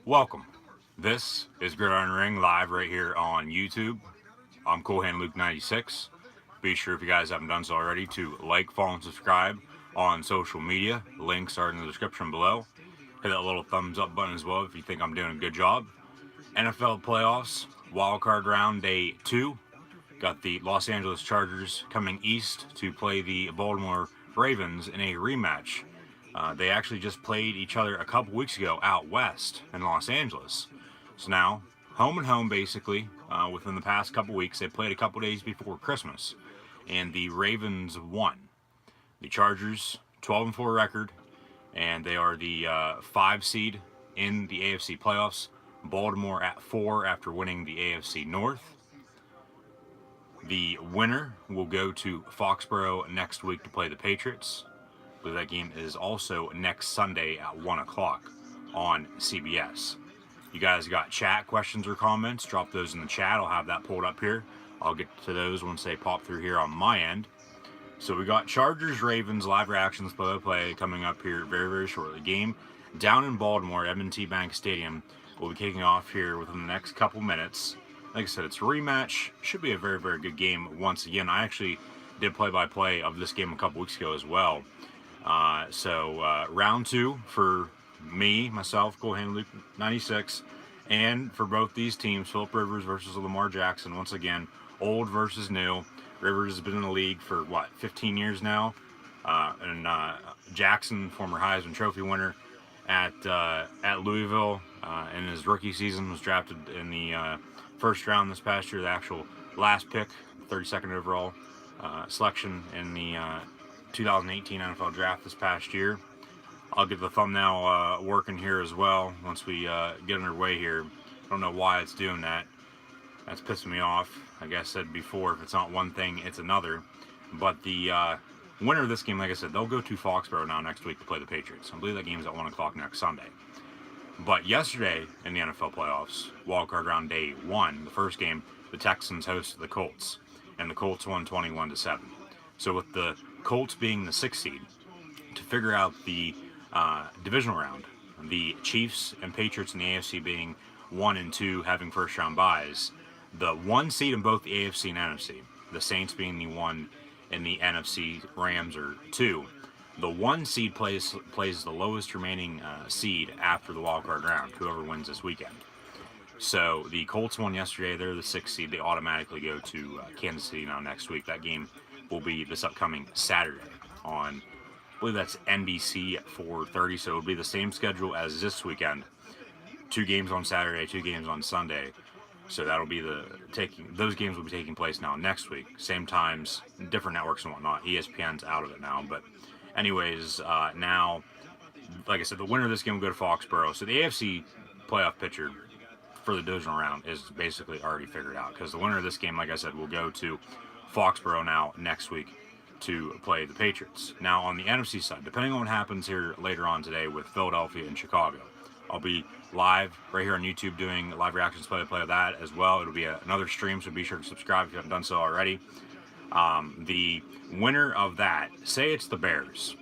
Welcome. This is Gridiron Ring live right here on YouTube. I'm Coolhand Luke 96. Be sure, if you guys haven't done so already, to like, follow, and subscribe on social media. Links are in the description below. Hit that little thumbs up button as well if you think I'm doing a good job. NFL playoffs, wild card round day 2. Got the Los Angeles Chargers coming east to play the Baltimore Ravens in a rematch. They actually just played each other a couple weeks ago out west in Los Angeles. So now, home and home basically, within the past couple weeks. They played a couple days before Christmas, and the Ravens won. The Chargers, 12-4 record, and they are the 5 seed in the AFC playoffs. Baltimore at 4 after winning the AFC North. The winner will go to Foxborough next week to play the Patriots. But that game is also next Sunday at 1 o'clock on CBS. You guys got chat questions or comments? Drop those in the chat. I'll have that pulled up here. I'll get to those once they pop through here on my end. So we got Chargers Ravens live reactions play coming up here very, very shortly. Game down in Baltimore, M&T Bank Stadium, will be kicking off here within the next couple minutes. Like I said, it's a rematch. Should be a very, very good game once again. I actually did play-by-play of this game a couple weeks ago as well. Round 2 for me, myself, Coolhand Luke 96, and for both these teams, Philip Rivers versus Lamar Jackson. Once again, old versus new. Rivers has been in the league for 15 years now, and Jackson, former Heisman Trophy winner at Louisville in his rookie season, was drafted in the first round this past year, the actual last pick, 32nd overall selection in the 2018 NFL draft this past year. I'll get the thumbnail working here as well once we get underway here. I don't know why it's doing that. That's pissing me off. Like I said before, if it's not one thing, it's another. But the winner of this game, like I said, they'll go to Foxborough now next week to play the Patriots. I believe that game's at 1 o'clock next Sunday. But yesterday in the NFL playoffs, wildcard round day 1, the first game, the Texans hosted the Colts, and the Colts won 21-7. So with the Colts being the 6th seed, to figure out the divisional round, the Chiefs and Patriots in the AFC being 1 and 2, having first round byes, the 1 seed in both the AFC and NFC, the Saints being the 1 in the NFC, Rams are 2. The 1 seed plays the lowest remaining seed after the wildcard round, whoever wins this weekend. So the Colts won yesterday. They're the 6th seed. They automatically go to Kansas City now next week. That game will be this upcoming Saturday on, I believe that's NBC at 4:30. So it'll be the same schedule as this weekend. 2 games on Saturday, 2 games on Sunday. So that'll be those games will be taking place now next week. Same times, different networks and whatnot. ESPN's out of it now, but anyways, now, like I said, the winner of this game will go to Foxborough. So the AFC playoff picture for the divisional round is basically already figured out, because the winner of this game, like I said, will go to Foxborough now next week to play the Patriots. Now on the NFC side, depending on what happens here later on today with Philadelphia and Chicago, I'll be live right here on YouTube doing live reactions play of that as well. It'll be another stream, so be sure to subscribe if you haven't done so already. The winner of that, say it's the Bears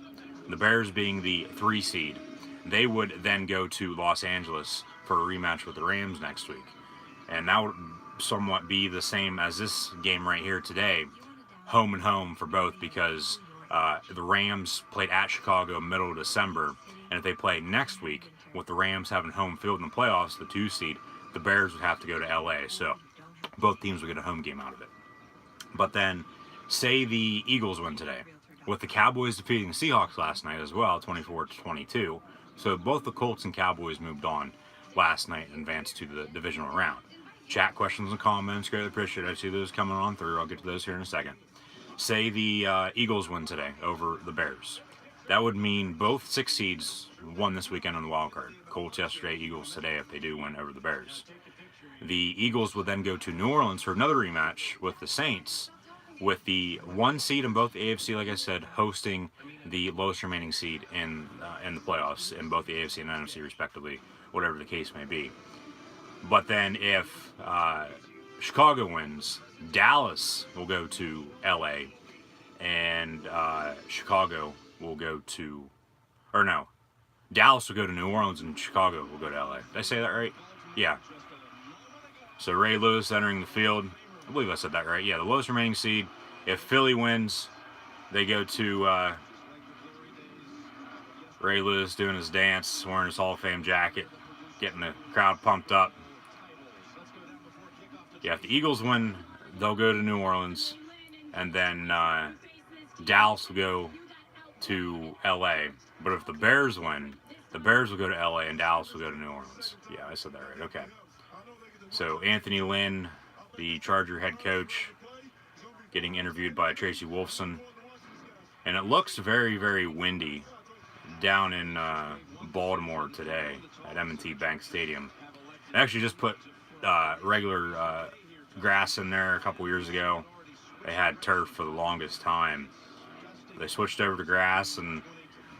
being the 3 seed, they would then go to Los Angeles for a rematch with the Rams next week. And that would somewhat be the same as this game right here today, home and home for both, because the Rams played at Chicago middle of December, and if they play next week, with the Rams having home field in the playoffs, the 2 seed, the Bears would have to go to LA, so both teams would get a home game out of it. But then, say the Eagles win today, with the Cowboys defeating the Seahawks last night as well, 24-22, so both the Colts and Cowboys moved on last night and advanced to the divisional round. Chat questions and comments, greatly appreciate it. I see those coming on through. I'll get to those here in a second. Say the Eagles win today over the Bears. That would mean both 6 seeds won this weekend on the wild card. Colts yesterday, Eagles today if they do win over the Bears. The Eagles would then go to New Orleans for another rematch with the Saints, with the 1 seed in both the AFC, like I said, hosting the lowest remaining seed in the playoffs in both the AFC and NFC respectively, whatever the case may be. But then if Chicago wins, Dallas will go to LA, and Chicago will go to, or no, Dallas will go to New Orleans, and Chicago will go to LA. Did I say that right? Yeah. So Ray Lewis entering the field. I believe I said that right. Yeah, the lowest remaining seed. If Philly wins, they go to Ray Lewis doing his dance, wearing his Hall of Fame jacket, getting the crowd pumped up. Yeah, if the Eagles win, they'll go to New Orleans, and then Dallas will go to LA. But if the Bears win, the Bears will go to LA and Dallas will go to New Orleans. Yeah, I said that right. Okay. So Anthony Lynn, the Charger head coach, getting interviewed by Tracy Wolfson. And it looks very, very windy down in Baltimore today at M&T Bank Stadium. They actually just put regular grass in there a couple years ago. They had turf for the longest time. They switched over to grass, and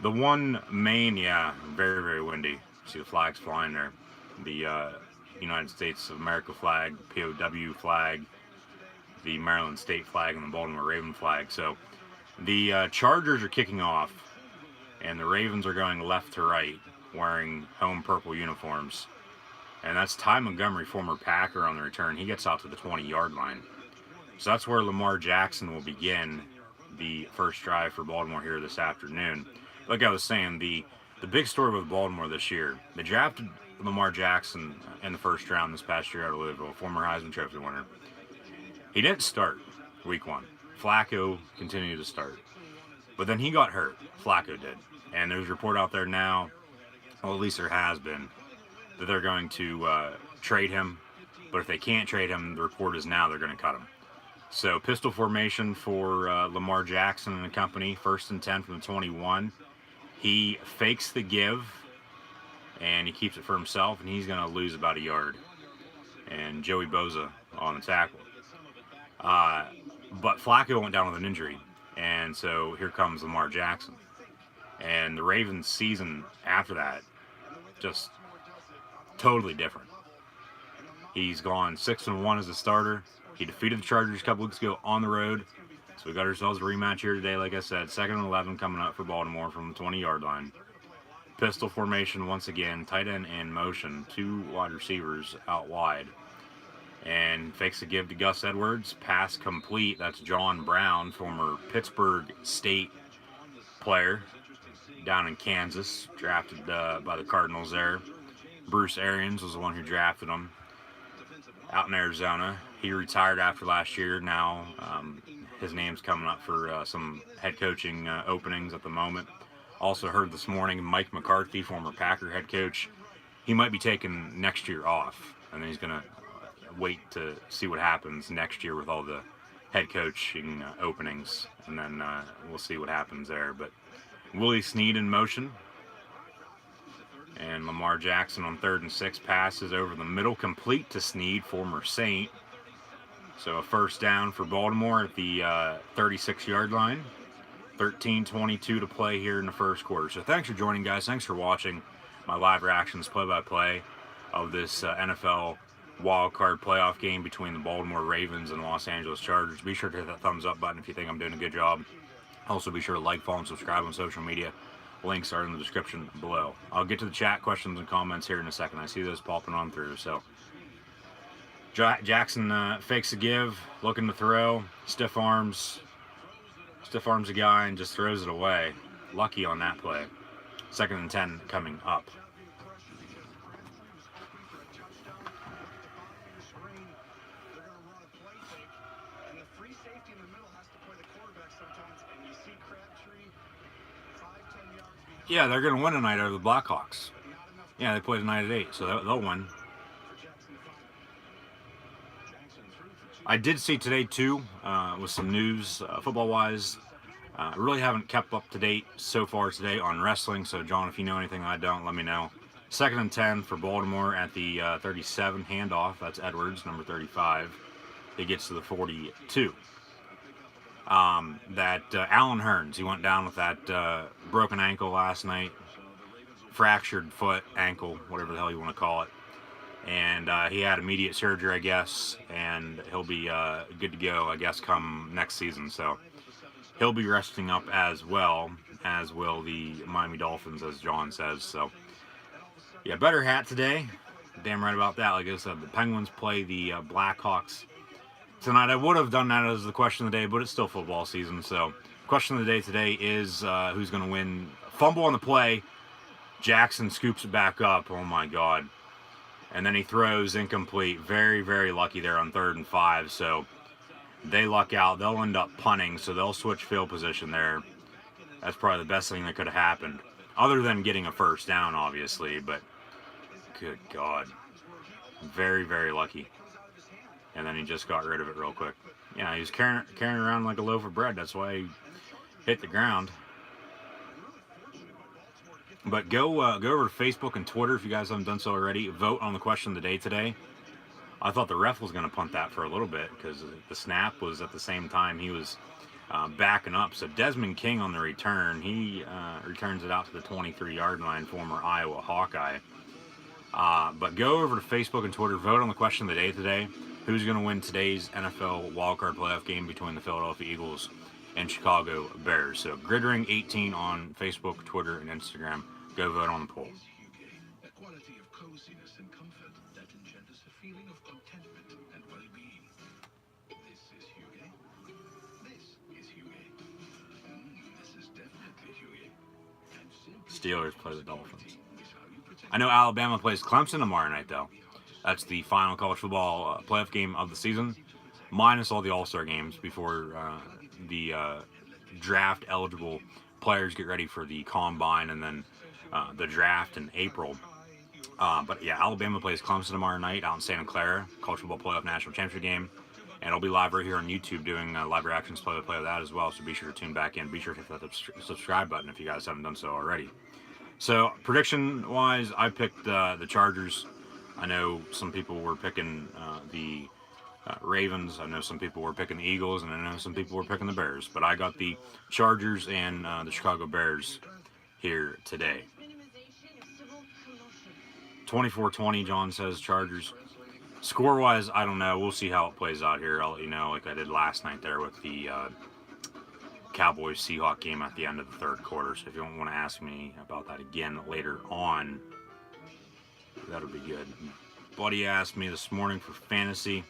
the one main, yeah, very, very windy. See the flags flying there. The United States of America flag, POW flag, the Maryland State flag, and the Baltimore Raven flag. So the Chargers are kicking off, and the Ravens are going left to right, wearing home purple uniforms. And that's Ty Montgomery, former Packer, on the return. He gets out to the 20-yard line. So that's where Lamar Jackson will begin the first drive for Baltimore here this afternoon. Like I was saying, the big story with Baltimore this year, they drafted Lamar Jackson in the first round this past year out of Louisville, former Heisman Trophy winner. He didn't start week one. Flacco continued to start. But then he got hurt. Flacco did. And there's a report out there now, well, at least there has been, that they're going to trade him. But if they can't trade him, the report is now they're going to cut him. So pistol formation for Lamar Jackson and the company, 1st and 10 from the 21. He fakes the give, and he keeps it for himself, and he's going to lose about a yard. And Joey Bosa on the tackle. But Flacco went down with an injury, and so here comes Lamar Jackson. And the Ravens' season after that, just totally different. He's gone 6-1 as a starter. He defeated the Chargers a couple weeks ago on the road. So we got ourselves a rematch here today, like I said. 2nd and 11 coming up for Baltimore from the 20-yard line. Pistol formation once again, tight end in motion, 2 wide receivers out wide. And fakes a give to Gus Edwards. Pass complete. That's John Brown, former Pittsburgh State player down in Kansas, drafted by the Cardinals there. Bruce Arians was the one who drafted him out in Arizona. He retired after last year. Now his name's coming up for some head coaching openings at the moment. Also heard this morning Mike McCarthy, former Packer head coach, he might be taking next year off, and then he's going to wait to see what happens next year with all the head coaching openings, and then we'll see what happens there. But Willie Snead in motion, and Lamar Jackson on 3rd and 6 passes over the middle, complete to Snead, former Saint. So a first down for Baltimore at the 36-yard line. 13:22 to play here in the first quarter. So thanks for joining, guys. Thanks for watching my live reactions, play-by-play of this NFL wildcard playoff game between the Baltimore Ravens and Los Angeles Chargers. Be sure to hit that thumbs up button if you think I'm doing a good job. Also, be sure to like, follow, and subscribe on social media. Links are in the description below. I'll get to the chat questions and comments here in a second. I see those popping on through. So Jackson fakes a give, looking to throw, stiff arms a guy and just throws it away. Lucky on that play. 2nd and 10 coming up. Yeah, they're going to win tonight over the Blackhawks. Yeah, they play tonight at 8, so they'll win. I did see today, too, with some news, football-wise. I really haven't kept up to date so far today on wrestling, so, John, if you know anything I don't, let me know. 2nd and 10 for Baltimore at the 37 handoff. That's Edwards, number 35. He gets to the 42. Alan Hearns, he went down with that broken ankle last night, fractured foot, ankle, whatever the hell you want to call it. And he had immediate surgery, I guess, and he'll be good to go, I guess, come next season. So he'll be resting up as well. as will the Miami Dolphins, as John says. So, yeah, better hat today. Damn right about that. Like I said, the Penguins play the Blackhawks tonight. I would have done that as the question of the day, but it's still football season. So, question of the day today is who's going to win? Fumble on the play. Jackson scoops it back up. Oh my God. And then he throws incomplete. Very, very lucky there on 3rd and 5. So they luck out. They'll end up punting, so they'll switch field position there. That's probably the best thing that could have happened. Other than getting a first down, obviously. But good God. Very, very lucky. And then he just got rid of it real quick. Yeah, he was carrying around like a loaf of bread. That's why he hit the ground. But go over to Facebook and Twitter if you guys haven't done so already. Vote on the question of the day today. I thought the ref was going to punt that for a little bit because the snap was at the same time he was backing up. So Desmond King on the return, he returns it out to the 23-yard line, former Iowa Hawkeye. But go over to Facebook and Twitter. Vote on the question of the day today. Who's going to win today's NFL wildcard playoff game between the Philadelphia Eagles and Chicago Bears? So GridRing18 on Facebook, Twitter, and Instagram. Go vote on the poll. A quality of coziness and comfort that engenders a feeling of contentment and well-being. This is Hughie. This is Hughie. This is definitely Hughie. Steelers play the Dolphins. I know Alabama plays Clemson tomorrow night, though. That's the final college football playoff game of the season, minus all the All-Star games before the draft-eligible players get ready for the combine and then the draft in April. But yeah, Alabama plays Clemson tomorrow night out in Santa Clara, college football playoff national championship game. And it'll be live right here on YouTube doing live reactions play-by-play of that as well. So be sure to tune back in. Be sure to hit that subscribe button if you guys haven't done so already. So prediction-wise, I picked the Chargers. I know some people were picking the Ravens. I know some people were picking the Eagles, and I know some people were picking the Bears. But I got the Chargers and the Chicago Bears here today. 24-20, John says Chargers. Score-wise, I don't know. We'll see how it plays out here. I'll let you know, like I did last night there with the Cowboys-Seahawks game at the end of the third quarter. So if you don't want to ask me about that again later on, that'll be good. Buddy asked me this morning for fantasy,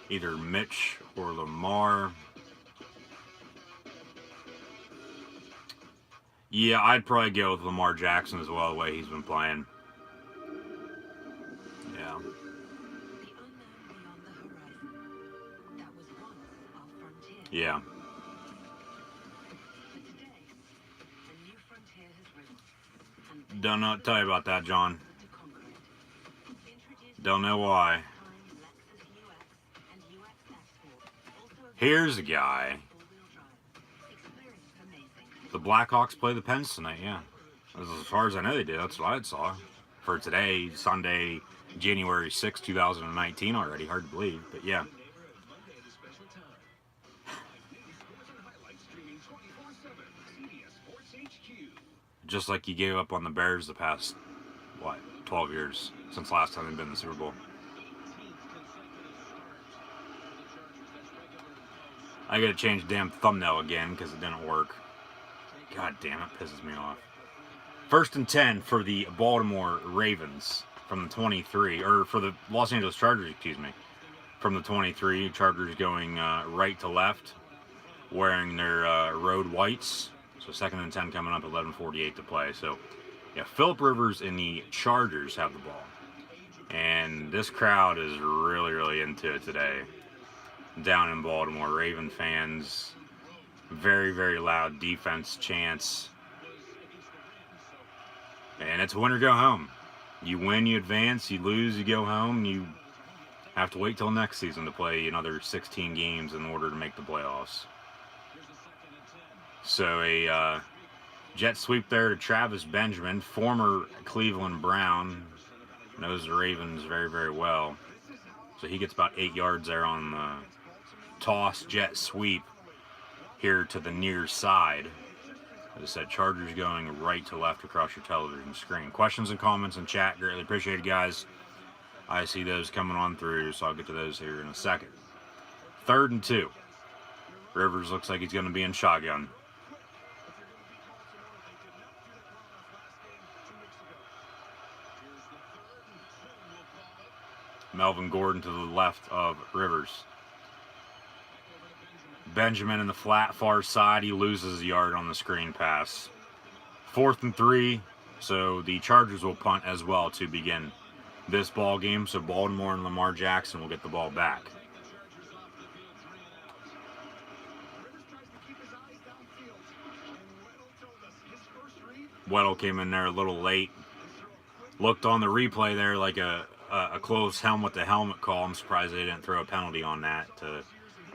either Mitch or Lamar. Yeah, I'd probably go with Lamar Jackson as well, the way he's been playing. Yeah. Yeah. Don't know what to tell you about that, John. Don't know why. Here's a guy. The Blackhawks play the Pens tonight, yeah. As far as I know they did, that's what I saw. For today, Sunday, January 6, 2019 already. Hard to believe, but yeah. Just like he gave up on the Bears the past, 12 years since last time they've been in the Super Bowl. I gotta change the damn thumbnail again because it didn't work. God damn, it pisses me off. 1st and 10 for the Baltimore Ravens from the 23, or for the Los Angeles Chargers, excuse me, from the 23. Chargers going right to left, wearing their road whites. So 2nd and 10 coming up, 11:48 to play. So, yeah, Phillip Rivers and the Chargers have the ball. And this crowd is really, really into it today. Down in Baltimore, Raven fans, very, very loud defense chants. And it's win or go home. You win, you advance. You lose, you go home. You have to wait till next season to play another 16 games in order to make the playoffs. So a jet sweep there to Travis Benjamin, former Cleveland Brown. Knows the Ravens very, very well. So he gets about 8 yards there on the toss jet sweep here to the near side. As I said, Chargers going right to left across your television screen. Questions and comments in chat, greatly appreciated, guys. I see those coming on through, so I'll get to those here in a second. 3rd and 2. Rivers looks like he's going to be in shotgun. Melvin Gordon to the left of Rivers. Benjamin in the flat far side. He loses a yard on the screen pass. 4th and 3. So the Chargers will punt as well to begin this ball game. So Baltimore and Lamar Jackson will get the ball back. Weddle came in there a little late. Looked on the replay there like a close helmet-to-helmet call. I'm surprised they didn't throw a penalty on that to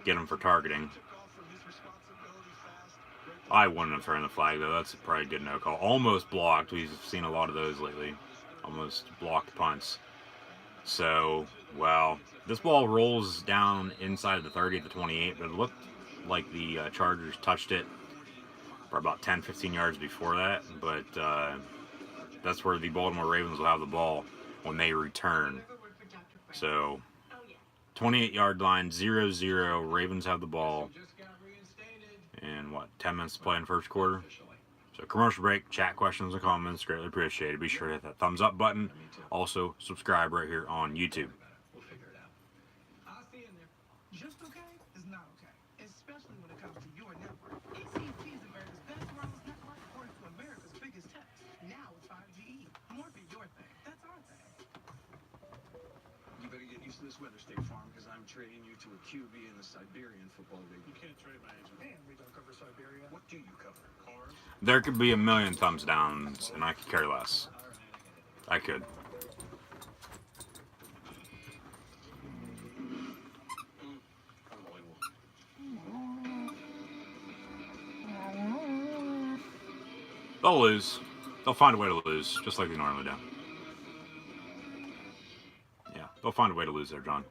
get him for targeting. I wouldn't have thrown the flag, though. That's probably a good no call. Almost blocked. We've seen a lot of those lately. Almost blocked punts. So, well, this ball rolls down inside of the 30 at the 28, but it looked like the Chargers touched it for about 10-15 yards before that. But that's where the Baltimore Ravens will have the ball when they return. So, 28-yard line, 0-0. Ravens have the ball. And 10 minutes to play in first quarter. So commercial break, chat questions and comments, greatly appreciated. Be sure to hit that thumbs up button. Also, subscribe right here on YouTube. We'll figure it out. I'll see you in there. Just okay is not okay, especially when it comes to your network. AT&T is America's best wireless network according to America's biggest test. Now it's 5G. More for your thing. That's our thing. You better get used to this weather, State Farm, because I'm trading you to a QB in the Siberian football league. You can't trade my agent. And we don't cover Siberia. What do you cover? Cars? There could be a million thumbs downs, and I could care less. I could. They'll lose. They'll find a way to lose, just like they normally do. Yeah, they'll find a way to lose there, John.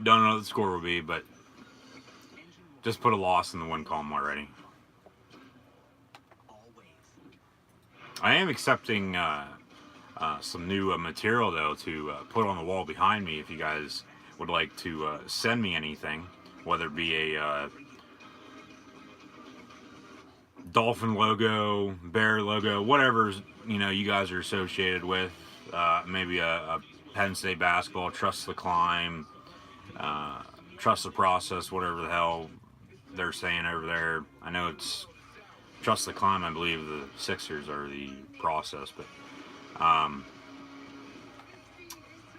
Don't know what the score will be, but just put a loss in the win column already. I am accepting some new material, though, to put on the wall behind me if you guys would like to send me anything, whether it be a dolphin logo, bear logo, whatever you guys are associated with. Maybe a Penn State basketball, trust the climb, trust the process, whatever the hell they're saying over there. I know it's trust the climb. I believe the Sixers are the process, but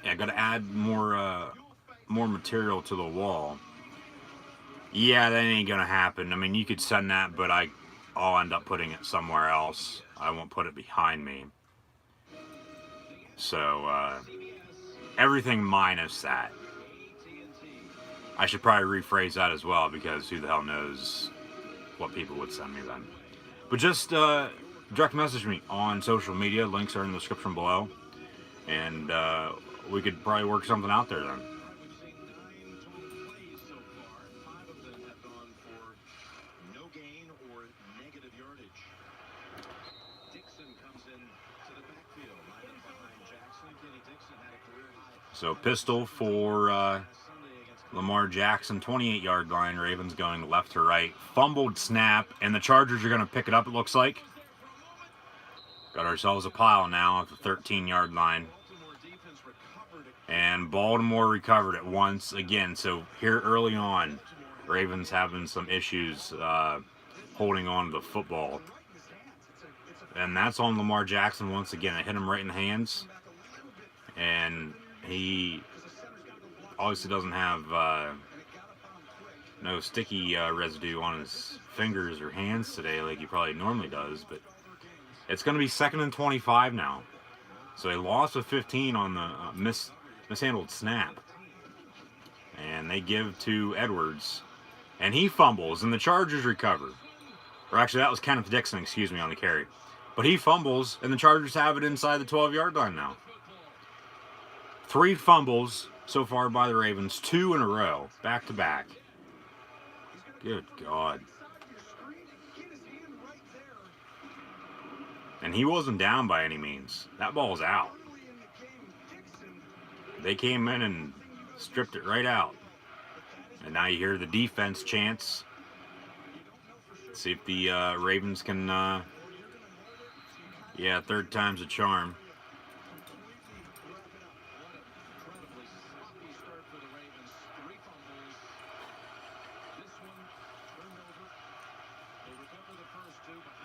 yeah, got to add more material to the wall. Yeah, that ain't gonna happen. I mean, you could send that, but I'll end up putting it somewhere else. I won't put it behind me. So everything minus that. I should probably rephrase that as well, because who the hell knows what people would send me then. But just direct message me on social media. Links are in the description below. And we could probably work something out there then. So pistol for Lamar Jackson, 28-yard line. Ravens going left to right. Fumbled snap, and the Chargers are going to pick it up, it looks like. Got ourselves a pile now at the 13-yard line. And Baltimore recovered it once again. So here early on, Ravens having some issues holding on to the football. And that's on Lamar Jackson once again. It hit him right in the hands. And he obviously doesn't have no sticky residue on his fingers or hands today like he probably normally does, but it's going to be 2nd and 25 now. So a loss of 15 on the mishandled snap. And they give to Edwards. And he fumbles, and the Chargers recover. Or actually, that was Kenneth Dixon, excuse me, on the carry. But he fumbles, and the Chargers have it inside the 12-yard line now. 3 fumbles so far by the Ravens, 2 in a row, back to back. Good God. And he wasn't down by any means. That ball's out. They came in and stripped it right out. And now you hear the defense chants. See if the Ravens can Yeah, third time's a charm.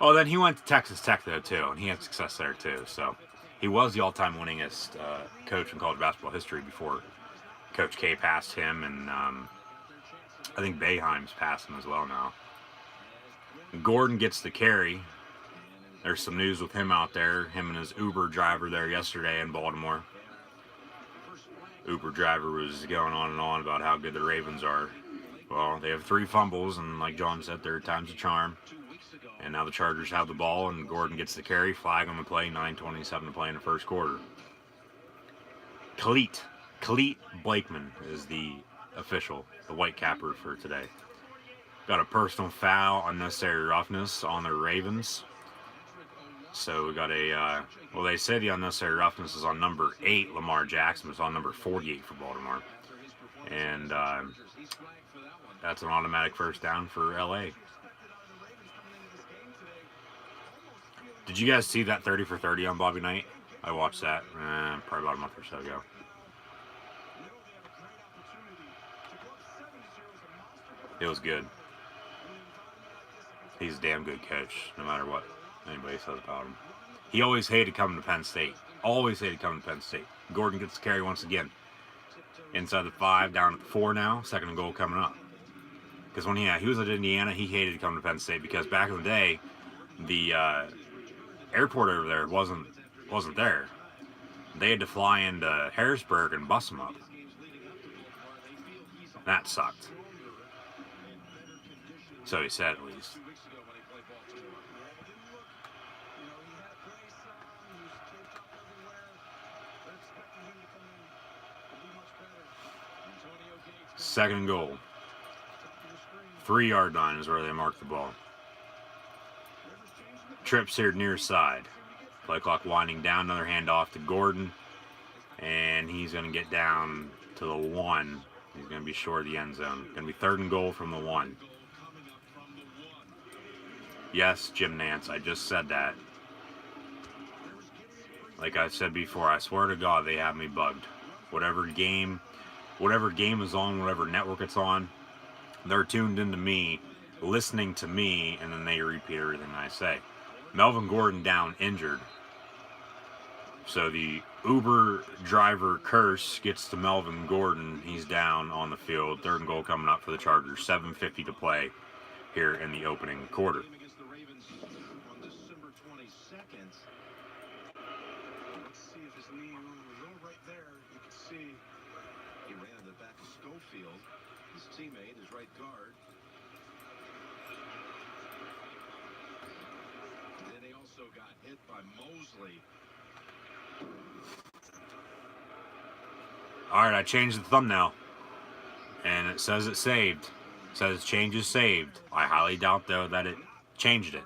Oh, then he went to Texas Tech though too, and he had success there too. So he was the all-time winningest coach in college basketball history before Coach K passed him, and I think Boeheim's passed him as well now. Gordon gets the carry. There's some news with him out there. Him and his Uber driver there yesterday in Baltimore. Uber driver was going on and on about how good the Ravens are. Well, they have 3 fumbles, and like John said, third time's a charm. And now the Chargers have the ball, and Gordon gets the carry, flag on the play, 9:27 to play in the first quarter. Khalid Blakeman is the official, the white capper for today. Got a personal foul, unnecessary roughness on the Ravens. So we got a, well, they say the unnecessary roughness is on number 8, Lamar Jackson, but it's on number 48 for Baltimore. And that's an automatic first down for LA. Did you guys see that 30 for 30 on Bobby Knight? I watched that probably about a month or so ago. It was good. He's a damn good coach, no matter what anybody says about him. He always hated coming to Penn State. Always hated coming to Penn State. Gordon gets the carry once again. Inside the 5, down at the 4 now. Second and goal coming up. Because when he was at Indiana, he hated coming to Penn State because back in the day, the airport over there wasn't there. They had to fly into Harrisburg and bus him up. That sucked. So he said, at least. Second and goal. 3-yard line is where they mark the ball. Trips here near side. Play clock winding down. Another handoff to Gordon. And he's going to get down to the 1. He's going to be short of the end zone. Going to be third and goal from the 1. Yes, Jim Nance, I just said that. Like I said before, I swear to God they have me bugged. Whatever game is on, whatever network it's on, they're tuned into me, listening to me, and then they repeat everything I say. Melvin Gordon down injured. So the Uber driver curse gets to Melvin Gordon. He's down on the field. Third and goal coming up for the Chargers. 7:50 to play here in the opening quarter. His teammate, his right guard. And then he also got hit by Mosley. Alright, I changed the thumbnail. And it says it saved. It says changes saved. I highly doubt, though, that it changed it.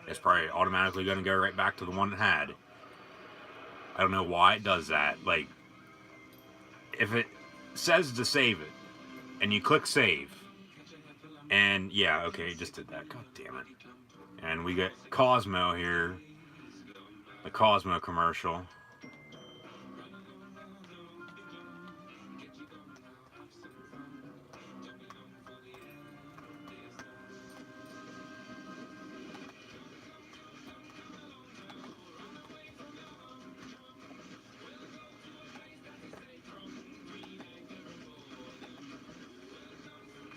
It's probably automatically going to go right back to the one it had. I don't know why it does that. Like, if it says to save it, and you click save, and yeah, okay, it just did that. God damn it. And we get Cosmo here. The Cosmo commercial.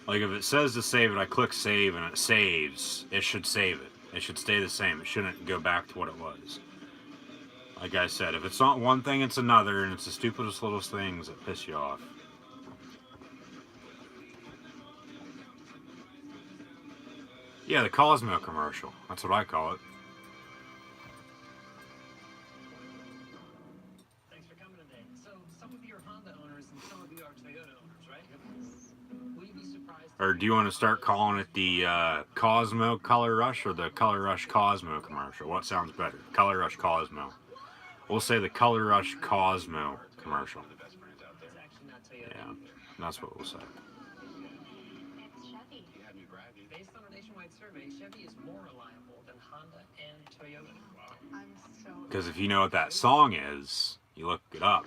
Like, if it says to save it, I click save and it saves. It should save it. It should stay the same. It shouldn't go back to what it was. Like I said, if it's not one thing, it's another, and it's the stupidest littlest things that piss you off. Yeah, the Cosmo commercial. That's what I call it. Thanks for coming today. So, some of you are Honda owners and some of you are Toyota owners, right? Will you be surprised? Or do you want to start calling it the Cosmo Color Rush or the Color Rush Cosmo commercial? What sounds better? Color Rush Cosmo. We'll say the Color Rush Cosmo commercial. It's actually not Toyota. Yeah, that's what we'll say. It's Chevy. He had me bragging. Based on a nationwide survey, Chevy is more reliable than Honda and Toyota. I'm Because if you know what that song is, you look it up,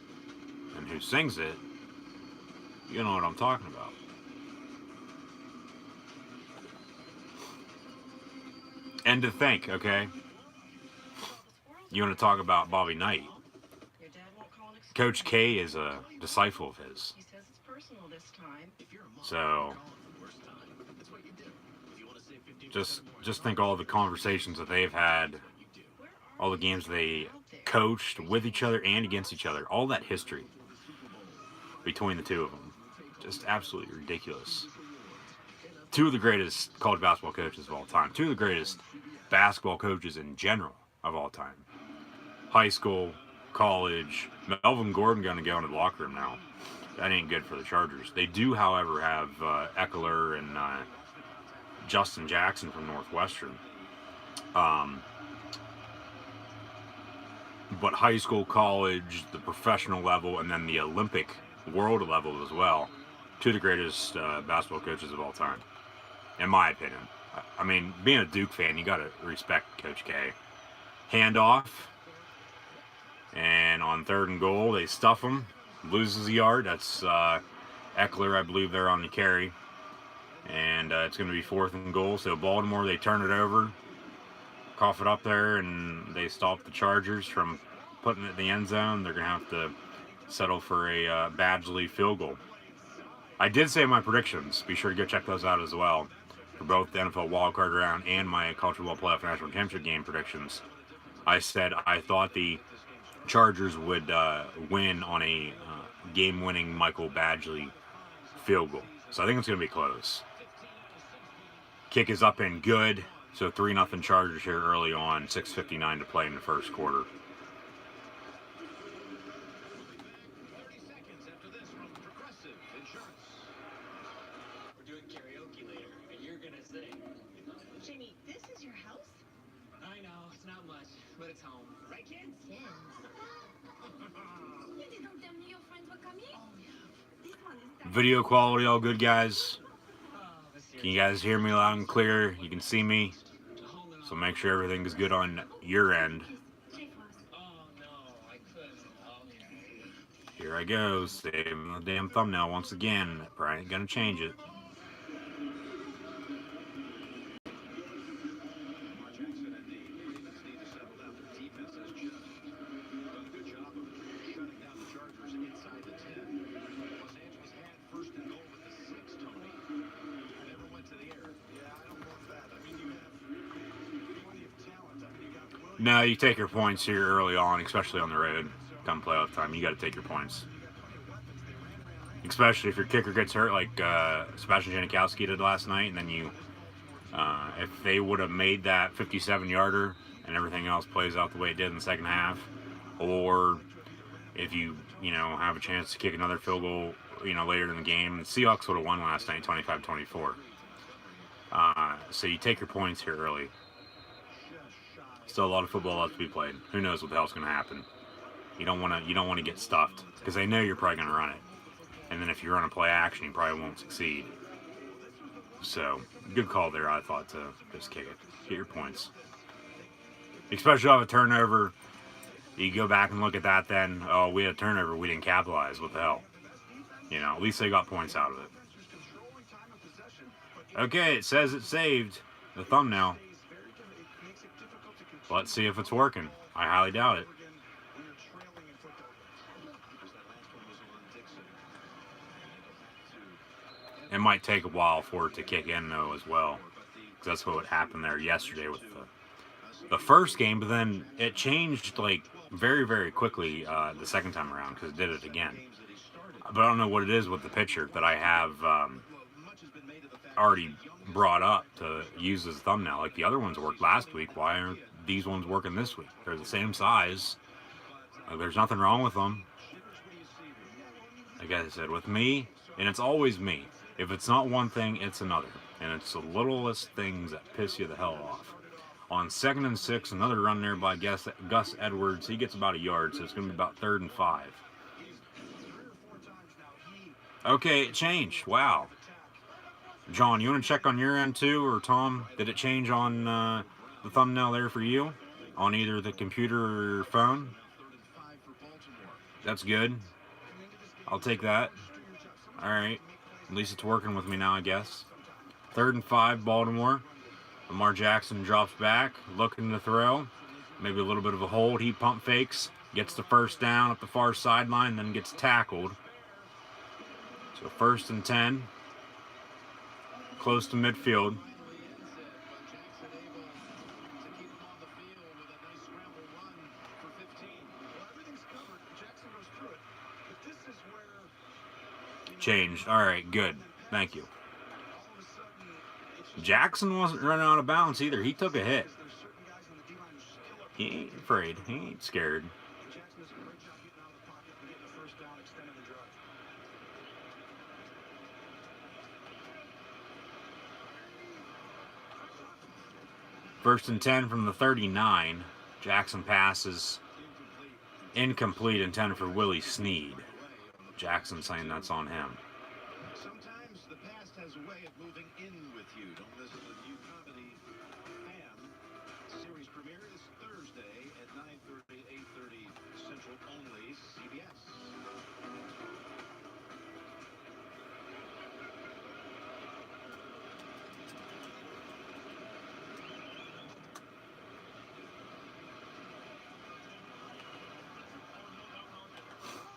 and who sings it, you know what I'm talking about. And to think, okay, you want to talk about Bobby Knight. Your dad won't call and Coach K is a disciple of his. He says it's personal this time. So just think all the conversations that they've had, all the games they coached with each other and against each other, all that history between the two of them. Just absolutely ridiculous. Two of the greatest college basketball coaches of all time. Two of the greatest basketball coaches in general of all time. High school, college. Melvin Gordon going to go into the locker room now. That ain't good for the Chargers. They do, however, have Eckler and Justin Jackson from Northwestern. But high school, college, the professional level, and then the Olympic world level as well. Two of the greatest basketball coaches of all time, in my opinion. I mean, being a Duke fan, you got to respect Coach K. Handoff. And on 3rd and goal, they stuff him. Loses a yard. That's Eckler, I believe, there on the carry. And it's going to be 4th and goal. So Baltimore, they turn it over, cough it up there, and they stop the Chargers from putting it in the end zone. They're going to have to settle for a Badgley field goal. I did say my predictions. Be sure to go check those out as well for both the NFL wildcard round and my college football playoff national championship game predictions. I said I thought the Chargers would win on a game-winning Michael Badgley field goal. So I think it's going to be close. Kick is up and good. So 3-0 Chargers here early on. 6:59 to play in the first quarter. 30 seconds after this from Progressive Insurance. We're doing karaoke later, and you're gonna sing. Jamie, this is your house? I know, it's not much, but it's home. Right, kids? Yes. You didn't tell me your friends were coming? This one is Video quality all good, guys. Oh, this year. Can you guys hear me loud and clear? You can see me. So make sure everything is good on your end. Play for us. Oh, no, I couldn't. Okay. Here I go, saving the damn thumbnail once again. Probably ain't gonna change it. Lamar Jackson and the Ravens need to settle down. Their defense has just done a good job of shutting down the Chargers inside the 10. Los Angeles had 1st and goal at the 6, Tony. Never went to the air. Yeah, I don't love that. I mean, you have plenty of talent. I mean, you got Williams. No, you take your points here early on, especially on the road. Come playoff time, you got to take your points. Especially if your kicker gets hurt, like Sebastian Janikowski did last night, and then you, if they would have made that 57-yarder and everything else plays out the way it did in the second half, or if you have a chance to kick another field goal, later in the game, the Seahawks would have won last night, 25-24. So you take your points here early. Still a lot of football left to be played. Who knows what the hell's going to happen? You don't want to get stuffed because they know you're probably going to run it. And then if you run a play action, you probably won't succeed. So, good call there, I thought, to just kick it. Get your points. Especially off a turnover. You go back and look at that then. Oh, we had a turnover. We didn't capitalize. What the hell? At least they got points out of it. Okay, it says it's saved. The thumbnail. Let's see if it's working. I highly doubt it. It might take a while for it to kick in, though, as well. Because that's what happened there yesterday with the first game. But then it changed, very, very quickly the second time around because it did it again. But I don't know what it is with the picture that I have already brought up to use as a thumbnail. Like the other ones worked last week. Why aren't these ones working this week? They're the same size. There's nothing wrong with them. Like I said, with me, and it's always me. If it's not one thing, it's another. And it's the littlest things that piss you the hell off. On 2nd and 6, another run there by Gus Edwards. He gets about a yard, so it's going to be about 3rd and 5. Okay, it changed. Wow. John, you want to check on your end too, or Tom? Did it change on the thumbnail there for you? on either the computer or phone. That's good. I'll take that. All right. At least it's working with me now, I guess. 3rd and 5, Baltimore. Lamar Jackson drops back, looking to throw. Maybe a little bit of a hold. He pump fakes, gets the first down up the far sideline, then gets tackled. So 1st and 10, close to midfield. Changed. All right, good. Thank you. Jackson wasn't running out of bounds either. He took a hit. He ain't afraid. He ain't scared. First and 10 from the 39. Jackson passes incomplete, intended for Willie Snead. Jackson saying that's on him. Sometimes the past has a way of moving in with you. Don't miss the new comedy Fam. Series premiere is Thursday at 9:30, 8:30 Central only, CBS.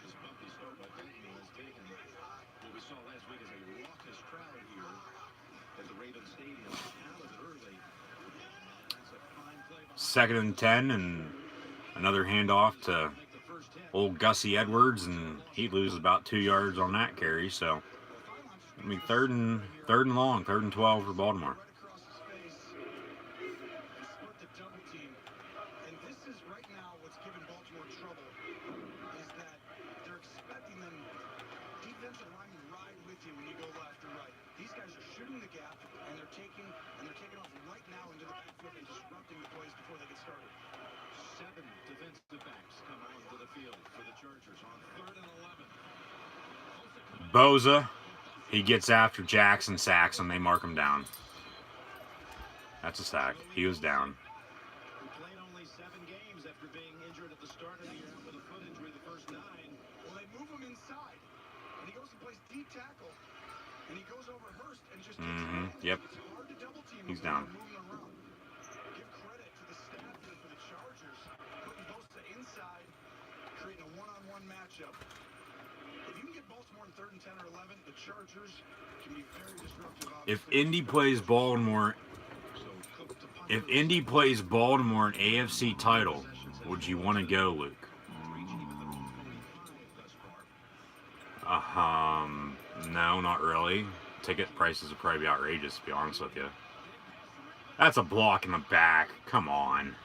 This bumpy start by Baltimore has taken what we saw last week as a raucous crowd here at the Ravens Stadium. Out of it early. That's a fine play by 2nd and 10, and another handoff to make the first hit. old Gussie Edwards, and he loses about 2 yards on that carry. So, I mean, third and long, 3rd and 12 for Baltimore. Right across his face. They split the double team. And this is right now what's giving Baltimore trouble is that they're expecting them defensive linemen ride with you when you go left or right. These guys are shooting the gap and they're taking off right now into the backfield and disrupting the plays before they get started. 7 defensive backs come onto the field for the Chargers on 3rd and 11. Boza, he gets after Jackson, sacks him. They mark him down. That's a sack. He was down. Who played only 7 games after being injured at the start of the year with a foot injury the first 9. Well, they move him inside, and he goes and plays deep tackle, and he goes over Hurst and just takes advantage. Yep. It's hard to double team He's him when down. you're moving around. Give credit to the staff here for the Chargers, putting Bosa inside, creating a one-on-one matchup. If you can get Baltimore in 3rd and 10 or 11, the Chargers can be very disruptive. If Indy plays Baltimore, if Indy plays Baltimore in AFC title, would you want to go, Luke? No, not really. Ticket prices would probably be outrageous, to be honest with you. That's a block in the back. Come on.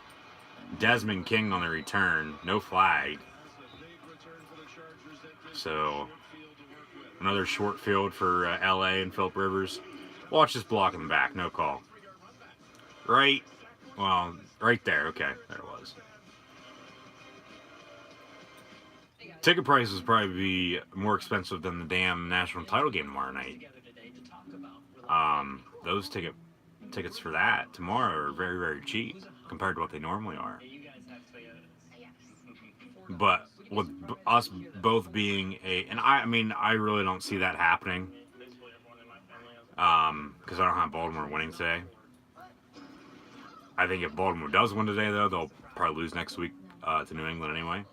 Desmond King on the return. No flag. So, another short field for LA and Phillip Rivers. Watch this block in the back. No call. Right. Well, right there. Okay. There it was. Ticket prices probably be more expensive than the damn national title game tomorrow night. Those tickets for that tomorrow are very, very cheap compared to what they normally are. But with us both being and I mean, I really don't see that happening. Because I don't have Baltimore winning today. I think if Baltimore does win today, though, they'll probably lose next week to New England anyway.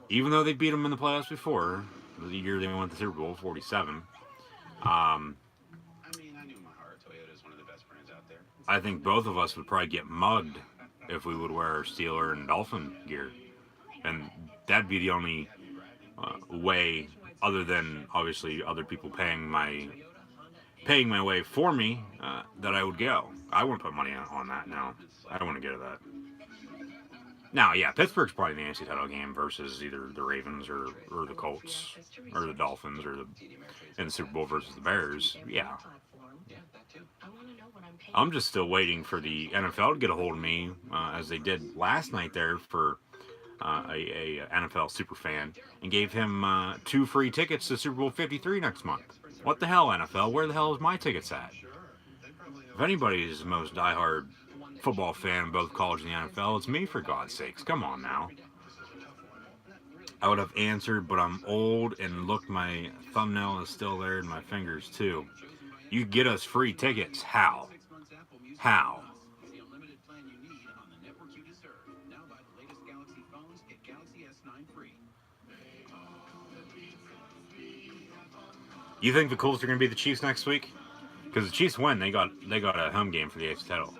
Even though they beat them in the playoffs before, the year they went to the Super Bowl, 47. I mean, I knew in my heart Toyota is one of the best brands out there. I think both of us would probably get mugged if we would wear our Steeler and Dolphin gear. And that'd be the only way, other than obviously other people paying my way for me, that I would go. I wouldn't put money on that now. I don't want to go to that. Now, yeah, Pittsburgh's probably in the NFC title game versus either the Ravens or the Colts or the Dolphins or in the Super Bowl versus the Bears. Yeah. I'm just still waiting for the NFL to get a hold of me, as they did last night there for a NFL super fan, and gave him 2 free tickets to Super Bowl 53 next month. What the hell, NFL? Where the hell is my tickets at? If anybody is the most diehard football fan, both college and the NFL. It's me, for God's sakes. Come on now. I would have answered, but I'm old and look, my thumbnail is still there and my fingers too. You get us free tickets. How? How? The unlimited plan you need on the network you deserve. Now buy the latest Galaxy phones, get Galaxy S9 free. You think the Colts are going to be the Chiefs next week? Because the Chiefs win, they got a home game for the AFC title.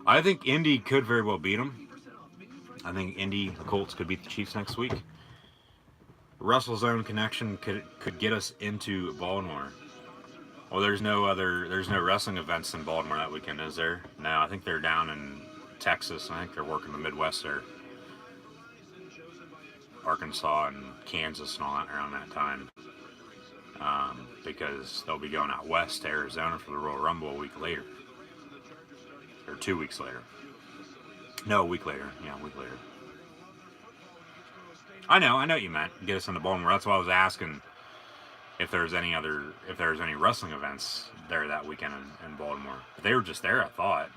I think Indy could very well beat them. I think the Colts could beat the Chiefs next week. Russell's own connection could get us into Baltimore. Well, there's no wrestling events in Baltimore that weekend, is there? No, I think they're down in Texas, and I think they're working the Midwest there. Arkansas and Kansas and all that around that time. Because they'll be going out west to Arizona for the Royal Rumble a week later. Or 2 weeks later. No, a week later. Yeah, a week later. I know what you meant. Get us into Baltimore. That's why I was asking if there's any wrestling events there that weekend in Baltimore. They were just there, I thought.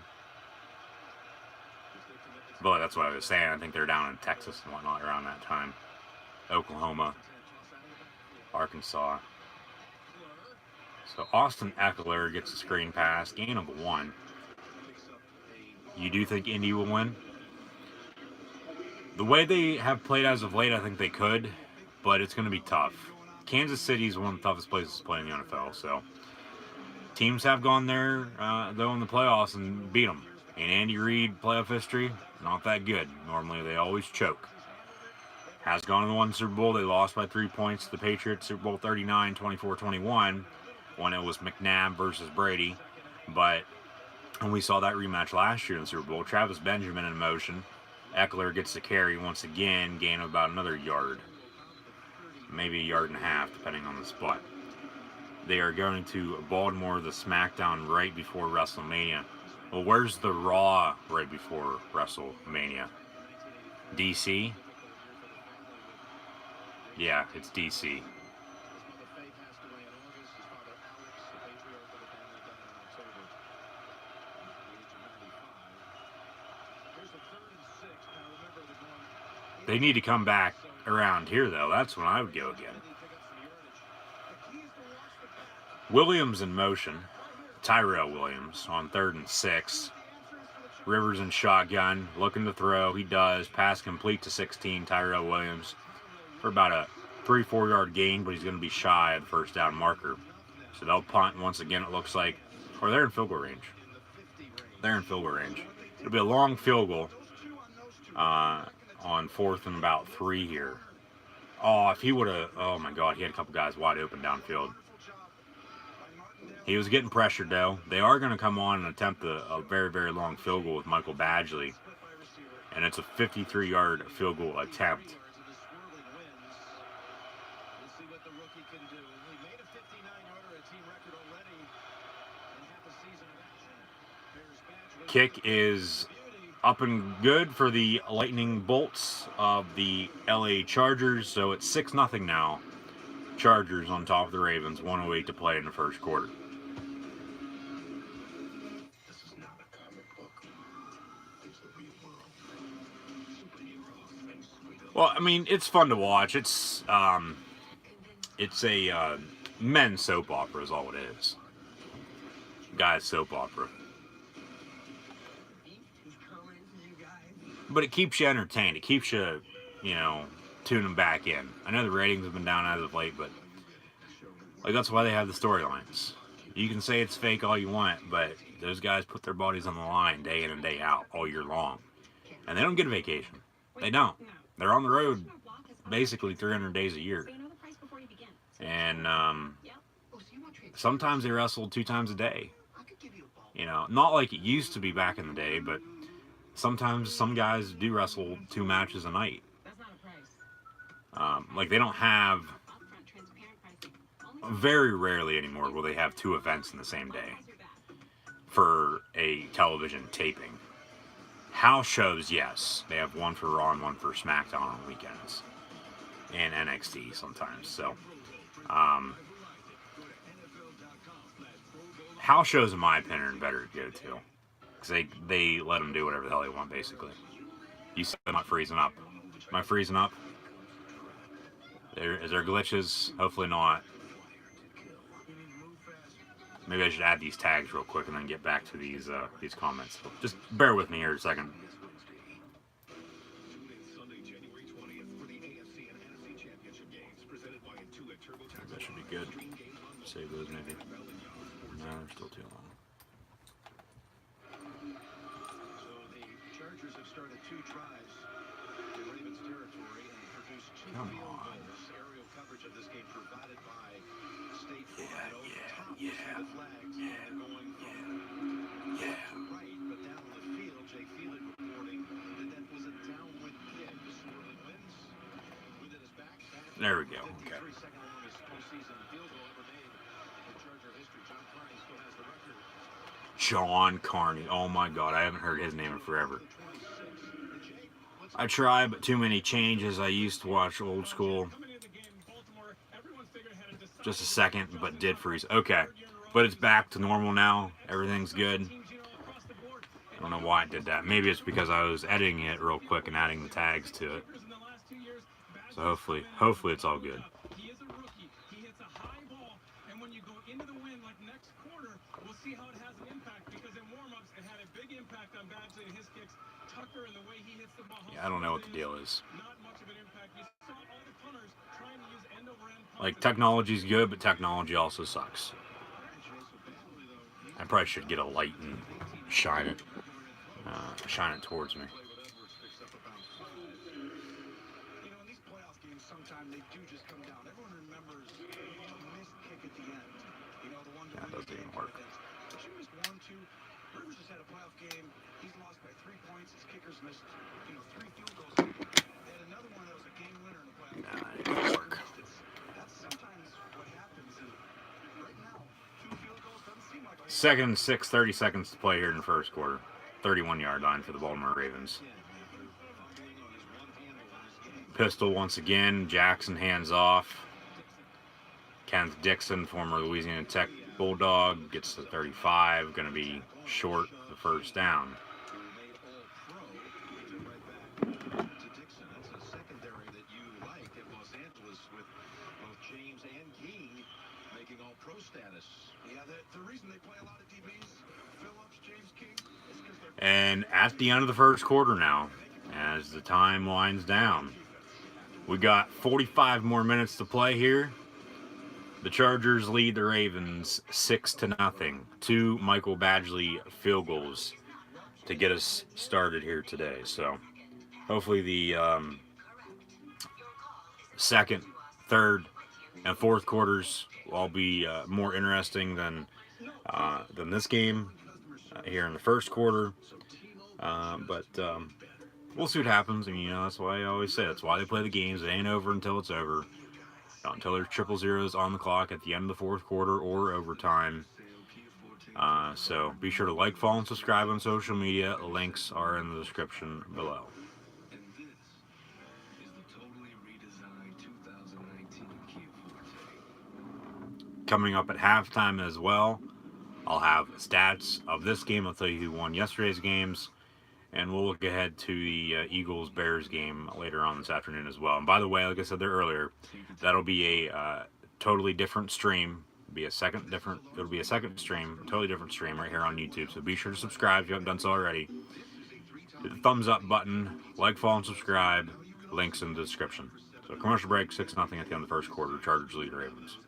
But that's what I was saying. I think they're down in Texas and whatnot around that time. Oklahoma, Arkansas. So Austin Eckler gets a screen pass, gain of 1. You do think Indy will win? The way they have played as of late, I think they could, but it's going to be tough. Kansas City is one of the toughest places to play in the NFL, so teams have gone there, though, in the playoffs and beat them. And Andy Reid, playoff history, not that good. Normally, they always choke. Has gone and won Super Bowl. They lost by 3 points to the Patriots, Super Bowl 39, 24-21, when it was McNabb versus Brady. But when we saw that rematch last year in the Super Bowl, Travis Benjamin in motion. Eckler gets the carry once again, gain of about another yard. Maybe a yard and a half, depending on the spot. They are going to Baltimore, the SmackDown right before WrestleMania. Well, where's the Raw right before WrestleMania? DC? Yeah, it's DC. They need to come back around here, though. That's when I would go again. Williams in motion. Tyrell Williams on 3rd and 6. Rivers in shotgun, looking to throw. He does. Pass complete to 16, Tyrell Williams, for about a 3-4 yard gain, but he's going to be shy of the first down marker. So they'll punt once again, it looks like. Or they're in field goal range. They're in field goal range. It'll be a long field goal on 4th and about 3 here. Oh, if he would have, oh my God, he had a couple guys wide open downfield. He was getting pressured, though. They are going to come on and attempt a very, very long field goal with Michael Badgley. And it's a 53-yard field goal attempt. Kick is up and good for the Lightning Bolts of the LA Chargers. So it's 6-0 now. Chargers on top of the Ravens. 1:08 to play in the first quarter. Well, I mean, it's fun to watch. It's a men's soap opera is all it is. Guys soap opera. But it keeps you entertained. It keeps you, tuning back in. I know the ratings have been down as of late, but that's why they have the storylines. You can say it's fake all you want, but those guys put their bodies on the line day in and day out all year long. And they don't get a vacation. They don't. They're on the road basically 300 days a year. And sometimes they wrestle 2 times a day. Not like it used to be back in the day, but sometimes some guys do wrestle 2 matches a night. They don't have, very rarely anymore will they have 2 events in the same day for a television taping. House shows, yes. They have one for Raw and one for SmackDown on weekends. And NXT sometimes. So, house shows, in my opinion, are better to go to. because they let them do whatever the hell they want, basically. You said I'm not freezing up. Am I freezing up? Is there glitches? Hopefully not. Maybe I should add these tags real quick and then get back to these comments. Just bear with me here a second. That should be good. Save those maybe. No, they're still too long. So the Chargers have started 2 drives in Ravens territory and produced 2 Come field on. goals. Aerial coverage of this game provided by State Farm. The flags and going from left to right, but down the field, Jake Fielig reporting that was a downwind kick. Swirling winds. Within his back. There we go. Okay. 53-second longest postseason field goal ever made in Charger history. John Carney still has the record. John Carney. Oh my God, I haven't heard his name in forever. I try, but too many changes. I used to watch old school. Just a second, but did freeze. Okay, but it's back to normal now. Everything's good. I don't know why I did that. Maybe it's because I was editing it real quick and adding the tags to it. So hopefully it's all good. He is a rookie. He hits a high ball, and when you go into the wind like next quarter, we'll see how it has an impact, because in warm-ups it had a big impact on Badgley and his kicks. Tucker and the way he hits the ball. Yeah, I don't know what the deal is. Not much of an impact. You saw all the punters trying to use end-over-end punts. Like, technology's good, but technology also sucks. I probably should get a light and shine it towards me. Sometimes they do just come down. Everyone remembers the missed kick at the end. You know, the one That doesn't even work. But you missed 1, 2. Rivers has had a playoff game. He's lost by 3 points. His kickers missed, 3 field goals. And another one that was a game winner in the playoff Nah, game. it doesn't work. That's sometimes what happens. And right now, 2 field goals doesn't seem like a 2nd, 6, 30 seconds to play here in the first quarter. 31-yard line for the Baltimore Ravens. Pistol once again. Jackson hands off. Kenneth Dixon, former Louisiana Tech Bulldog, gets to 35. Going to be short the first down. And at the end of the first quarter now, as the time winds down, we got 45 more minutes to play here. The Chargers lead the Ravens 6-0. 2 Michael Badgley field goals to get us started here today. So hopefully the second, third, and fourth quarters will all be more interesting than this game here in the first quarter. But we'll see what happens. I mean, that's why I always say that's why they play the games. It ain't over until it's over. Not until there's 000s on the clock at the end of the fourth quarter or overtime. So be sure to like, follow, and subscribe on social media. Links are in the description below. And this is the totally redesigned 2019 Kia Forte. Coming up at halftime as well, I'll have stats of this game. I'll tell you who won yesterday's games. And we'll look ahead to the Eagles-Bears game later on this afternoon as well. And by the way, like I said there earlier, that'll be a totally different stream. It'll be a second stream, a totally different stream right here on YouTube. So be sure to subscribe if you haven't done so already. Hit the thumbs up button, like, follow, and subscribe. Links in the description. So commercial break, 6-0 at the end of the first quarter. Chargers lead the Ravens.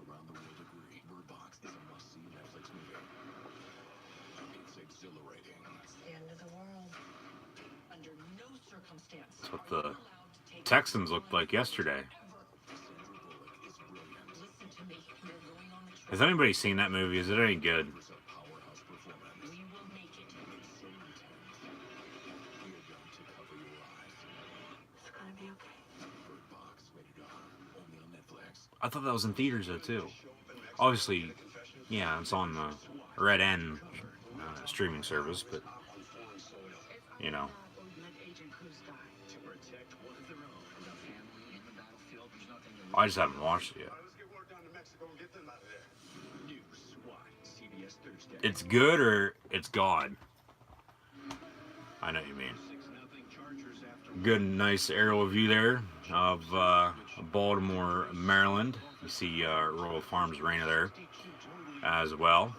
Around the world agree. Bird Box is a must-see Netflix movie. It's exhilarating. It's the end of the world. Under no circumstance. That's what the Texans looked like yesterday. Listen to me. You're going on the trip. Has anybody seen that movie? Is it any good? It's a powerhouse performance. We will make it. So intense. We are going to cover your eyes. It's gonna be okay. Bird Box, rated R, only on Netflix. I thought that was in theaters though too. Obviously, yeah, it's on the Red N streaming service, but you know, To protect one of their own and a family in the battlefield, there's nothing to I just haven't watched it yet. Let's get word down to Mexico and get them out of there. New SWAT, CBS Thursday. It's good or it's God. I know what you mean. 6-0 Chargers after Good, nice aerial view there of Baltimore, Maryland. You see Royal Farms Arena there as well.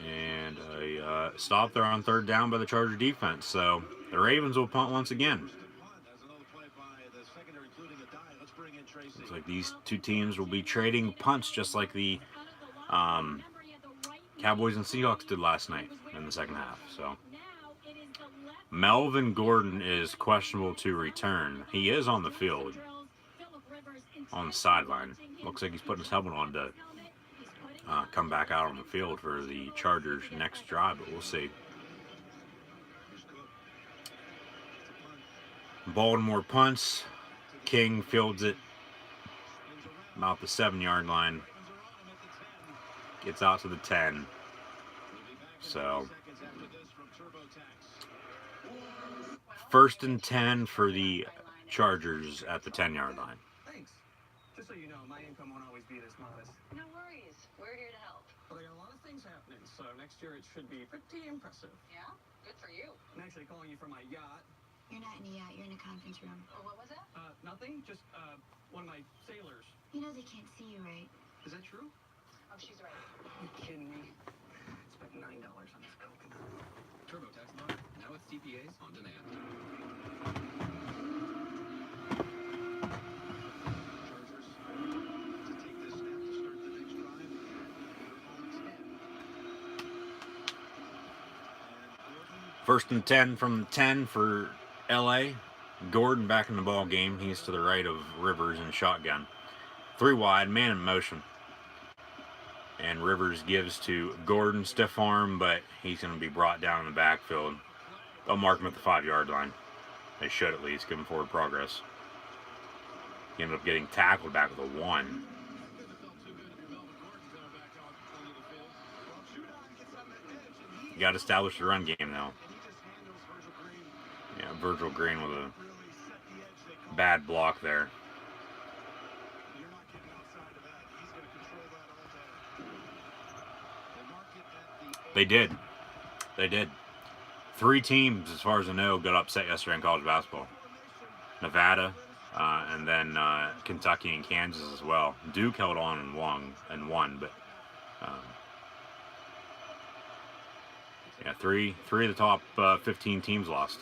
And a stop there on third down by the Charger defense. So the Ravens will punt once again. Looks like these two teams will be trading punts just like the Cowboys and Seahawks did last night in the second half. So Melvin Gordon is questionable to return. He is on the field, on the sideline. Looks like he's putting his helmet on to come back out on the field for the Chargers' next drive, but we'll see. Baltimore punts. King fields it about the 7-yard line. Gets out to the 10. So, 1st and 10 for the Chargers at the 10-yard line. Thanks. Just so you know, my income won't always be this modest. No worries. We're here to help. But I got a lot of things happening, so next year it should be pretty impressive. Yeah? Good for you. I'm actually calling you from my yacht. You're not in a yacht, you're in a conference room. Oh, what was that? Nothing. Just, one of my sailors. You know they can't see you, right? Is that true? Oh, she's right. You kidding me? Spent $9 on this coconut. TurboTax Live, now with CPAs on demand. Chargers to take this snap to start the next drive. They're on 10. 1st and 10 from the 10 for LA. Gordon back in the ball game. He's to the right of Rivers in shotgun. 3 wide, man in motion. And Rivers gives to Gordon, stiff arm, but he's going to be brought down in the backfield. They'll mark him at the 5-yard line. They should at least give him forward progress. He ended up getting tackled back with a 1. You got to establish the run game now. Yeah, Virgil Green with a bad block there. They did. They did. 3 teams, as far as I know, got upset yesterday in college basketball. Nevada, and then Kentucky and Kansas as well. Duke held on and won, but yeah, three of the top 15 teams lost.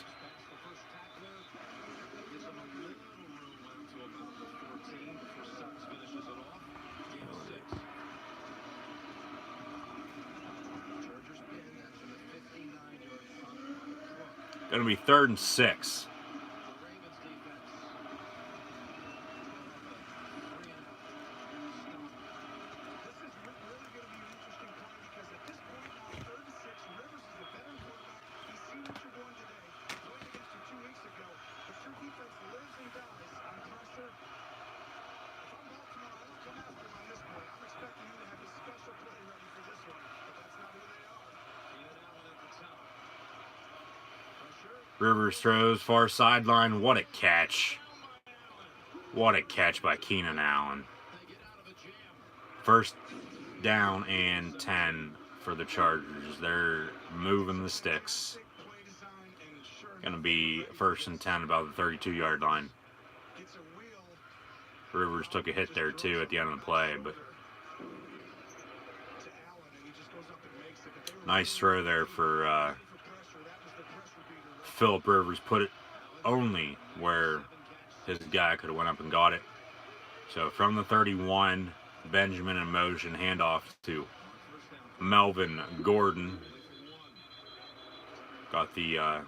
Going to be 3rd and 6. Rivers throws far sideline. What a catch. What a catch by Keenan Allen. 1st down and 10 for the Chargers. They're moving the sticks. Going to be 1st and 10 about the 32-yard line. Rivers took a hit there too at the end of the play, but nice throw there for Phillip Rivers. Put it only where his guy could have went up and got it. So from the 31, Benjamin in motion, handoff to Melvin Gordon. Got the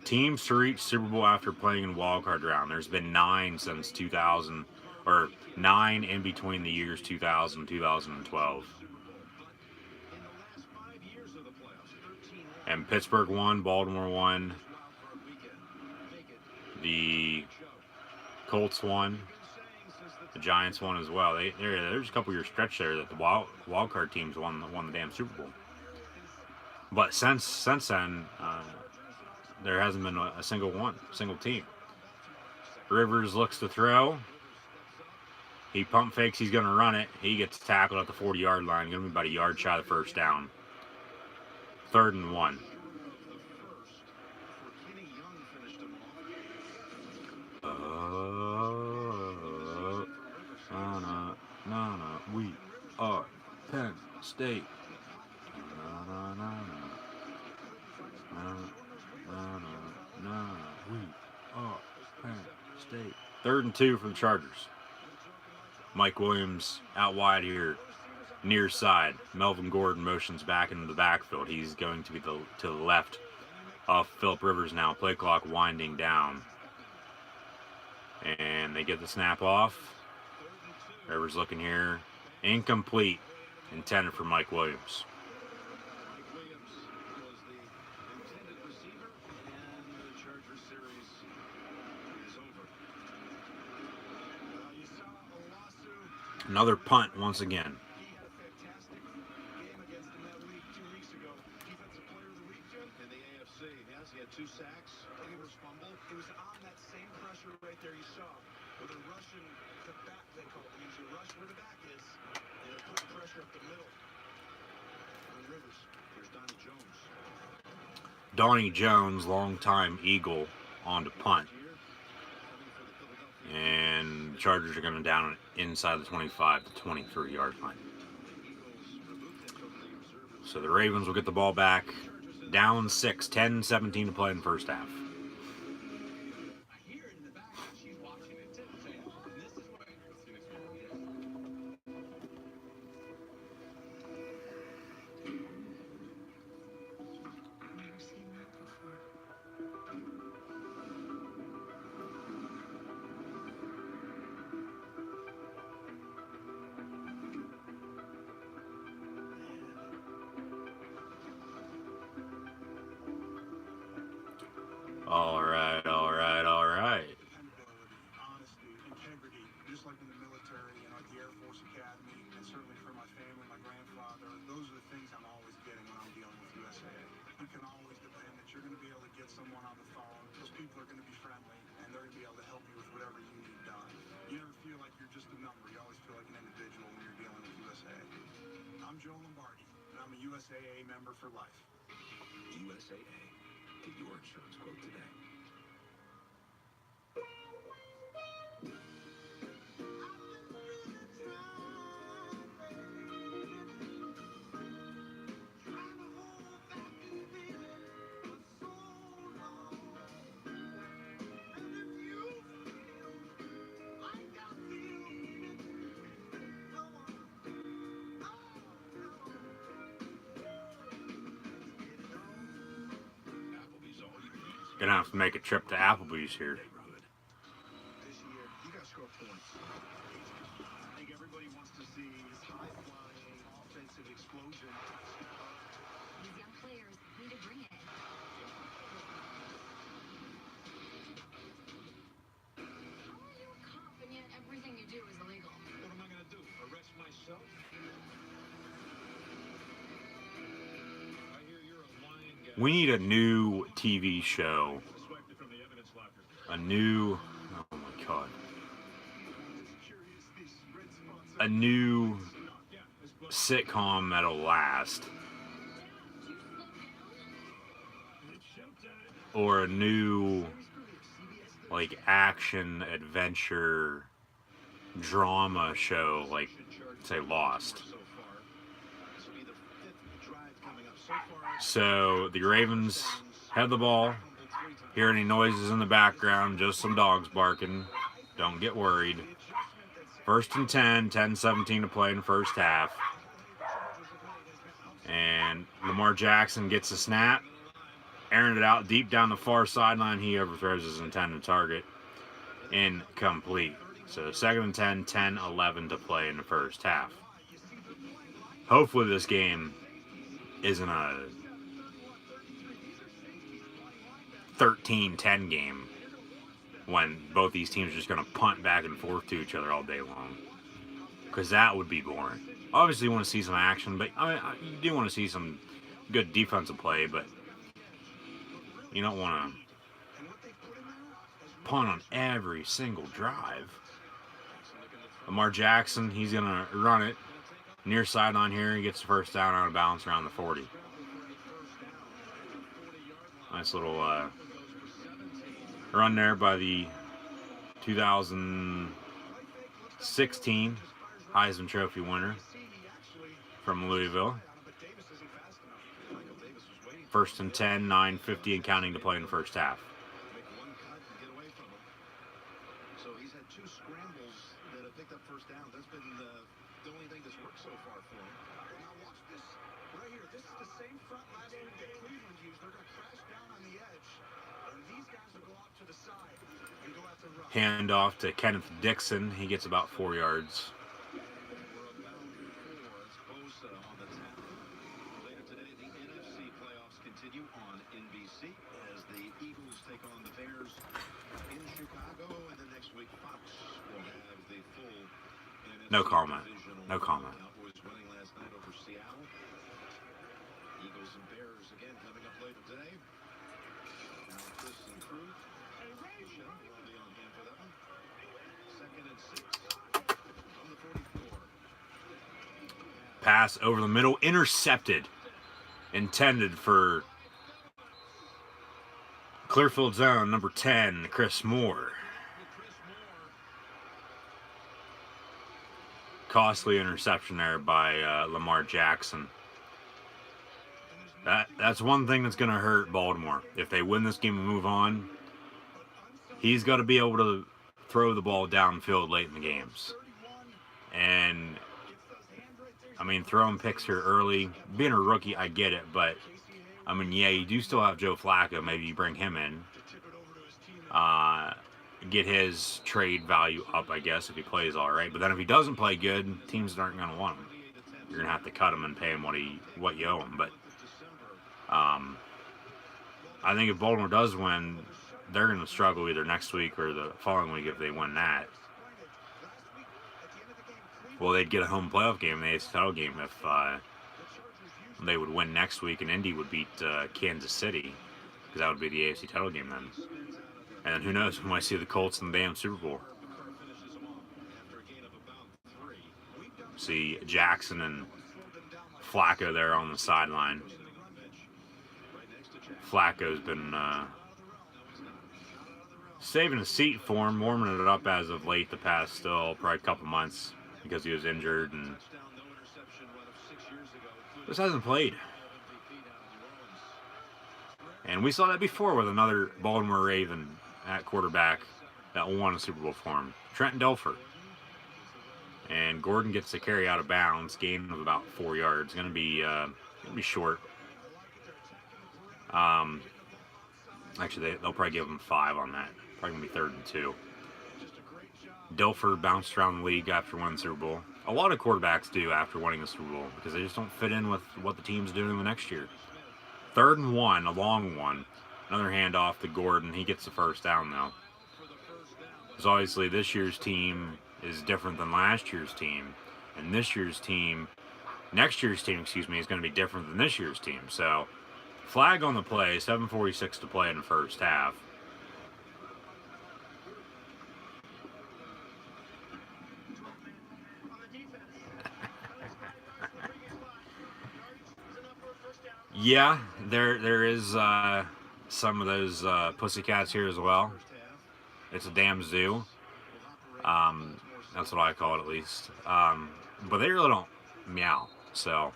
teams to reach Super Bowl after playing in wildcard round. There's been 9 since 2000, or 9 in between the years 2000 and 2012. And Pittsburgh won, Baltimore won, the Colts won, The Giants won as well. There's a couple year stretch there that the wild card teams won the damn Super Bowl. But since then, there hasn't been a single team. Rivers looks to throw. He pump fakes. He's going to run it. He gets tackled at the 40-yard line. Going to be about a yard shy of the first down. 3rd and 1. No, we are Penn State. We are Penn State. 3rd and 2 for the Chargers. Mike Williams out wide here, near side. Melvin Gordon motions back into the backfield. He's going to be to the left of Phillip Rivers now. Play clock winding down. And they get the snap off. Rivers looking here. Incomplete. Intended for Mike Williams. Another punt once again. He had a fantastic game against him that week 2 weeks ago. Defensive player of the week, Jim? In the AFC. Yes, he had 2 sacks. And he was fumbled. It was on that same pressure right there you saw. With a rushing the back, they call it. Means you rush where the back is. And you put pressure up the middle. On Rivers. Here's Donnie Jones. Donnie Jones, longtime Eagle, on to punt. And the Chargers are going to down it inside the 25 to 23-yard line. So the Ravens will get the ball back. Down 6, 10-17 to play in the first half. All right. Dependability, honesty, integrity, just like in the military, the Air Force Academy, and certainly for my family, my grandfather, those are the things I'm always getting when I'm dealing with USAA. You can always depend that you're going to be able to get someone on the phone. Those people are going to be friendly, and they're going to be able to help you with whatever you need done. You never feel like you're just a number. You always feel like an individual when you're dealing with USAA. I'm Joe Lombardi, and I'm a USAA member for life. USAA. Get your insurance quote today. Gonna have to make a trip to Applebee's here. This year, you got to score points. I think everybody wants to see this high-flying offensive explosion. These young players need to bring it. How are you a cop and yet everything you do is illegal? What am I going to do? Arrest myself? I hear you're a lying guy. We need a new TV show. A new... Oh my god. A new sitcom that'll last. Or a new, like, action, adventure, drama show, like, say, Lost. So, the Ravens have the ball. Hear any noises in the background, just some dogs barking. Don't get worried. 1st and 10, 10-17 to play in the first half. And Lamar Jackson gets a snap. Airing it out deep down the far sideline. He overthrows his intended target. Incomplete. So 2nd and 10, 10-11 to play in the first half. Hopefully this game isn't a 13-10 game. when both these teams are just going to punt back and forth to each other all day long. Because that would be boring. Obviously, you want to see some action, but I mean, you do want to see some good defensive play, but you don't want to punt on every single drive. Lamar Jackson, he's going to run it near sideline here. He gets the first down out of bounds around the 40. Nice little run there by the 2016 Heisman Trophy winner from Louisville. 1st and 10, 9:50 and counting to play in the first half. So he's had 2 scrambles that have picked up first down. That's been the only thing that's worked so far for him. Now watch this right here. This is the same front last week that Cleveland used. They're going to crash down on the edge, and these guys will go out to the side and go out to rush. Hand off to Kenneth Dixon. He gets about 4 yards. On NBC as the Eagles take on the Bears in Chicago, and then next week Fox will have the full NFC No comment. divisional No comment. Cowboys winning last night over Seattle. Eagles and Bears again coming up later today. Now Chris and Crew will be on hand for that one. 2nd and 6 from the 44. Pass over the middle, intercepted. Intended for Clearfield zone, number 10, Chris Moore. Costly interception there by Lamar Jackson. That's one thing that's going to hurt Baltimore. If they win this game and move on, he's got to be able to throw the ball downfield late in the games. And, I mean, throwing picks here early, being a rookie, I get it, but I mean, yeah, you do still have Joe Flacco. Maybe you bring him in. Get his trade value up, I guess, if he plays all right. But then if he doesn't play good, teams aren't going to want him. You're going to have to cut him and pay him what you owe him. But I think if Baltimore does win, they're going to struggle either next week or the following week if they win that. Well, they'd get a home playoff game, the AFC title game, if they would win next week, and Indy would beat Kansas City, because that would be the AFC title game then. And then who knows, we might see the Colts in the damn Super Bowl. See Jackson and Flacco there on the sideline. Flacco's been saving a seat for him, warming it up as of late the past probably couple months because he was injured and just hasn't played. And we saw that before with another Baltimore Raven at quarterback that won a Super Bowl for him, Trent Dilfer. And Gordon gets the carry out of bounds, gain of about 4 yards. Gonna be short. Actually, they'll probably give him 5 on that. Probably gonna be 3rd and 2. Dilfer bounced around the league after winning the Super Bowl. A lot of quarterbacks do after winning a Super Bowl because they just don't fit in with what the team's doing the next year. 3rd and 1, a long one. Another handoff to Gordon. He gets the first down though. Because obviously this year's team is different than last year's team, and next year's team, is going to be different than this year's team. So, flag on the play, 7:46 to play in the first half. Yeah, there is some of those pussycats here as well. It's a damn zoo. That's what I call it, at least. But they really don't meow, so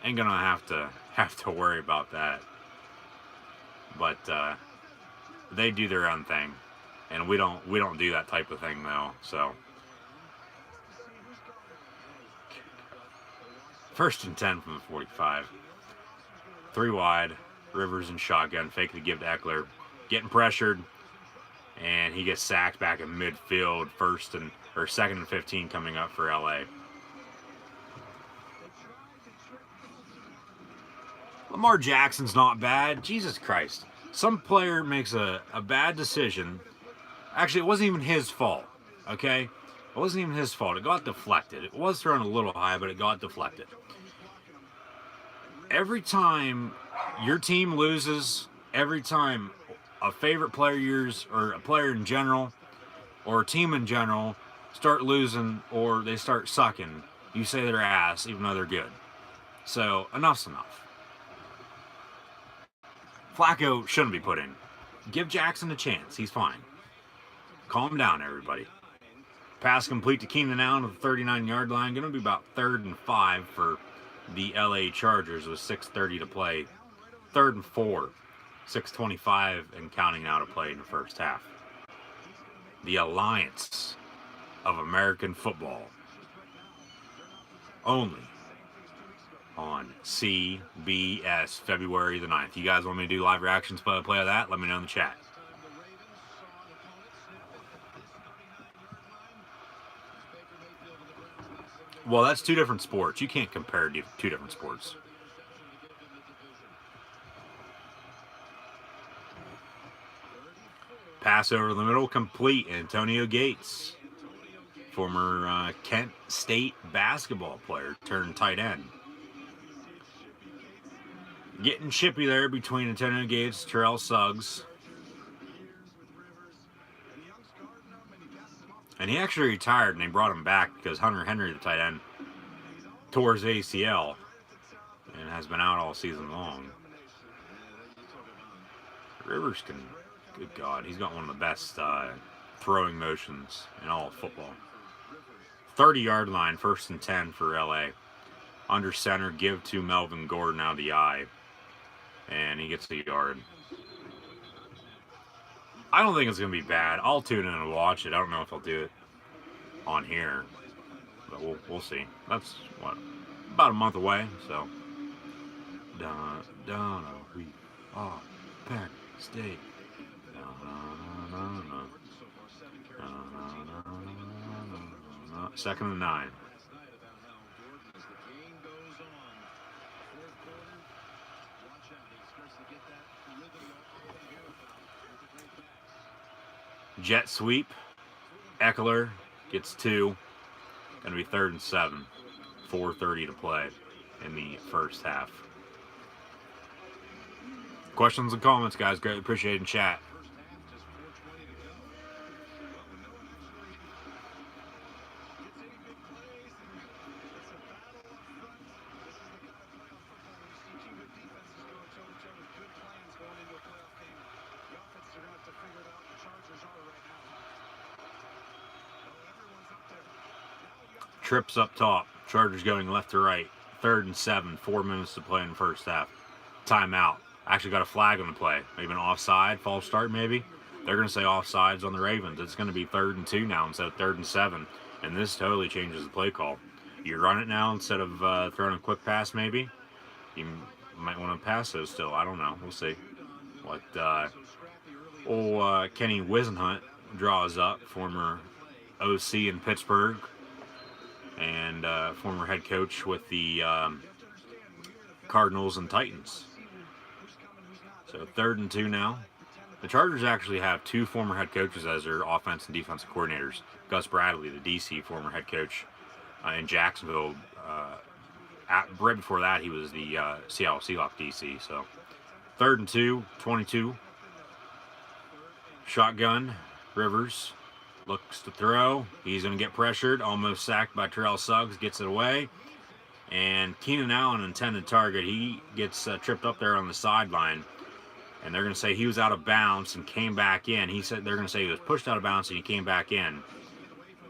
ain't gonna have to worry about that. But they do their own thing, and we don't do that type of thing though. So 1st and 10 from the 45. 3 wide. Rivers in shotgun, fake the give to Eckler, getting pressured. And he gets sacked back in midfield, 2nd and 15 coming up for LA. Lamar Jackson's not bad. Jesus Christ. Some player makes a bad decision Actually, it wasn't even his fault. Okay, it wasn't even his fault. It got deflected. It was thrown a little high, but it got deflected. Every time your team loses, every time a favorite player of yours or a player in general or a team in general start losing or they start sucking, you say their ass even though they're good. So enough's enough. Flacco shouldn't be put in. Give Jackson a chance. He's fine. Calm down, everybody. Pass complete to Keenan Allen at the 39-yard line. Going to be about 3rd and 5 for the LA Chargers with 6:30 to play. 3rd and 4. 6:25 and counting now to play in the first half. The Alliance of American Football. Only on CBS, February the 9th. You guys want me to do live reactions play of that? Let me know in the chat. Well, that's two different sports. You can't compare two different sports. Pass over the middle, complete. Antonio Gates, former Kent State basketball player, turned tight end. Getting chippy there between Antonio Gates and Terrell Suggs. And he actually retired, and they brought him back because Hunter Henry, the tight end, tore his ACL and has been out all season long. Rivers can, good God, he's got one of the best throwing motions in all of football. 30-yard line, 1st and 10 for LA. Under center, give to Melvin Gordon out of the eye. And he gets a yard. I don't think it's going to be bad. I'll tune in and watch it. I don't know if I'll do it on here. But we'll see. That's, what, about a month away. So, we are Penn State. 2nd and 9. Jet sweep. Eckler gets 2. Going to be 3rd and 7. 4:30 to play in the first half. Questions and comments, guys. Greatly appreciated in chat. Trips up top. Chargers going left to right. 3rd and 7. 4 minutes to play in the first half. Timeout. Actually got a flag on the play. Maybe an offside. False start maybe. They're going to say offsides on the Ravens. It's going to be 3rd and 2 now instead of 3rd and 7. And this totally changes the play call. You run it now instead of throwing a quick pass maybe. You might want to pass those still. I don't know. We'll see. What Kenny Wisenhunt draws up. Former OC in Pittsburgh. And former head coach with the Cardinals and Titans. So 3rd and 2 now. The Chargers actually have 2 former head coaches as their offense and defensive coordinators. Gus Bradley, the DC former head coach in Jacksonville. Right before that, he was the Seattle Seahawks DC. So 3rd and 2, 22. Shotgun, Rivers. Looks to throw. He's going to get pressured. Almost sacked by Terrell Suggs. Gets it away. And Keenan Allen, intended target. He gets tripped up there on the sideline. And they're going to say he was out of bounds and came back in. They're going to say he was pushed out of bounds and he came back in.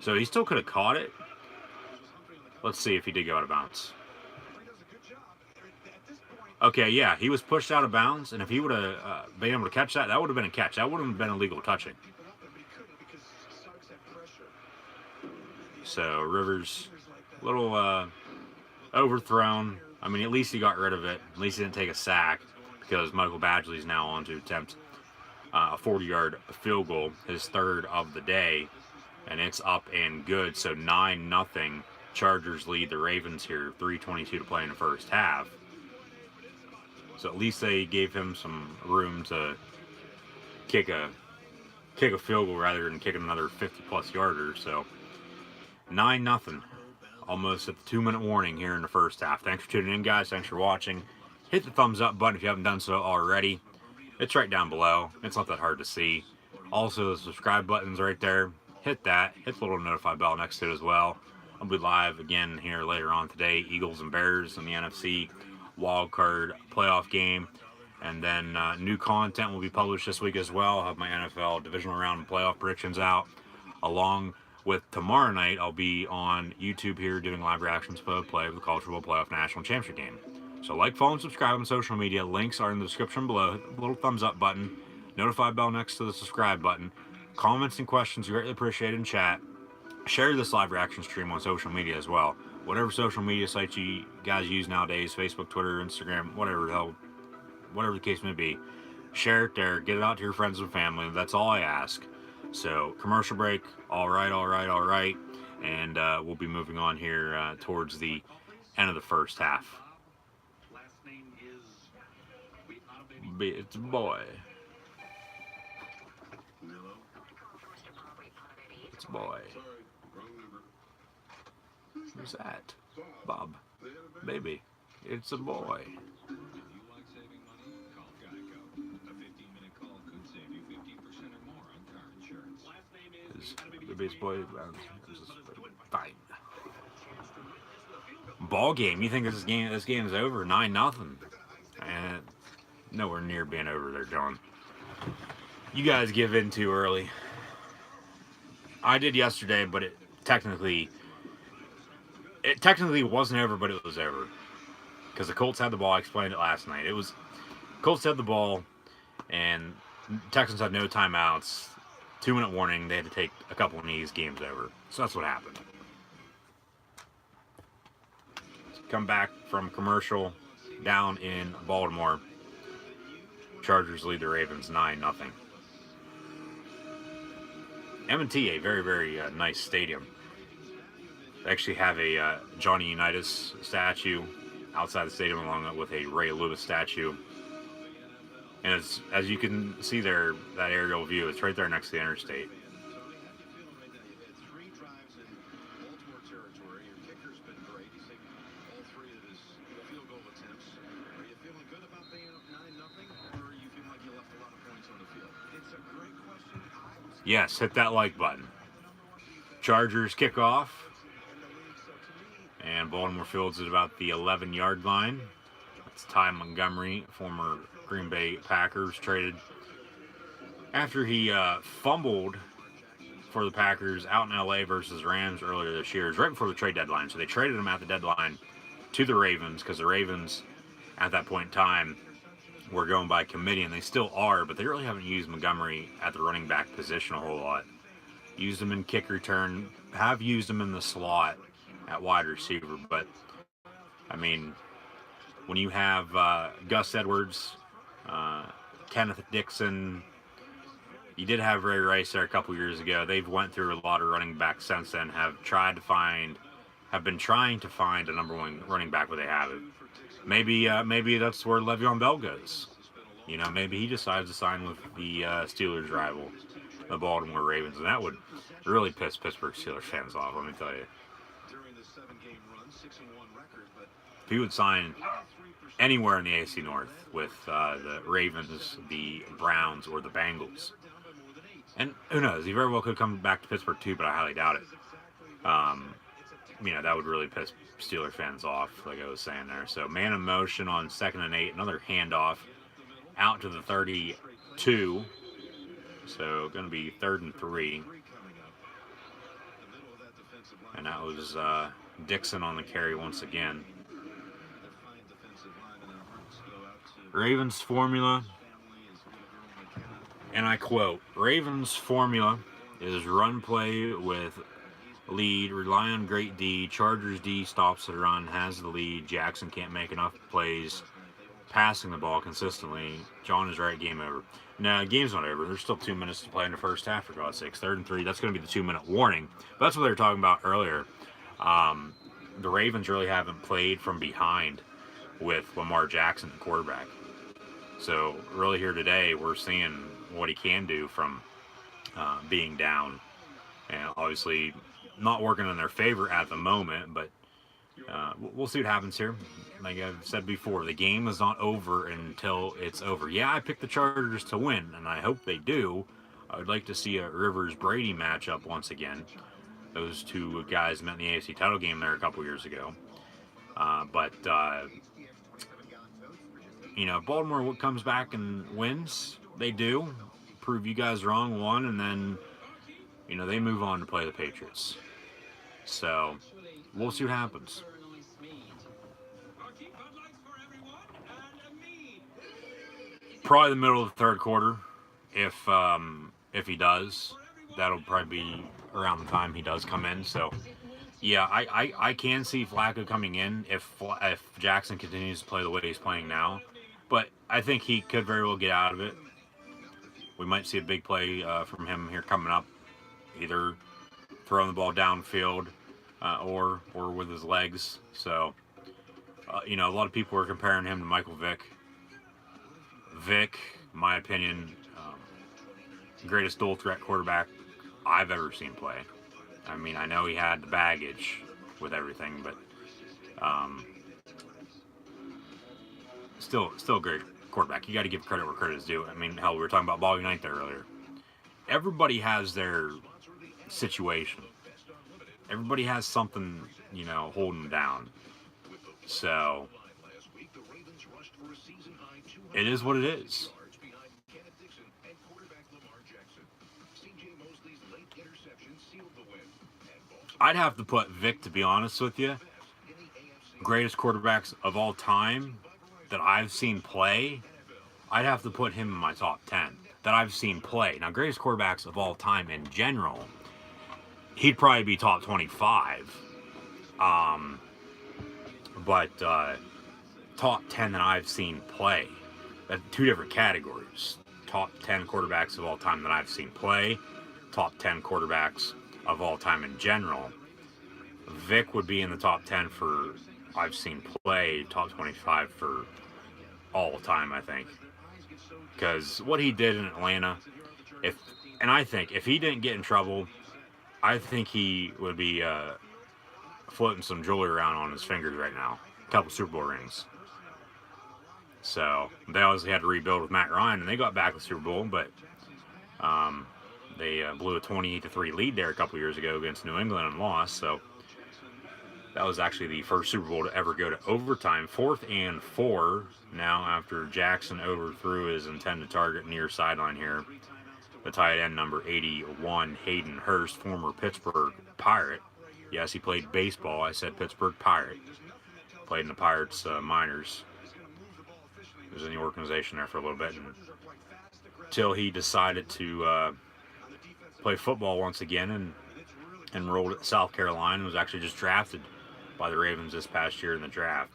So he still could have caught it. Let's see if he did go out of bounds. Okay, yeah. He was pushed out of bounds. And if he would have been able to catch that, that would have been a catch. That wouldn't have been illegal touching. So Rivers, a little overthrown. I mean, at least he got rid of it. At least he didn't take a sack because Michael Badgley's now on to attempt a 40-yard field goal, his 3rd of the day, and it's up and good. So 9-0. Chargers lead the Ravens here. 3:22 to play in the first half. So at least they gave him some room to kick a kick a field goal rather than kicking another 50-plus yarder. So 9-0, almost at the 2-minute warning here in the first half. Thanks for tuning in, guys. Thanks for watching. Hit the thumbs up button if you haven't done so already. It's right down below. It's not that hard to see. Also, the subscribe button's right there. Hit that. Hit the little notify bell next to it as well. I'll be live again here later on today. Eagles and Bears in the NFC wild card playoff game. And then new content will be published this week as well. I'll have my NFL divisional round and playoff predictions out. Along with tomorrow night, I'll be on YouTube here doing live reactions to play of the College Football Playoff National Championship game. So like, follow, and subscribe on social media. Links are in the description below. Hit the little thumbs up button. Notify bell next to the subscribe button. Comments and questions greatly appreciated in chat. Share this live reaction stream on social media as well. Whatever social media sites you guys use nowadays, Facebook, Twitter, Instagram, whatever the case may be, share it there. Get it out to your friends and family. That's all I ask. So, commercial break. All right. And we'll be moving on here towards the end of the first half. Last name is It's a boy. Hello? It's a boy. Sorry, wrong number. Who's that? Bob. Baby. It's a boy. If you like saving money, call Geico. A 15-minute call could save you 15% or more on car insurance. Last name is The baby boy. Fine. Ball game. You think this game is over? 9-0. And nowhere near being over there, John. You guys give in too early. I did yesterday, but it technically wasn't over, but it was over. Because the Colts had the ball. I explained it last night. Colts had the ball, and Texans had no timeouts. 2-minute warning. They had to take a couple of knees. Game's over. So that's what happened. Come back from commercial down in Baltimore. Chargers lead the Ravens 9-0. M&T, a very, very nice stadium. They actually have a Johnny Unitas statue outside the stadium, along with a Ray Lewis statue. And it's, as you can see there, that aerial view, it's right there next to the interstate. Three drives in Baltimore territory. Your kicker's been great. He's taken all three of his field goal attempts. Are you feeling good about being up 9-0, or are you feeling like you left a lot of points on the field? It's a great question. Yes, hit that like button. Chargers kick off. And Baltimore fields at about the 11-yard line. That's Ty Montgomery, former Green Bay Packers, traded after he fumbled for the Packers out in LA versus Rams earlier this year. It was right before the trade deadline. So they traded him at the deadline to the Ravens, because the Ravens at that point in time were going by committee, and they still are, but they really haven't used Montgomery at the running back position a whole lot. Used him in kick return, have used him in the slot at wide receiver, but I mean, when you have Gus Edwards, Kenneth Dixon, you did have Ray Rice there a couple years ago. They've went through a lot of running backs since then, have been trying to find a number one running back where they have it. Maybe that's where Le'Veon Bell goes. You know, maybe he decides to sign with the Steelers rival, the Baltimore Ravens, and that would really piss Pittsburgh Steelers fans off, let me tell you. If he would sign anywhere in the AC North with the Ravens, the Browns, or the Bengals. And who knows, he very well could come back to Pittsburgh too, but I highly doubt it. You know, that would really piss Steelers fans off, like I was saying there. So man in motion on 2nd and 8, another handoff out to the 32. So going to be 3rd and 3. And that was Dixon on the carry once again. Ravens formula, and I quote, Ravens formula is run play with lead, rely on great D, Chargers D stops the run, has the lead, Jackson can't make enough plays, passing the ball consistently, John is right, game over. No, game's not over. There's still 2 minutes to play in the first half, for God's sakes. 3rd and 3, that's going to be the 2-minute warning. But that's what they were talking about earlier. The Ravens really haven't played from behind with Lamar Jackson, the quarterback. So really here today, we're seeing what he can do from being down. And obviously not working in their favor at the moment, but we'll see what happens here. Like I've said before, the game is not over until it's over. Yeah, I picked the Chargers to win, and I hope they do. I would like to see a Rivers-Brady matchup once again. Those two guys met in the AFC title game there a couple years ago. But Baltimore comes back and wins. They do. Prove you guys wrong, one, and then, they move on to play the Patriots. So, we'll see what happens. Probably the middle of the third quarter, if he does. That'll probably be around the time he does come in. So, yeah, I can see Flacco coming in if Jackson continues to play the way he's playing now. But I think he could very well get out of it. We might see a big play from him here coming up, either throwing the ball downfield or with his legs. So, a lot of people are comparing him to Michael Vick. Vick, in my opinion, greatest dual threat quarterback I've ever seen play. I mean, I know he had the baggage with everything, but still a great quarterback. You got to give credit where credit is due. I mean, hell, we were talking about Ball Unite there earlier. Everybody has their situation. Everybody has something, holding them down. So, it is what it is. I'd have to put Vic, to be honest with you, greatest quarterbacks of all time that I've seen play. I'd have to put him in my top 10 that I've seen play. Now, greatest quarterbacks of all time in general, he'd probably be top 25. But top 10 that I've seen play. That's two different categories. Top 10 quarterbacks of all time that I've seen play. Top 10 quarterbacks of all time in general. Vic would be in the top 10 for I've seen play. Top 25 for all time, I think. Because what he did in Atlanta, I think if he didn't get in trouble, I think he would be floating some jewelry around on his fingers right now. A couple Super Bowl rings. So they obviously had to rebuild with Matt Ryan, and they got back to the Super Bowl, but they blew a 28-3 lead there a couple years ago against New England and lost. So that was actually the first Super Bowl to ever go to overtime. 4th and 4 now after Jackson overthrew his intended target near sideline here. The tight end number 81, Hayden Hurst, former Pittsburgh Pirate. Yes, he played baseball. I said Pittsburgh Pirate. Played in the Pirates minors. He was in the organization there for a little bit until he decided to play football once again and enrolled at South Carolina and was actually just drafted by the Ravens this past year in the draft.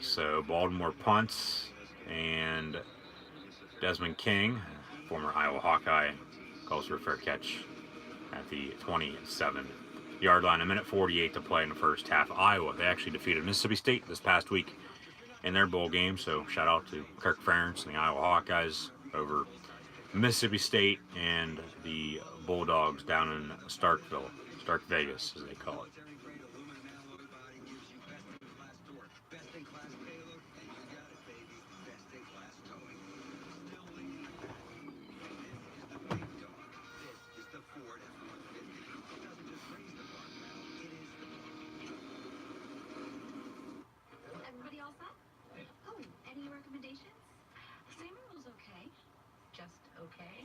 So Baltimore punts, and Desmond King, former Iowa Hawkeye, calls for a fair catch at the 27-yard line. 1:48 to play in the first half. Iowa, they actually defeated Mississippi State this past week in their bowl game, so shout out to Kirk Ferentz and the Iowa Hawkeyes over Mississippi State and the Bulldogs down in Stark Vegas, as they call it. Everybody all set? Oh, any recommendations? Salmon was okay. Just okay.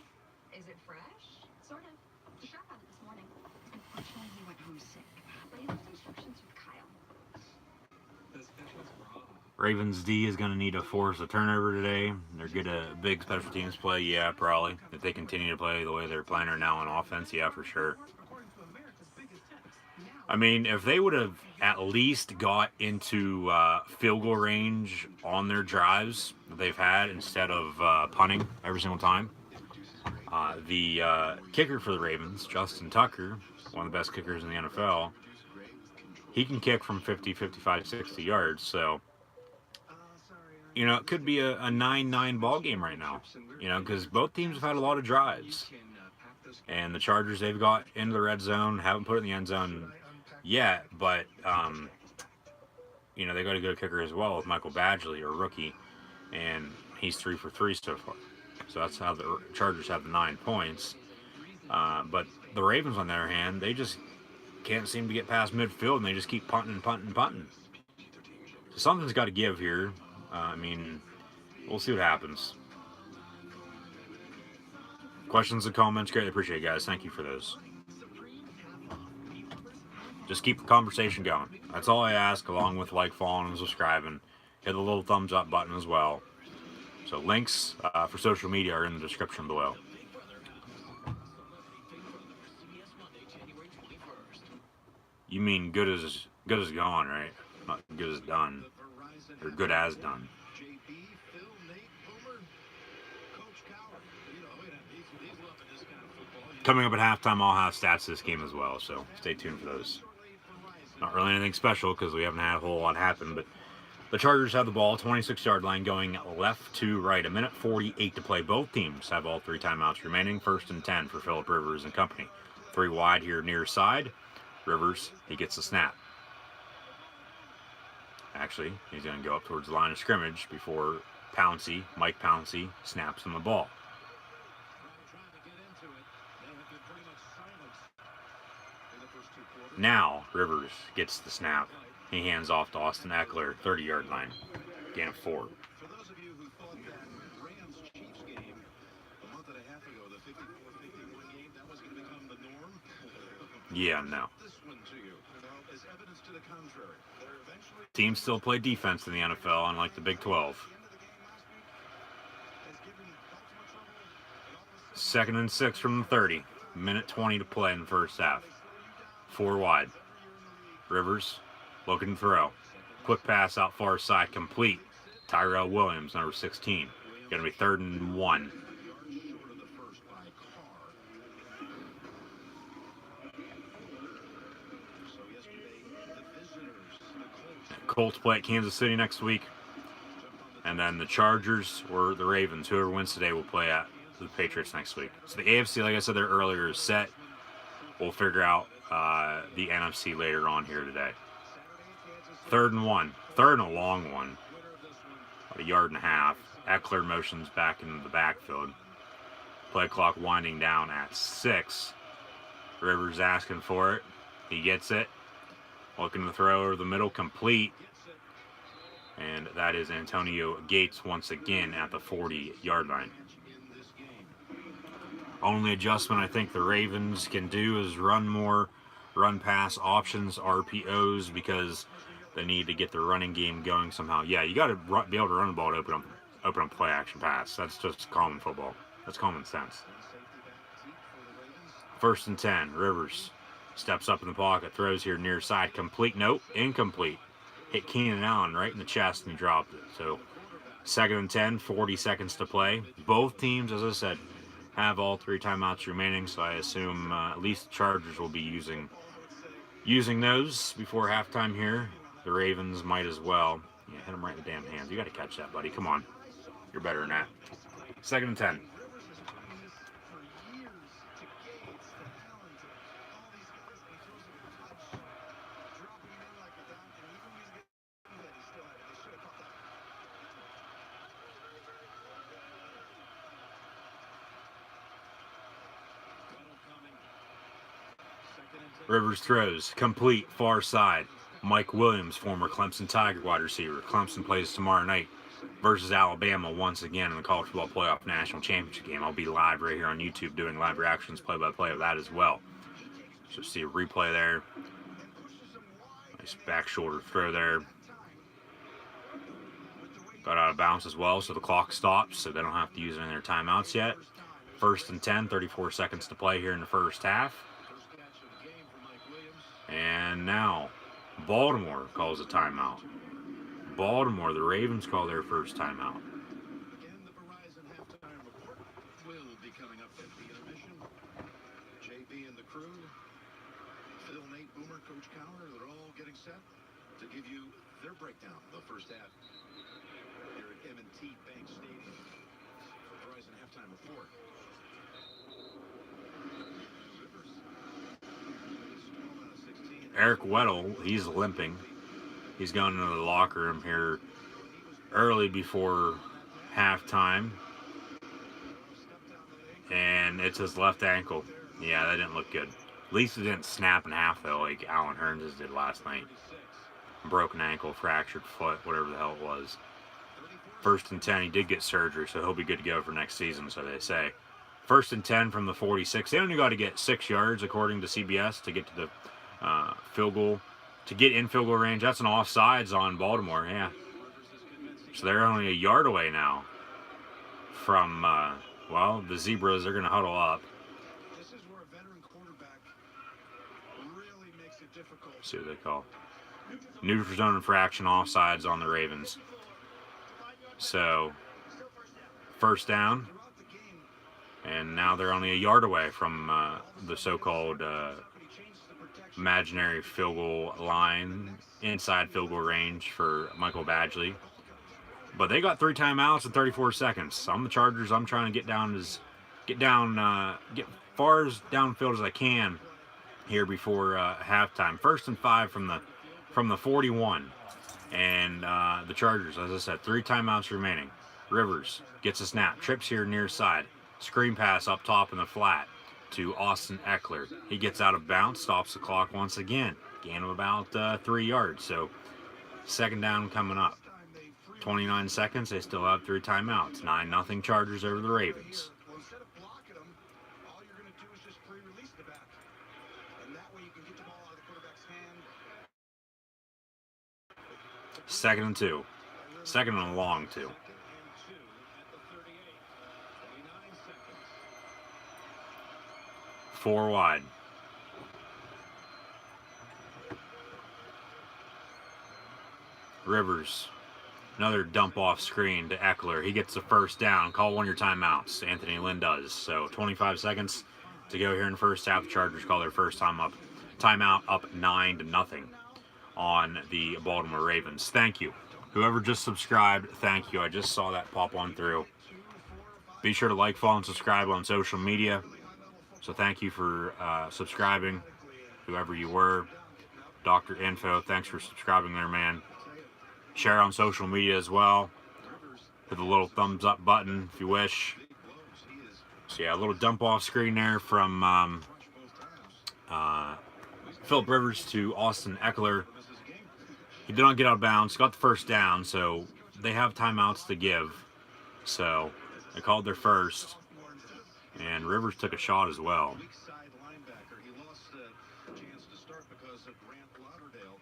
Is it fresh? Sort of. The chef had it this morning. Unfortunately, he went home sick. But he left instructions with Kyle. Ravens D is going to need to force a turnover today. They're good at big special teams play, yeah, probably. If they continue to play the way they're playing right now on offense, yeah, for sure. I mean, if they would have at least got into field goal range on their drives that they've had instead of punting every single time. The kicker for the Ravens, Justin Tucker, one of the best kickers in the NFL, he can kick from 50, 55, 60 yards. So, you know, it could be a 9-9 ball game right now. You know, because both teams have had a lot of drives. And the Chargers, they've got into the red zone, haven't put it in the end zone yet, but, you know, they got a good kicker as well with Michael Badgley, a rookie, and he's 3 for 3 so far. So that's how the Chargers have the 9 points. But the Ravens, on the other hand, they just can't seem to get past midfield, and they just keep punting and punting and punting. So something's got to give here. I mean, we'll see what happens. Questions and comments, greatly appreciate it, guys. Thank you for those. Just keep the conversation going. That's all I ask, along with like, following, and subscribing. Hit the little thumbs up button as well. So links for social media are in the description below. You mean good as gone, right? Not good as done, or good as done. Coming up at halftime, I'll have stats this game as well, so stay tuned for those. Not really anything special because we haven't had a whole lot happen, but the Chargers have the ball, 26-yard line, going left to right. 1:48 to play. Both teams have all 3 timeouts remaining. 1st and 10 for Phillip Rivers and company. 3 wide here near side. Rivers, he gets the snap. Actually, he's going to go up towards the line of scrimmage before Mike Pouncey, snaps him the ball. Now, Rivers gets the snap. He hands off to Austin Eckler, 30-yard line. Gain of 4. For those of you who thought that Rams-Chiefs game a month and a half ago, the 54-51 game, that was going to become the norm? Yeah, no. This one to you, as evidence to the contrary. Teams still play defense in the NFL, unlike the Big 12. 2nd and 6 from the 30. 1:20 to play in the first half. 4 wide. Rivers looking to throw. Quick pass out far side, complete. Tyrell Williams, number 16. Going to be 3rd and 1. Colts play at Kansas City next week. And then the Chargers or the Ravens, whoever wins today, will play at the Patriots next week. So the AFC, like I said there earlier, is set. We'll figure out the NFC later on here today. 3rd and 1. 3rd and a long one. About 1.5 yards. Eckler motions back into the backfield. Play clock winding down at 6. Rivers asking for it. He gets it. Looking to throw over the middle, complete. And that is Antonio Gates once again at the 40-yard line. Only adjustment I think the Ravens can do is run more run-pass options, RPOs, because they need to get the running game going somehow. Yeah, you got to be able to run the ball to open up play-action pass. That's just common football. That's common sense. 1st and 10. Rivers steps up in the pocket, throws here near side, complete. Nope, incomplete. Hit Keenan Allen right in the chest and he dropped it. So 2nd and 10, 40 seconds to play. Both teams, as I said, have all 3 timeouts remaining, so I assume at least the Chargers will be using those before halftime here. The Ravens might as well. Yeah, hit him right in the damn hands. You got to catch that, buddy. Come on. You're better than that. 2nd and 10. Rivers throws, complete, far side. Mike Williams, former Clemson Tiger wide receiver. Clemson plays tomorrow night versus Alabama once again in the College Football Playoff National Championship game. I'll be live right here on YouTube doing live reactions, play-by-play of that as well. So see a replay there. Nice back shoulder throw there. Got out of bounds as well, so the clock stops, so they don't have to use any of their timeouts yet. 1st and 10, 34 seconds to play here in the first half. And now, Baltimore calls a timeout. Baltimore, the Ravens call their first timeout. Again, the Verizon halftime report will be coming up at the intermission. JB and the crew, Phil, Nate, Boomer, Coach Cowler, they're all getting set to give you their breakdown of the first half. Here at M&T Bank Stadium. Verizon halftime report. Rivers. It's 12 out of 16. Eric Weddle, he's limping. He's going into the locker room here early before halftime. And it's his left ankle. Yeah, that didn't look good. At least it didn't snap in half, though, like Alan Hearns did last night. Broken ankle, fractured foot, whatever the hell it was. 1st and 10, he did get surgery, so he'll be good to go for next season, so they say. 1st and 10 from the 46. They only got to get 6 yards, according to CBS, to get to the field goal. To get in field goal range, that's an offsides on Baltimore, yeah. So they're only a yard away now from, well, the Zebras are going to huddle up. This is where a veteran quarterback really makes it difficult. See what they call. Neutral zone infraction, offsides on the Ravens. So, 1st down. And now they're only a yard away from the so-called imaginary field goal line, inside field goal range for Michael Badgley. But they got 3 timeouts in 34 seconds. I'm the Chargers. I'm trying to get far as downfield as I can here before halftime. 1st and 5 from the 41, and the Chargers, as I said, 3 timeouts remaining. Rivers gets a snap, trips here near side, screen pass up top in the flat to Austin Eckler. He gets out of bounds, stops the clock once again. Gain of about 3 yards. So 2nd down coming up. 29 seconds. They still have 3 timeouts. 9-0 Chargers over the Ravens. Well, instead of blocking them, all you're going to do is just free release the back. And that way you can get the ball out of the quarterback's hand. 2nd and 2. 2nd and a long 2. 2 at the 38. 29 seconds. 4 wide. Rivers. Another dump off screen to Eckler. He gets the 1st down. Call one of your timeouts. Anthony Lynn does. So 25 seconds to go here in the 1st half. The Chargers call their first timeout up 9-0 on the Baltimore Ravens. Thank you. Whoever just subscribed, thank you. I just saw that pop on through. Be sure to like, follow, and subscribe on social media. So thank you for subscribing, whoever you were. Dr. Info, thanks for subscribing there, man. Share on social media as well. Hit the little thumbs up button if you wish. So yeah, a little dump off screen there from Phillip Rivers to Austin Eckler. He did not get out of bounds, got the 1st down, so they have timeouts to give. So they called their first, and Rivers took a shot as well. Weak side linebacker. He lost a chance to start because of Grant Lauderdale.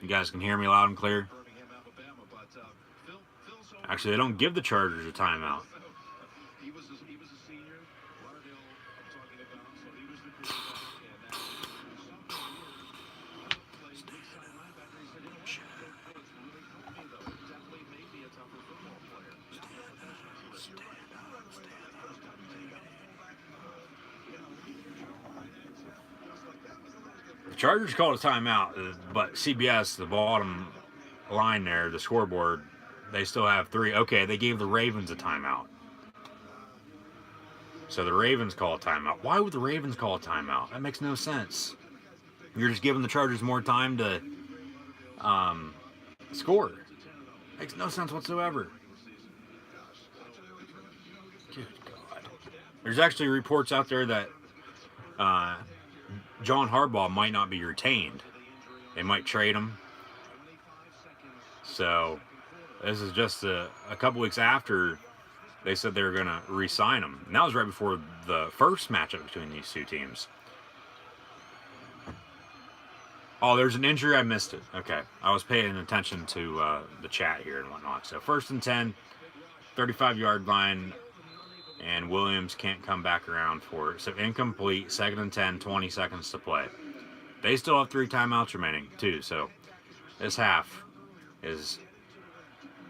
You guys can hear me loud and clear? Birmingham, Alabama, but Phil's over. Actually, they don't give the Chargers a timeout. He was a senior. Lauderdale, I'm talking about. So he was the quarterback, and now something weird. Plays weak side linebacker. He said, "You know what? Coach really helped me though. Definitely made me a tougher football player." The Chargers called a timeout, but CBS, the bottom line there, the scoreboard, they still have 3. Okay, they gave the Ravens a timeout. So the Ravens call a timeout. Why would the Ravens call a timeout? That makes no sense. You're just giving the Chargers more time to score. Makes no sense whatsoever. Good God. There's actually reports out there that John Harbaugh might not be retained. They might trade him. So this is just a couple weeks after they said they were going to re-sign him. And that was right before the first matchup between these two teams. Oh, there's an injury. I missed it. Okay. I was paying attention to the chat here and whatnot. So 1st and 10, 35-yard line, and Williams can't come back around for it. So incomplete, 2nd and 10, 20 seconds to play. They still have 3 timeouts remaining, too. So this half is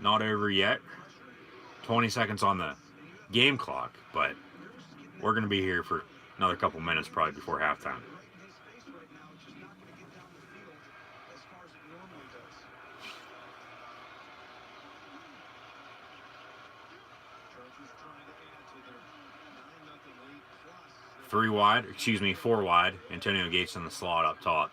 not over yet. 20 seconds on the game clock, but we're going to be here for another couple minutes probably before halftime. 4 wide. Antonio Gates in the slot up top.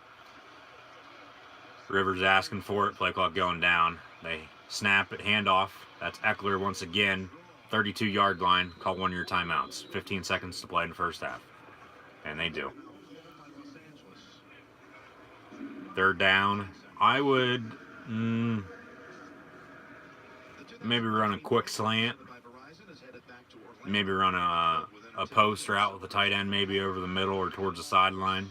Rivers asking for it. Play clock going down. They snap it, handoff. That's Eckler once again. 32-yard line. Call 1 of your timeouts. 15 seconds to play in the first half. And they do. Third down. I would maybe run a quick slant. Maybe run a post route with the tight end maybe over the middle or towards the sideline.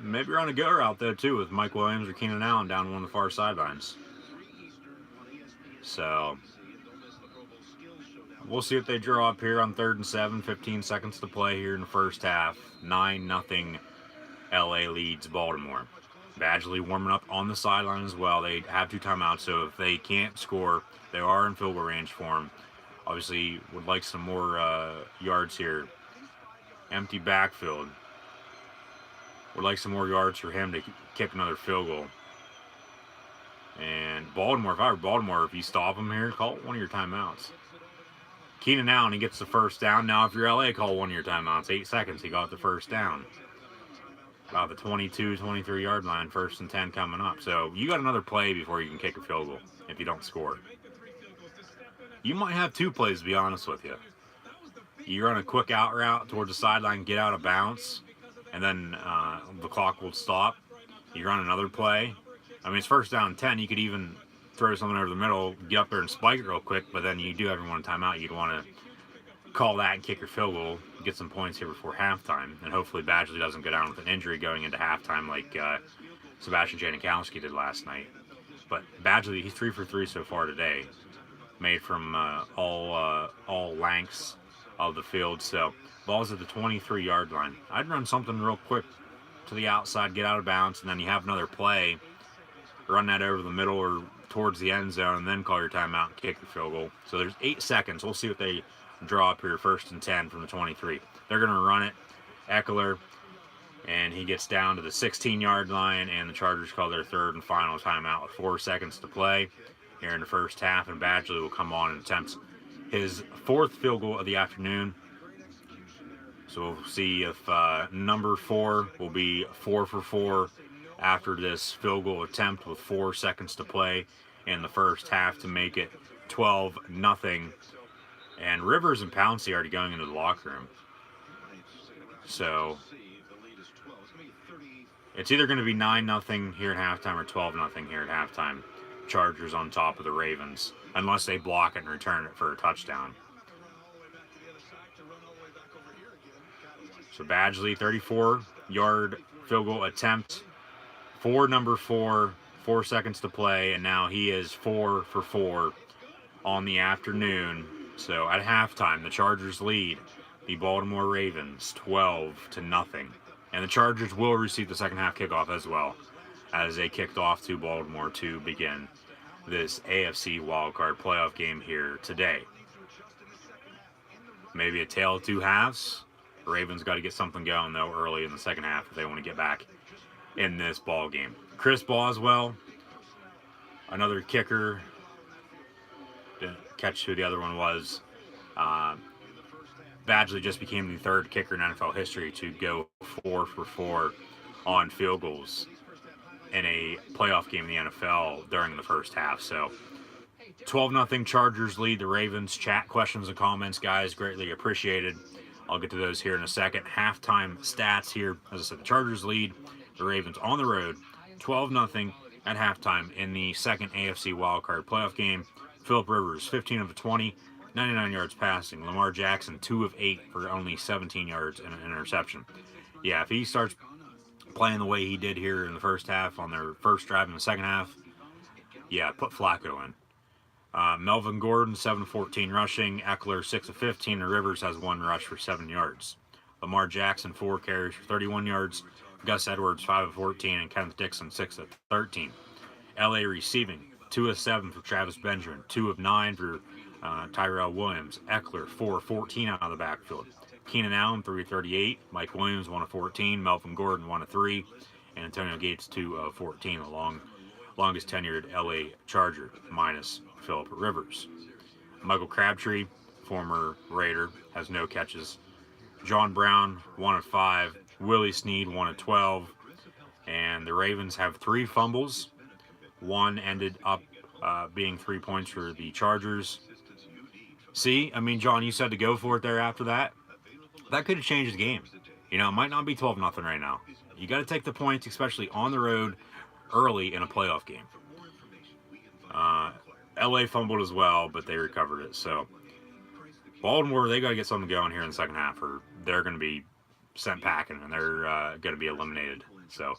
Maybe run a go route though too with Mike Williams or Keenan Allen down one of the far sidelines. So we'll see what they draw up here on 3rd and 7. 15 seconds to play here in the first half. 9-0 LA leads Baltimore. Badgley warming up on the sideline as well. They have 2 timeouts, so if they can't score, they are in field goal range for him. Obviously, would like some more yards here. Empty backfield. Would like some more yards for him to kick another field goal. And Baltimore, if I were Baltimore, if you stop him here, call one of your timeouts. Keenan Allen, he gets the first down. Now, if you're LA, call one of your timeouts. 8 seconds, he got the first down. About the 22, 23-yard line, 1st and 10 coming up. So you got another play before you can kick a field goal if you don't score. You might have 2 plays, to be honest with you. You run a quick out route towards the sideline, get out of bounds, and then the clock will stop. You run another play. I mean, it's 1st down and 10. You could even throw something over the middle, get up there and spike it real quick, but then you do have everyone timeout. You'd want to call that and kick your field goal, get some points here before halftime, and hopefully Badgley doesn't go down with an injury going into halftime like Sebastian Janikowski did last night. But Badgley, he's 3 for 3 so far today, made from all lengths of the field. So ball's at the 23-yard line. I'd run something real quick to the outside, get out of bounds, and then you have another play, run that over the middle or towards the end zone, and then call your timeout and kick your field goal. So there's 8 seconds. We'll see what they draw up here, 1st and 10 from the 23. They're going to run it. Eckler, and he gets down to the 16-yard line, and the Chargers call their 3rd and final timeout with 4 seconds to play here in the first half, and Badgley will come on and attempt his 4th field goal of the afternoon. So we'll see if number 4 will be 4 for 4 after this field goal attempt with 4 seconds to play in the first half to make it 12-0. And Rivers and Pouncey are already going into the locker room. So it's either going to be 9-0 here at halftime or 12-0 here at halftime. Chargers on top of the Ravens, unless they block it and return it for a touchdown. So Badgley, 34-yard field goal attempt for number 4, 4 seconds to play, and now he is 4 for 4 on the afternoon. So at halftime, the Chargers lead the Baltimore Ravens 12-0. And the Chargers will receive the second half kickoff as well, as they kicked off to Baltimore to begin this AFC wildcard playoff game here today. Maybe a tale of 2 halves. The Ravens got to get something going, though, early in the second half if they want to get back in this ball game. Chris Boswell, another kicker. Didn't catch who the other one was. Badgley just became the 3rd kicker in NFL history to go 4 for 4 on field goals in a playoff game in the NFL during the first half. So 12-0 Chargers lead the Ravens. Chat questions and comments, guys, greatly appreciated. I'll get to those here in a second. Halftime stats here. As I said, the Chargers lead the Ravens on the road 12-0 at halftime in the second AFC wildcard playoff game. Phillip Rivers, 15 of 20, 99 yards passing. Lamar Jackson, 2 of 8 for only 17 yards and an interception. Yeah, if he starts playing the way he did here in the first half on their first drive in the second half, yeah, put Flacco in. Melvin Gordon, 7-14 rushing. Eckler, 6 of 15. And Rivers has 1 rush for 7 yards. Lamar Jackson, 4 carries for 31 yards. Gus Edwards, 5 of 14. And Kenneth Dixon, 6 of 13. LA receiving, 2 of 7 for Travis Benjamin. 2 of 9 for Tyrell Williams. Eckler, 4 of 14 out of the backfield. Keenan Allen, 3 of 38. Mike Williams, 1 of 14. Melvin Gordon, 1 of 3. And Antonio Gates, 2 of 14. Longest tenured LA Charger, minus Phillip Rivers. Michael Crabtree, former Raider, has no catches. John Brown, 1 of 5. Willie Snead, 1 of 12. And the Ravens have 3 fumbles. One ended up being 3 points for the Chargers. See, I mean, John, you said to go for it there after that. That could have changed the game. You know, it might not be 12-0 right now. You got to take the points, especially on the road, early in a playoff game. LA fumbled as well, but they recovered it. So, Baltimore, they got to get something going here in the second half, or they're going to be sent packing, and they're going to be eliminated. So,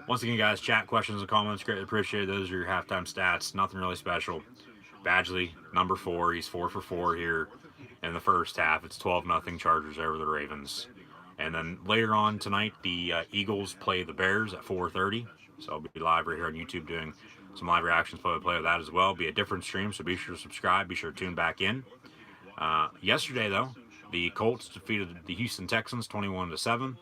once again, guys, chat, questions, and comments, greatly appreciated. Those are your halftime stats. Nothing really special. Badgley, number 4. He's 4 for 4 here in the first half. It's 12-0 Chargers over the Ravens. And then later on tonight, the Eagles play the Bears at 4:30. So I'll be live right here on YouTube doing some live reactions, play of that as well. It'll be a different stream, so be sure to subscribe. Be sure to tune back in. Yesterday, though, the Colts defeated the Houston Texans 21-7,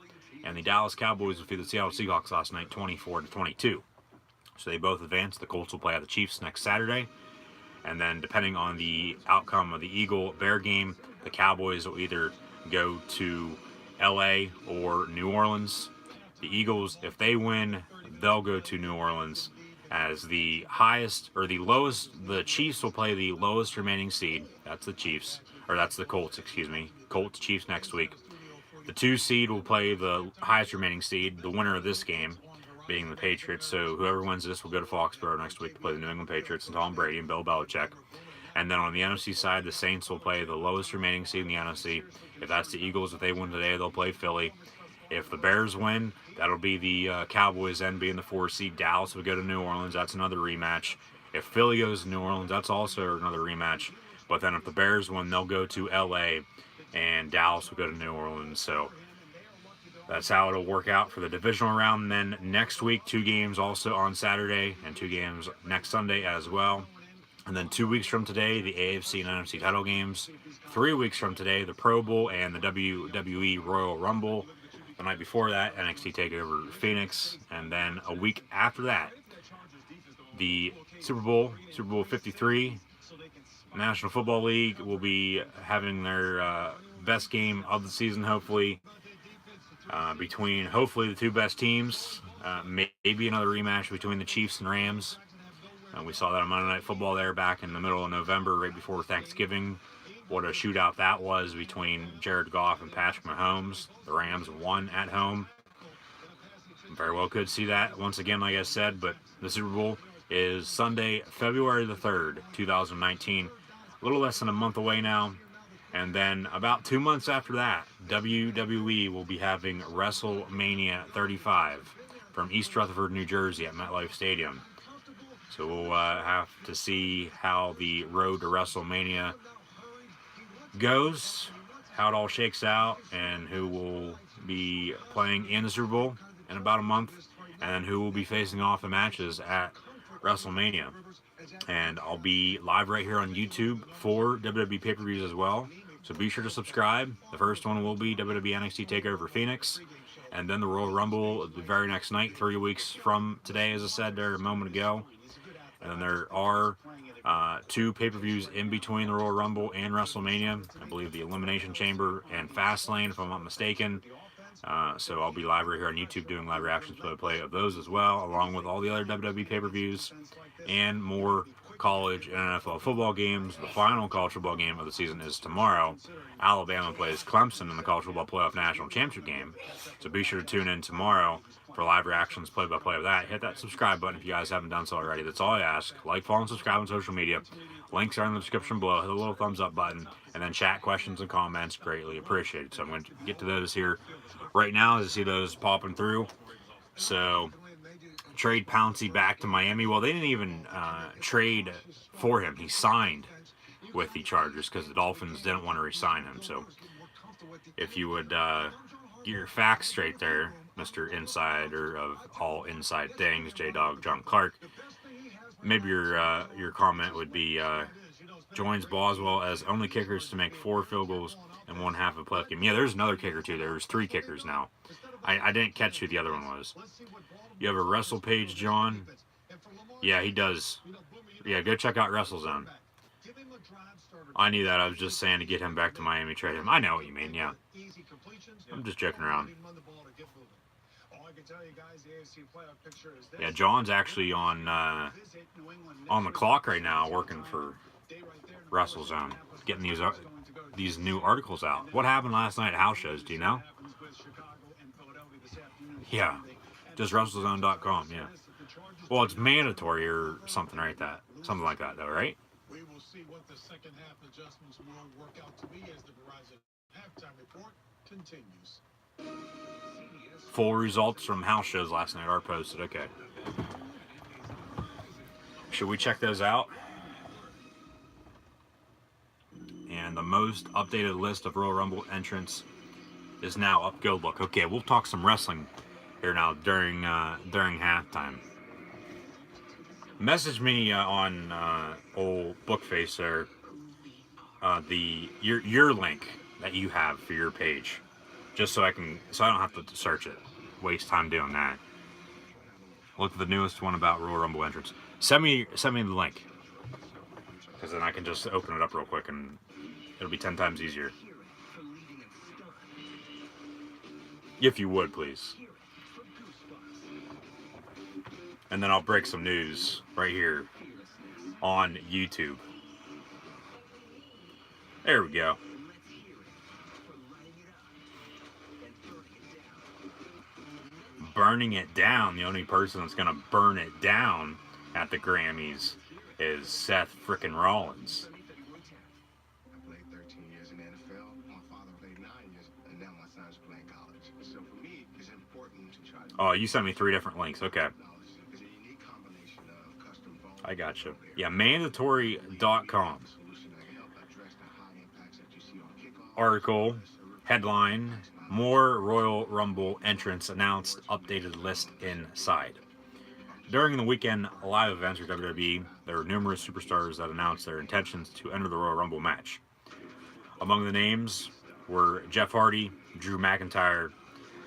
and the Dallas Cowboys defeated the Seattle Seahawks last night 24-22. So they both advanced. The Colts will play at the Chiefs next Saturday. And then depending on the outcome of the Eagle-Bear game, the Cowboys will either go to LA or New Orleans. The Eagles, if they win, they'll go to New Orleans as the highest or the lowest. The Chiefs will play the lowest remaining seed. That's the Chiefs, or that's the Colts, excuse me. Colts, Chiefs next week. The 2 seed will play the highest remaining seed, the winner of this game being the Patriots. So whoever wins this will go to Foxborough next week to play the New England Patriots and Tom Brady and Bill Belichick. And then on the NFC side, the Saints will play the lowest remaining seed in the NFC. If that's the Eagles, if they win today, they'll play Philly. If the Bears win, that'll be the Cowboys then being the 4 seed. Dallas will go to New Orleans. That's another rematch. If Philly goes to New Orleans, that's also another rematch. But then if the Bears win, they'll go to LA and Dallas will go to New Orleans. So that's how it'll work out for the divisional round. And then next week, 2 games also on Saturday and 2 games next Sunday as well. And then 2 weeks from today, the AFC and NFC title games. 3 weeks from today, the Pro Bowl and the WWE Royal Rumble. The night before that, NXT TakeOver Phoenix. And then a week after that, the Super Bowl 53. National Football League will be having their best game of the season, hopefully. Between hopefully the 2 best teams, maybe another rematch between the Chiefs and Rams. We saw that on Monday Night Football there back in the middle of November, right before Thanksgiving. What a shootout that was between Jared Goff and Patrick Mahomes. The Rams won at home. Very well could see that once again, like I said, but the Super Bowl is Sunday, February the 3rd, 2019. A little less than a month away now. And then about 2 months after that, WWE will be having WrestleMania 35 from East Rutherford, New Jersey at MetLife Stadium. So we'll have to see how the road to WrestleMania goes, how it all shakes out, and who will be playing in the Super Bowl in about a month, and who will be facing off in matches at WrestleMania. And I'll be live right here on YouTube for WWE pay-per-views as well. So be sure to subscribe. The first one will be WWE NXT TakeOver Phoenix. And then the Royal Rumble the very next night, 3 weeks from today, as I said there a moment ago. And then there are 2 pay-per-views in between the Royal Rumble and WrestleMania. I believe the Elimination Chamber and Fastlane, if I'm not mistaken. So I'll be live right here on YouTube doing live reactions play of those as well, along with all the other WWE pay-per-views and more college and NFL football games. The final college football game of the season is tomorrow. Alabama plays Clemson in the college football playoff national championship game. So be sure to tune in tomorrow for live reactions, play-by-play of that. Hit that subscribe button if you guys haven't done so already. That's all I ask. Like, follow, and subscribe on social media. Links are in the description below. Hit the little thumbs up button. And then chat, questions, and comments. Greatly appreciated. So I'm going to get to those here right now as I see those popping through. So, trade Pouncey back to Miami. Well, they didn't even trade for him. He signed with the Chargers because the Dolphins didn't want to re-sign him. So, if you would get your facts straight there, Mr. Insider of all inside things, J-Dog John Clark, maybe your comment would be joins Boswell as only kickers to make 4 field goals in one half of a playoff game. Yeah, there's another kicker too. There's 3 kickers now. I didn't catch who the other one was. You have a Wrestle page, John? Yeah, he does. Yeah, go check out WrestleZone. I knew that. I was just saying to get him back to Miami, trade him. I know what you mean, yeah. I'm just joking around. Yeah, John's actually on the clock right now, working for WrestleZone, getting these new articles out. What happened last night at house shows? Do you know? Yeah, just WrestleZone.com. Yeah. Well, it's mandatory or something like that. Something like that, though, right? We will see what the second half adjustments will work out to be as the Verizon halftime report continues. Full results from house shows last night are posted. Okay. Should we check those out? And the most updated list of Royal Rumble entrants is now up. Go look. Okay, we'll talk some wrestling here now during halftime. Message me on old Bookface there. Your link that you have for your page, just so I don't have to search it, waste time doing that. Look at the newest one about Royal Rumble entrants. Send me the link, because then I can just open it up real quick and it'll be 10 times easier. If you would, please. And then I'll break some news right here on YouTube. There we go. Burning it down. The only person that's going to burn it down at the Grammys is Seth frickin' Rollins. I played 13 years in the NFL. My father played 9 years, and now my son's playing college. So for me, it's important to try to... Oh, you sent me 3 different links. Okay. It's a unique combination of custom foam. I gotcha. Yeah, mandatory.com. Article, headline, more Royal Rumble entrants announced, updated list inside. During the weekend live events for WWE, there were numerous superstars that announced their intentions to enter the Royal Rumble match. Among the names were Jeff Hardy, Drew McIntyre,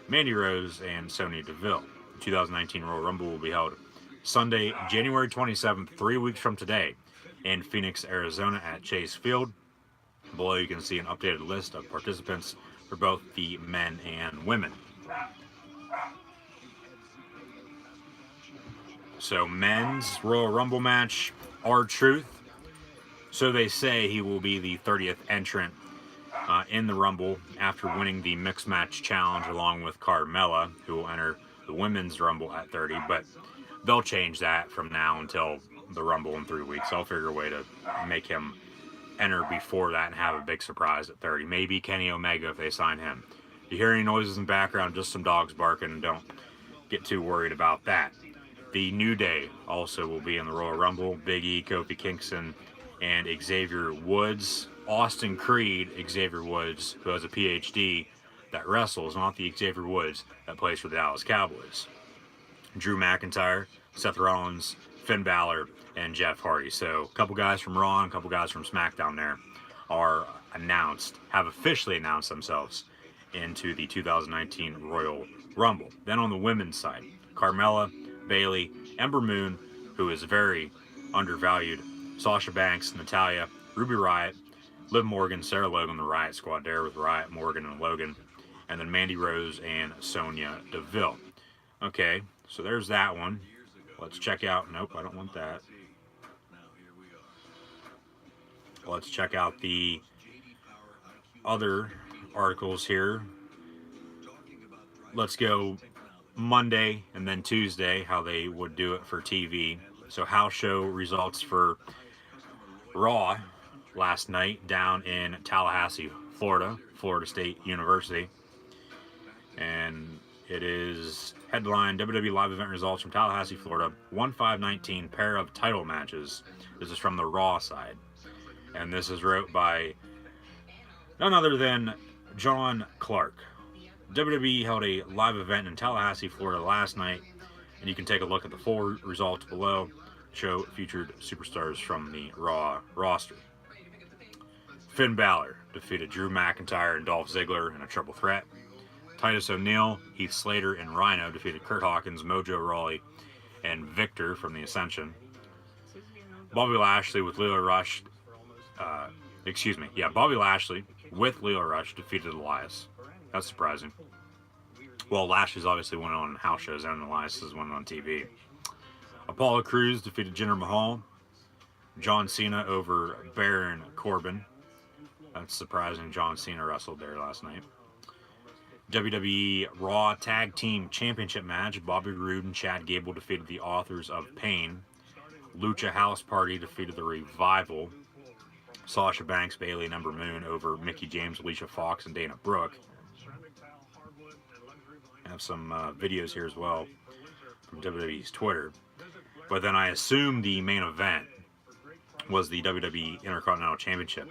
Mandy Rose, and Sonya Deville. The 2019 Royal Rumble will be held Sunday, January 27th, 3 weeks from today, in Phoenix, Arizona at Chase Field. Below you can see an updated list of participants for both the men and women. So men's Royal Rumble match, R-Truth. So they say he will be the 30th entrant in the Rumble after winning the Mixed Match Challenge along with Carmella, who will enter the Women's Rumble at 30. But they'll change that from now until the Rumble in 3 weeks. I'll figure a way to make him enter before that and have a big surprise at 30. Maybe Kenny Omega if they sign him. If you hear any noises in the background, just some dogs barking. Don't get too worried about that. The New Day also will be in the Royal Rumble. Big E, Kofi Kingston, and Xavier Woods. Austin Creed, Xavier Woods, who has a PhD that wrestles, not the Xavier Woods that plays for the Dallas Cowboys. Drew McIntyre, Seth Rollins, Finn Balor, and Jeff Hardy. So a couple guys from Raw and a couple guys from SmackDown there are have officially announced themselves into the 2019 Royal Rumble. Then on the women's side, Carmella, Bayley, Ember Moon, who is very undervalued, Sasha Banks, Natalya, Ruby Riott, Liv Morgan, Sarah Logan, the Riott Squad there with Riott, Morgan, and Logan, and then Mandy Rose and Sonya Deville. Okay, so there's that one. Let's check out, nope, I don't want that. Let's check out the other articles here. Let's go Monday and then Tuesday, how they would do it for TV. So house show results for Raw last night down in Tallahassee, Florida, Florida State University. And it is headline WWE live event results from Tallahassee, Florida. 1-5-19 pair of title matches. This is from the Raw side. And this is wrote by none other than John Clark. WWE held a live event in Tallahassee, Florida last night, and you can take a look at the full results below. Show featured superstars from the Raw roster. Finn Balor defeated Drew McIntyre and Dolph Ziggler in a triple threat. Titus O'Neil, Heath Slater, and Rhino defeated Kurt Hawkins, Mojo Rawley, and Victor from the Ascension. Bobby Lashley with Leo Rush Excuse me. Yeah, Bobby Lashley with Leo Rush defeated Elias. That's surprising. Well, Lashley's obviously went on house shows and Elias has went on TV. Apollo Crews defeated Jinder Mahal. John Cena over Baron Corbin. That's surprising. John Cena wrestled there last night. WWE Raw Tag Team Championship match. Bobby Roode and Chad Gable defeated the Authors of Pain. Lucha House Party defeated the Revival. Sasha Banks, Bayley, and Ember Moon over Mickie James, Alicia Fox, and Dana Brooke. I have some videos here as well from WWE's Twitter. But then I assume the main event was the WWE Intercontinental Championship.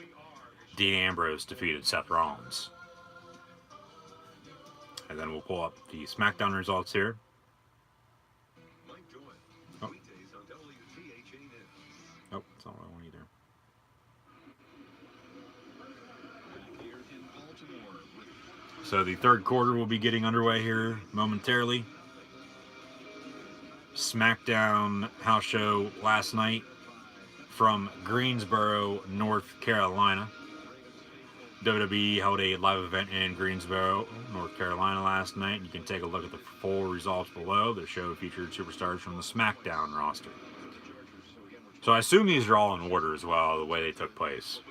Dean Ambrose defeated Seth Rollins. And then we'll pull up the SmackDown results here. Oh, oh that's not what I want either. So the third quarter will be getting underway here momentarily. SmackDown house show last night from Greensboro, North Carolina. WWE held a live event in Greensboro, North Carolina last night. You can take a look at the full results below. The show featured superstars from the SmackDown roster. So I assume these are all in order as well, the way they took place.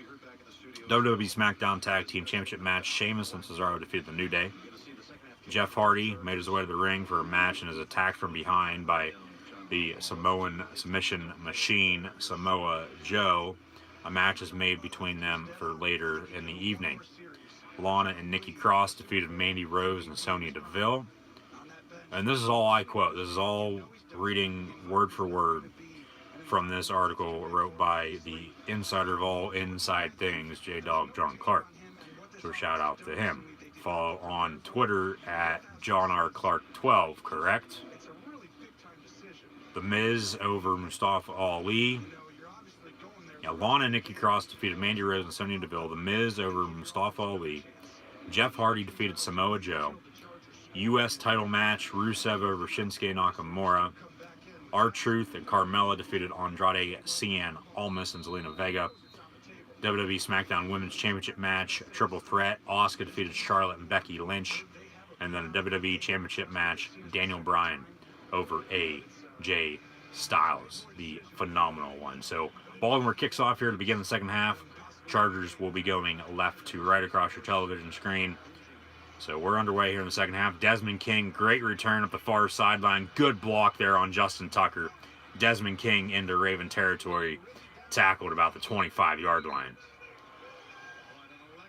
WWE SmackDown Tag Team Championship match. Sheamus and Cesaro defeated the New Day. Jeff Hardy made his way to the ring for a match and is attacked from behind by the Samoan submission machine, Samoa Joe. A match is made between them for later in the evening. Lana and Nikki Cross defeated Mandy Rose and Sonya Deville. And this is all I quote. This is all reading word for word from this article wrote by the insider of all inside things, J-Dog John Clark. So shout out to him. Follow on Twitter at John R. Clark 12, correct? The Miz over Mustafa Ali. Yeah, Lana and Nikki Cross defeated Mandy Rose and Sonya Deville. The Miz over Mustafa Ali. Jeff Hardy defeated Samoa Joe. U.S. title match, Rusev over Shinsuke Nakamura. R-Truth and Carmella defeated Andrade Cien Almas and Zelina Vega. WWE SmackDown Women's Championship match, triple threat. Asuka defeated Charlotte and Becky Lynch. And then a WWE Championship match, Daniel Bryan over AJ Styles, the phenomenal one. So Baltimore kicks off here to begin the second half. Chargers will be going left to right across your television screen. So we're underway here in the second half. Desmond King, great return up the far sideline. Good block there on Justin Tucker. Desmond King into Raven territory, tackled about the 25-yard line.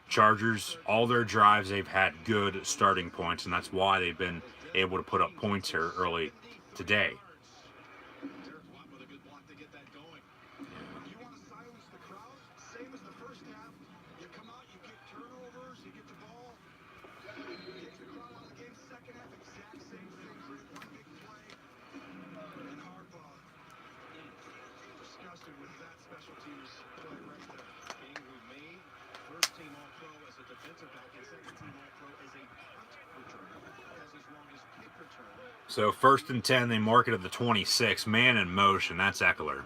Chargers, all their drives, they've had good starting points, and that's why they've been able to put up points here early today. So 1st and 10, they mark it at the 26. Man in motion, that's Eckler.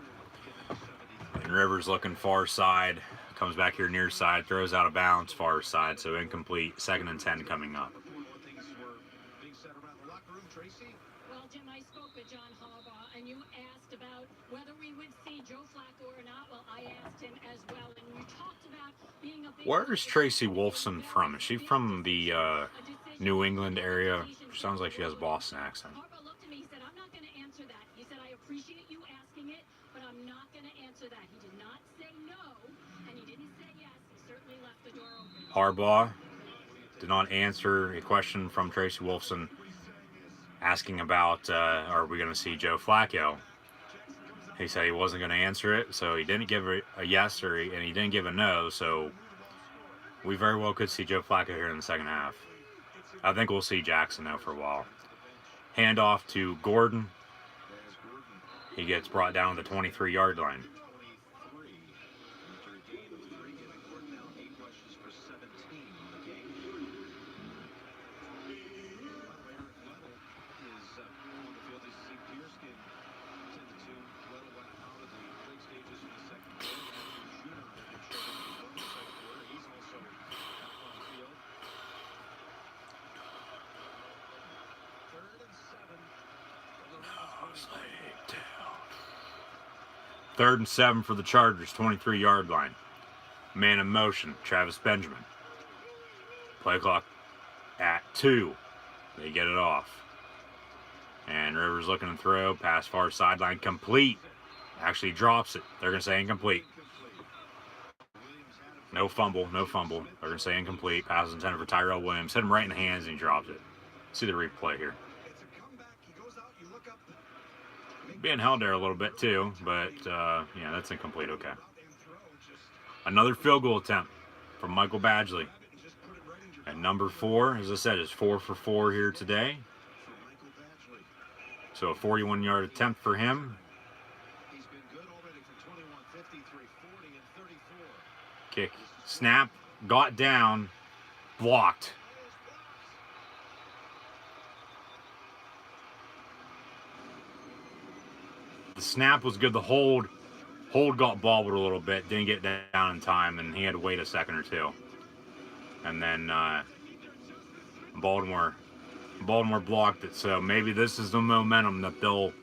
And Rivers looking far side, comes back here near side, throws out of bounds far side, so incomplete. 2nd and 10 coming up. Well, Jim, I spoke with John Harbaugh, and you asked about whether we would see Joe Flacco or not. Well, I asked him as well, and you talked about being a big... Where is Tracy Wolfson from? Is she from the New England area? Sounds like she has a Boston accent. Harbaugh looked at me, he said, I'm not going to answer that. He said, I appreciate you asking it, but I'm not going to answer that. He did not say no, and he didn't say yes. He certainly left the door open. Harbaugh did not answer a question from Tracy Wolfson asking about, are we going to see Joe Flacco? He said he wasn't going to answer it, so he didn't give a yes, and he didn't give a no, so we very well could see Joe Flacco here in the second half. I think we'll see Jackson, though, for a while. Handoff to Gordon. He gets brought down to the 23-yard line. Third and 7 for the Chargers, 23-yard line. Man in motion, Travis Benjamin. Play clock at 2. They get it off. And Rivers looking to throw. Pass far sideline, complete. Actually drops it. They're going to say incomplete. No fumble, no fumble. They're going to say incomplete. Pass intended for Tyrell Williams. Hit him right in the hands and he drops it. See the replay here. Being held there a little bit too, but yeah, that's incomplete. Okay. Another field goal attempt from Michael Badgley. At number 4, as I said, is 4 for 4 here today. So a 41-yard attempt for him. Kick, snap, got down, blocked. The snap was good. The hold got bobbled a little bit. Didn't get down in time, and he had to wait a second or two. And then Baltimore blocked it. So maybe this is the momentum that they'll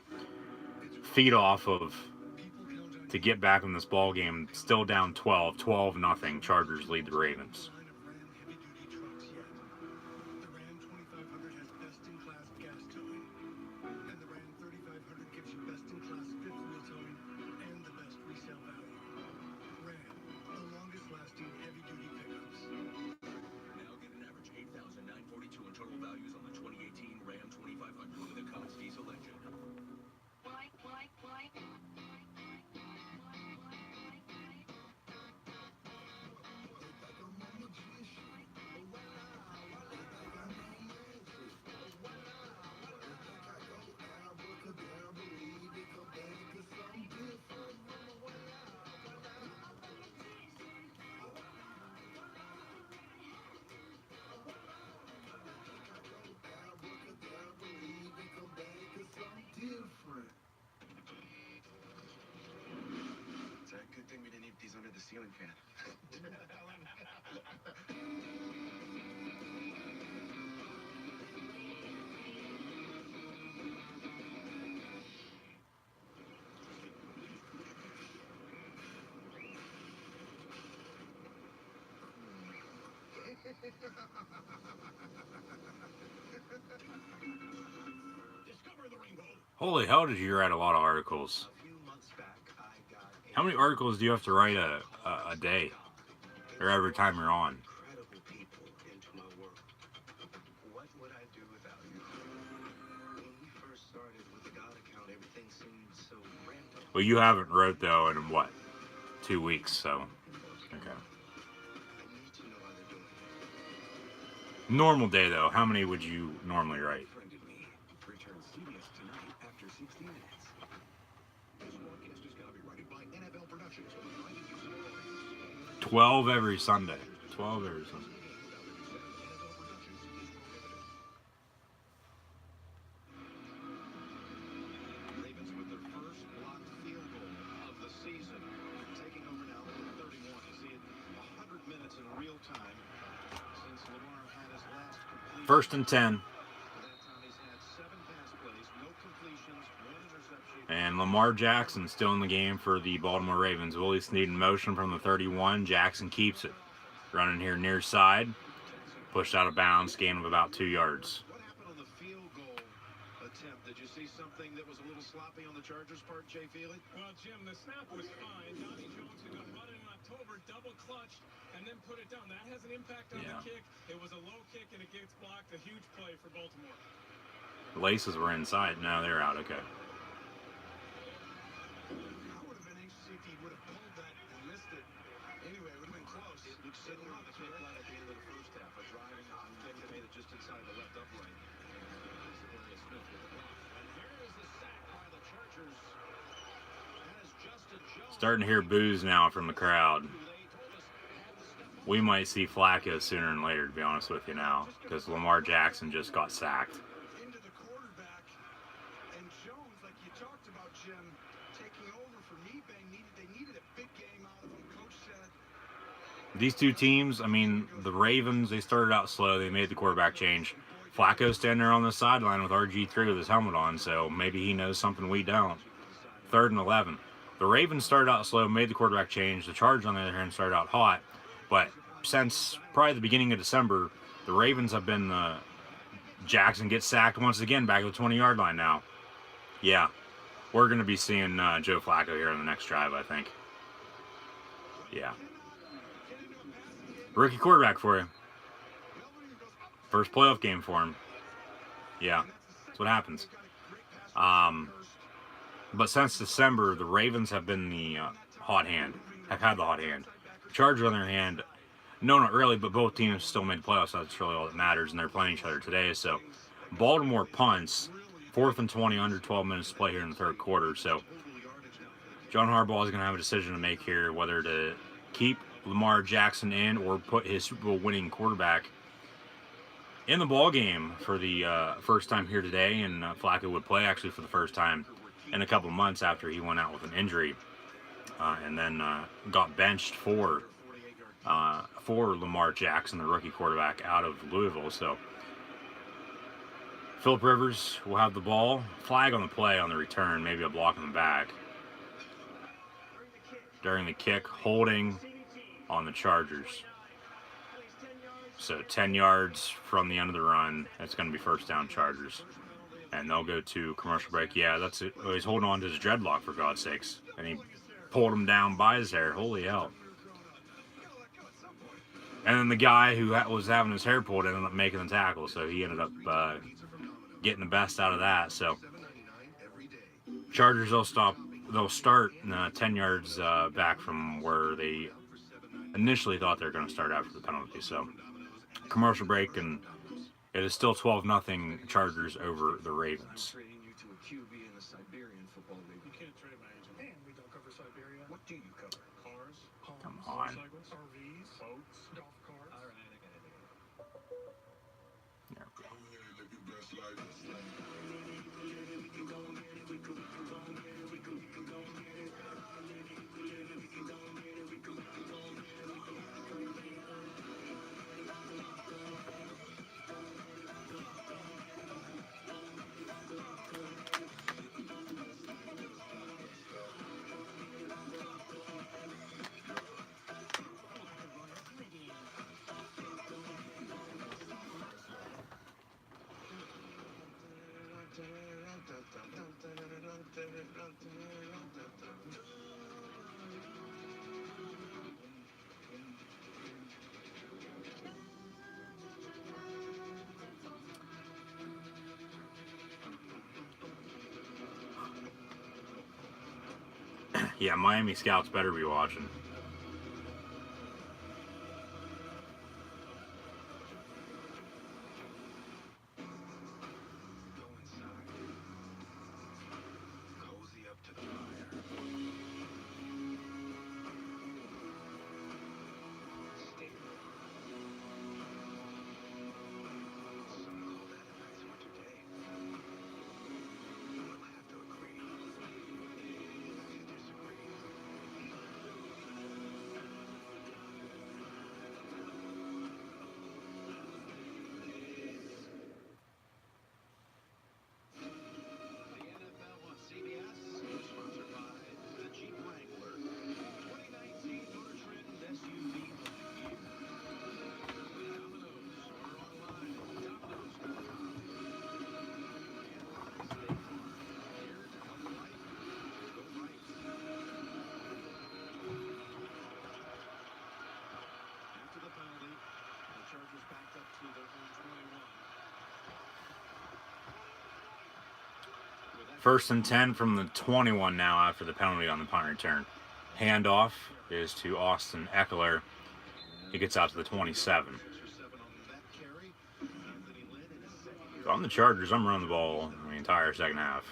feed off of to get back in this ball game. Still down 12-0. Chargers lead the Ravens. Under the ceiling fan. Discover the rainbow. Holy hell, did you write a lot of articles? How many articles do you have to write a day? Or every time you're on? Incredible people into my world. What would I do without you? When we first started with the God account, everything seemed so random. Well, you haven't wrote, though, in what? 2 weeks, so... Okay. I need to know how they're doing. Normal day, though, how many would you normally write? Friended me. Return CBS tonight after 60 minutes. This forecast is copyrighted by NFL Productions. 12 every Sunday. 12 every Sunday. Ravens with their first blocked field goal of the season. Taking over now at 31. You see it 100 minutes in real time since Lamar had his last complete. First and 10. By that time he's had 7 pass plays, no completions, 1 interception. And Lamar Jackson still in the game for the Baltimore Ravens. Willie Snead in motion from the 31. Jackson keeps it. Running here near side. Pushed out of bounds. Gain of about 2 yards. What happened on the field goal attempt? Did you see something that was a little sloppy on the Chargers' part, Jay Feely? Well, Jim, the snap was fine. Donnie Jones had been running in October, double clutched, and then put it down. That has an impact on the kick. It was a low kick, and it gets blocked. A huge play for Baltimore. Laces were inside. No, they're out. Okay. I would have been anxious if he would have pulled that and missed it. Anyway, it would have been close. It looked sitting on the kick line at the end of the first half. A driving kick that made it just inside the left upright. Darius Smith with the block. And here is the sack by the Chargers. That is Justin Jones. Starting to hear boos now from the crowd. We might see Flacco sooner than later, to be honest with you now, because Lamar Jackson just got sacked. Into the quarterback. And Jones, like you talked about, Jim, taking over for Ebang, they needed a big game out of him. Coach said. These two teams, I mean, the Ravens, they started out slow. They made the quarterback change. Flacco's standing there on the sideline with RG3 with his helmet on, so maybe he knows something we don't. 3rd and 11. The Ravens started out slow, made the quarterback change. The Chargers, on the other hand, started out hot. But since probably the beginning of December, the Ravens have been Jackson gets sacked once again back at the 20-yard line now. Yeah, we're going to be seeing Joe Flacco here in the next drive, I think. Yeah. Rookie quarterback for you. First playoff game for him. Yeah, that's what happens. But since December, the Ravens have been the hot hand. Have had the hot hand. The Chargers, on their hand, no, not really, but both teams still made the playoffs. So that's really all that matters, and they're playing each other today. So Baltimore punts, 4th and 20, under 12 minutes to play here in the 3rd quarter. So John Harbaugh is going to have a decision to make here, whether to keep Lamar Jackson in or put his Super Bowl winning quarterback in the ball game for the first time here today. And Flacco would play actually for the first time in a couple months after he went out with an injury, and then got benched for Lamar Jackson, the rookie quarterback out of Louisville. So Phillip Rivers will have the ball. Flag on the play on the return, maybe a block in the back. During the kick, holding on the Chargers. So 10 yards from the end of the run, it's going to be first down Chargers. And they'll go to commercial break. Yeah, that's it. Oh, he's holding on to his dreadlock, for God's sakes. And he pulled him down by his hair. Holy hell. And then the guy who was having his hair pulled ended up making the tackle. So he ended up getting the best out of that. So Chargers, they'll start 10 yards back from where they initially thought they were going to start after the penalty. So commercial break, and it is still 12-0 Chargers over the Ravens. Trading you to a QB in a Siberian football league. You can't trade my agent. And we don't cover Siberia. What do you cover? Cars, Homes, Come on. motorcycles, RVs, boats. golf carts. All right, I got it. There we go. Yeah, Miami scouts better be watching. Go inside. Cozy up to the fire. Stay warm. Some call that a nice winter day. We'll have to agree to disagree. The NFL on CBS, sponsored by the Jeep Wrangler, 2019 Motor Trend SUV of the Year. Domino's, order online at domino's.com. And State Farm, here to help life go right. After the penalty, the Chargers backed up to their own 21. With that 1st and 10 from the 21 now after the penalty on the punt return. Handoff is to Austin Eckler. He gets out to the 27. 6 or 7 on that carry. Anthony Lynn in his second year. If I'm the Chargers, I'm running the ball the entire second half.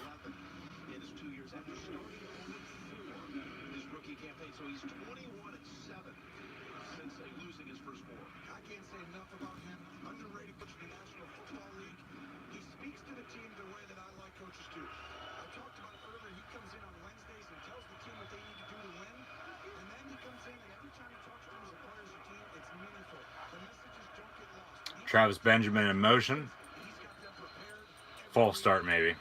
In his 2 years after starting in his rookie campaign, so he's 21-7 since losing his first 4. I can't say enough about him. Underrated coach in the National Football League. He speaks to the team the way that I like coaches do. I talked about it earlier. He comes in on Wednesdays and tells the team what they need to do to win. And then he comes in, and every time he talks to them as a player, as a team, it's meaningful. The messages don't get lost. Travis Benjamin in motion. He's False start, maybe.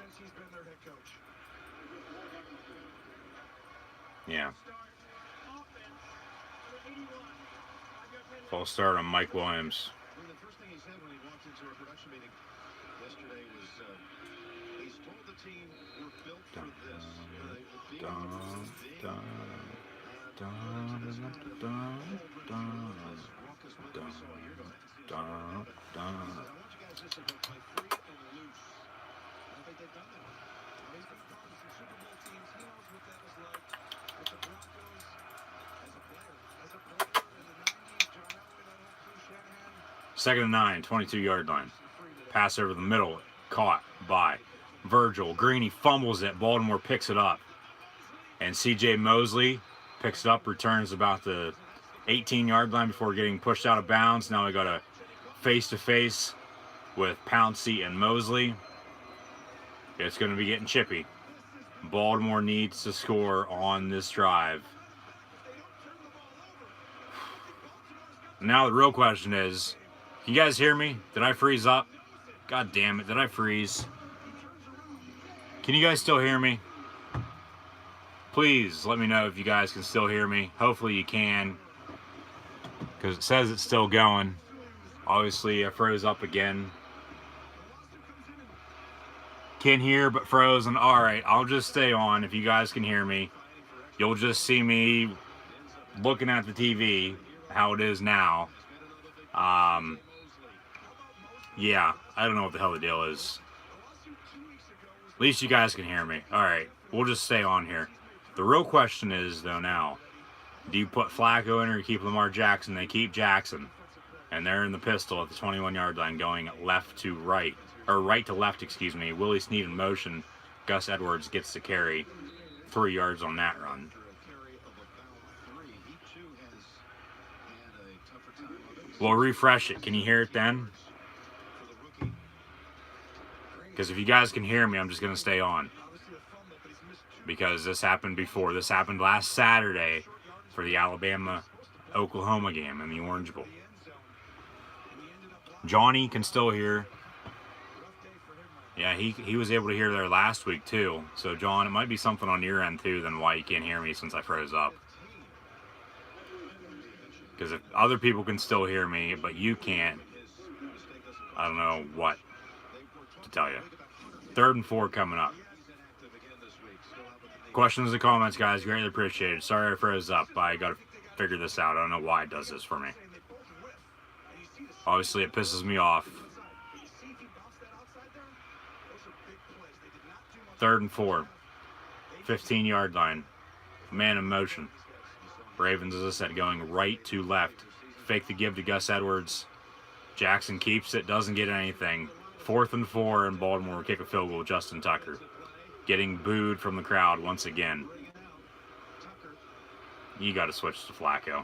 since he's been their head coach. Yeah. False start on Mike Williams. I mean, the first thing he said when he walked into our production meeting yesterday was he's told the team we're built for this. Being able to win big, this kind of raucous weather we saw here tonight. He said, I want you guys just to play free and loose. I think they've done that. He's been a part of some Super Bowl teams. He knows what that was like with the Broncos as a player. As a player in the 90s, John Elway, that whole crew, Shanahan. Second and 9, 22-yard line. Pass over the middle, caught by Virgil. Greeny fumbles it. Baltimore picks it up. And C.J. Mosley picks it up, returns about the 18-yard line before getting pushed out of bounds. Now we got a face-to-face with Pouncey and Mosley. It's going to be getting chippy. Baltimore needs to score on this drive. Now the real question is, can you guys hear me? Did I freeze up? God damn it, did I freeze? Can you guys still hear me? Please let me know if you guys can still hear me. Hopefully you can, because it says it's still going. Obviously I froze up again. Can hear but frozen. Alright, I'll just stay on. If you guys can hear me, you'll just see me looking at the TV how it is now. Yeah, I don't know what the hell the deal is. At least you guys can hear me. Alright, we'll just stay on here. The real question is, though, now, do you put Flacco in or you keep Lamar Jackson? They keep Jackson. And they're in the pistol at the 21-yard line going left to right. Or right to left, excuse me. Willie Snead in motion. Gus Edwards gets to carry 3 yards on that run. We'll refresh it. Can you hear it then? Because if you guys can hear me, I'm just going to stay on. Because this happened before. This happened last Saturday for the Alabama-Oklahoma game in the Orange Bowl. Johnny can still hear. Yeah, he was able to hear there last week too. So, John, it might be something on your end too than why you can't hear me since I froze up. Because if other people can still hear me, but you can't, I don't know what to tell you. 3rd and 4 coming up. Questions and comments, guys. Greatly appreciated. Sorry I froze up. I got to figure this out. I don't know why it does this for me. Obviously, it pisses me off. 3rd and 4. 15-yard line. Man in motion. Ravens, as I said, going right to left. Fake the give to Gus Edwards. Jackson keeps it, doesn't get anything. 4th and 4, and Baltimore will kick a field goal. Justin Tucker getting booed from the crowd once again. You got to switch to Flacco.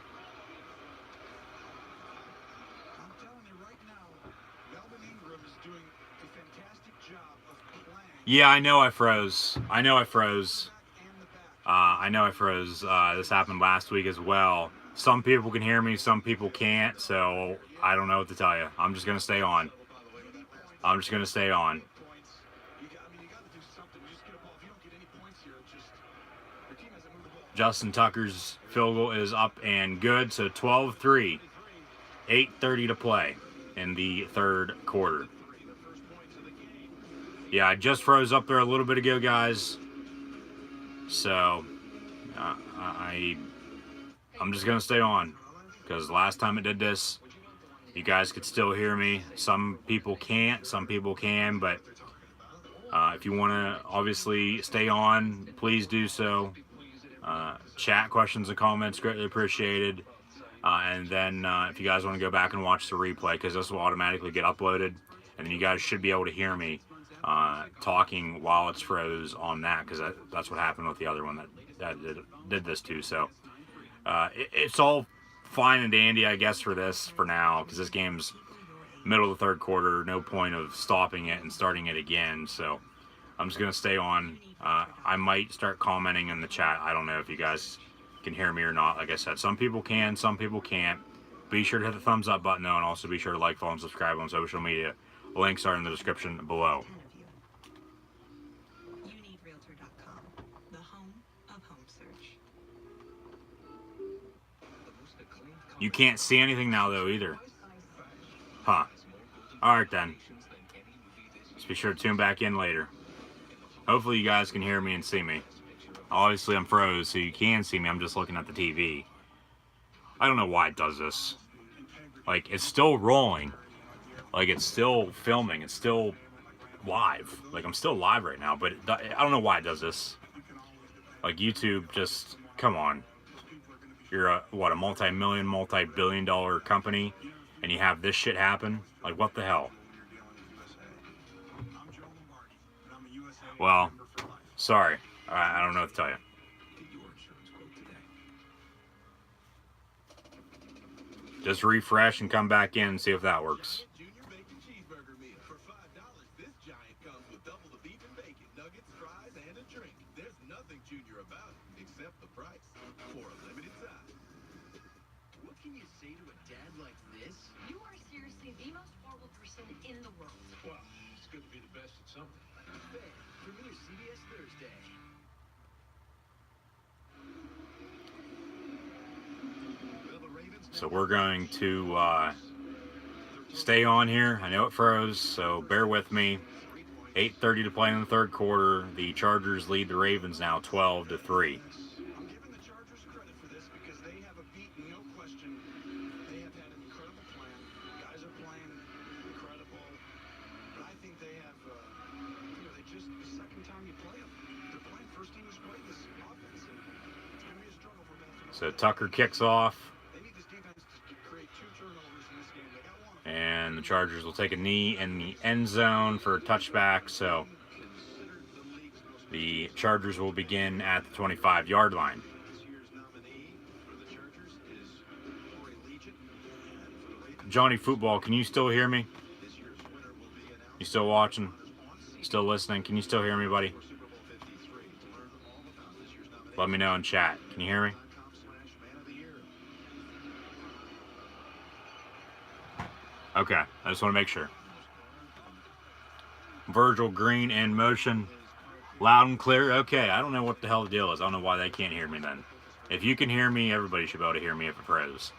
Yeah, I know I froze. I know I froze. This happened last week as well. Some people can hear me, some people can't, so I don't know what to tell you. I'm just going to stay on. Justin Tucker's field goal is up and good, so 12-3. 8:30 to play in the 3rd quarter. Yeah, I just froze up there a little bit ago, guys. So, I'm just going to stay on. Because last time it did this, you guys could still hear me. Some people can't, some people can. But if you want to obviously stay on, please do so. Chat, questions, and comments, greatly appreciated. And then if you guys want to go back and watch the replay, because this will automatically get uploaded. And then you guys should be able to hear me talking while it's froze on that, because that's what happened with the other one that did this too. So it's all fine and dandy, I guess, for now, because this game's middle of the 3rd quarter. No point of stopping it and starting it again. So I'm just gonna stay on. I might start commenting in the chat. I don't know if you guys can hear me or not. Like I said, some people can, some people can't. Be sure to hit the thumbs up button though, and also be sure to like, follow, and subscribe on social media. Links are in the description below. 10 of you. You need Realtor.com, the home of home search. You can't see anything now, though, either. Huh. Alright, then. Just be sure to tune back in later. Hopefully you guys can hear me and see me. Obviously, I'm froze, so you can see me. I'm just looking at the TV. I don't know why it does this. Like, it's still rolling. Like, it's still filming. It's still live. Like, I'm still live right now, but I don't know why it does this. Like, YouTube just, come on. You're a, what, a multi-million, multi-billion dollar company, and you have this shit happen? Like, what the hell? Well, sorry. I don't know what to tell you. Just refresh and come back in and see if that works. Junior bacon cheeseburger meal. For $5, this giant comes with double the beef and bacon, nuggets, fries, and a drink. There's nothing junior about it, except the price. For a limited time. What can you say to a dad like this? You are seriously the most horrible person in the world. Well, it's good to be the best at something. Fair. Premiere CBS Thursday. So we're going to stay on here. I know it froze, so bear with me. 8:30 to play in the third quarter. The Chargers lead the Ravens now 12-3. I'm giving the Chargers credit for this because they have a beat, no question. They have had an incredible plan. Guys are playing incredible. But I think they have, they just, the second time you play them, they're playing first team who's played this offense. And it's going to be a struggle for Baltimore. So Tucker kicks off, They need this defense to create 2 turnovers in this game. They got one. and the Chargers will take a knee in the end zone for a touchback. So the Chargers will begin at the 25-yard line. This year's nominee for the Chargers is Corey Legion. And for the Ravens, Johnny Football, can you still hear me? this year's winner will be announced You still watching? on season Still listening? Can you still hear me, buddy? for Super Bowl 53. To learn all about this year's nominee, Let me know in chat. Can you hear me? .com/man of the year. Okay, I just want to make sure. Virgil Green in motion. Loud and clear. Okay, I don't know what the hell the deal is. I don't know why they can't hear me then. If you can hear me, everybody should be able to hear me if it froze.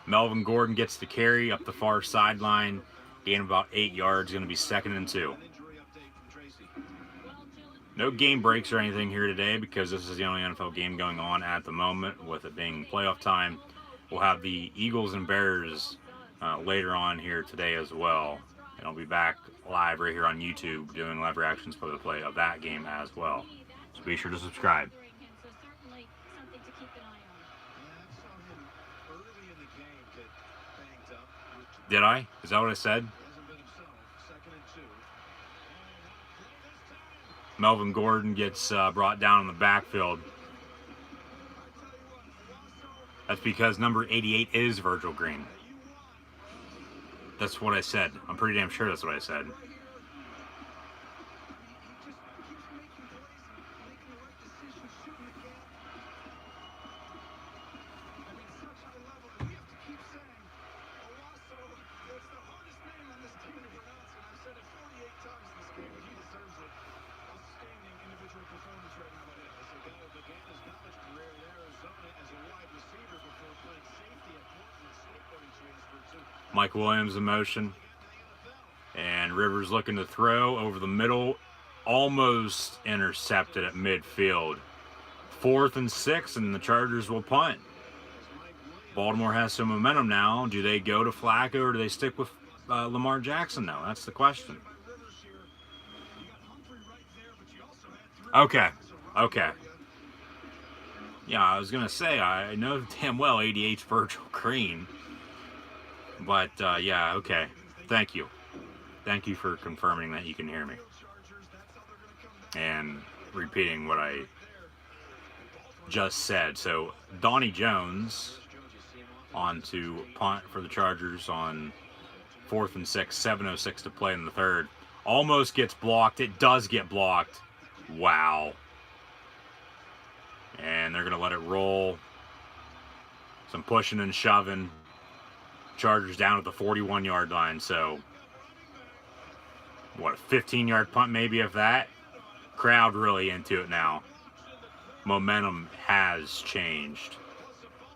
Melvin Gordon gets the carry up the far sideline. Gain about 8 yards. Going to be 2nd and 2. Injury update from Tracy. No game breaks or anything here today because this is the only NFL game going on at the moment, with it being playoff time. We'll have the Eagles and Bears later on here today as well. And I'll be back live right here on YouTube doing live reactions for the play of that game as well. So be sure to subscribe. So certainly something to keep an eye on. I saw him early in the game get banged up. Which Did I? Is that what I said? hasn't been himself. 2nd and 2. Melvin Gordon gets brought down in the backfield. That's because number 88 is Virgil Green. That's what I said. I'm pretty damn sure that's what I said. Mike Williams in motion. And Rivers looking to throw over the middle. Almost intercepted at midfield. 4th and 6, and the Chargers will punt. Baltimore has some momentum now. Do they go to Flacco or do they stick with Lamar Jackson now? That's the question. Okay. Okay. Yeah, I was going to say, I know damn well 88's Virgil Green. But, yeah, okay. Thank you. Thank you for confirming that you can hear me. And repeating what I just said. So, Donnie Jones on to punt for the Chargers on 4th and 6, 7:06 to play in the third. Almost gets blocked. It does get blocked. Wow. And they're going to let it roll. Some pushing and shoving. Chargers down at the 41-yard line. So what, a 15-yard punt maybe if that. Crowd really into it now. Momentum has changed.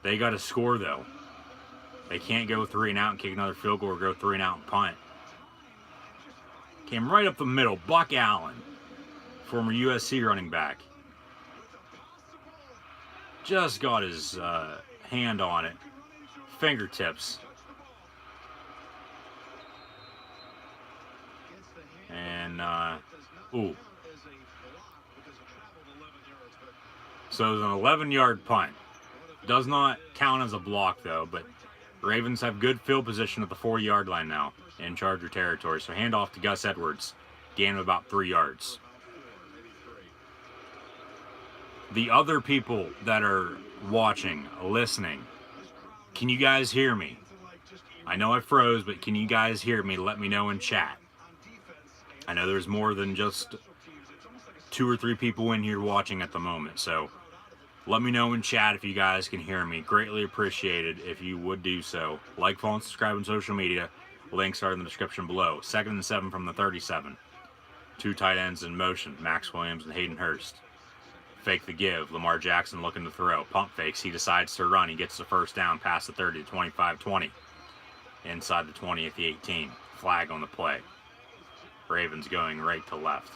They got to score though. They can't go 3 and out and kick another field goal or go 3 and out and punt. Came right up the middle. Buck Allen, former USC running back. Just got his hand on it. Fingertips. And, ooh. So it's an 11-yard punt. Does not count as a block, though, but Ravens have good field position at the 4-yard line now in Charger territory. So handoff to Gus Edwards. Gain of about 3 yards. The other people that are watching, listening, can you guys hear me? I know I froze, but can you guys hear me? Let me know in chat. I know there's more than just 2 or 3 people in here watching at the moment, so let me know in chat if you guys can hear me. Greatly appreciated if you would do so. Like, follow, and subscribe on social media. Links are in the description below. 2nd and 7 from the 37. 2 tight ends in motion, Max Williams and Hayden Hurst. Fake the give, Lamar Jackson looking to throw. Pump fakes, he decides to run. He gets the first down past the 30 to 25-20. Inside the 20 at the 18. Flag on the play. Ravens going right to left.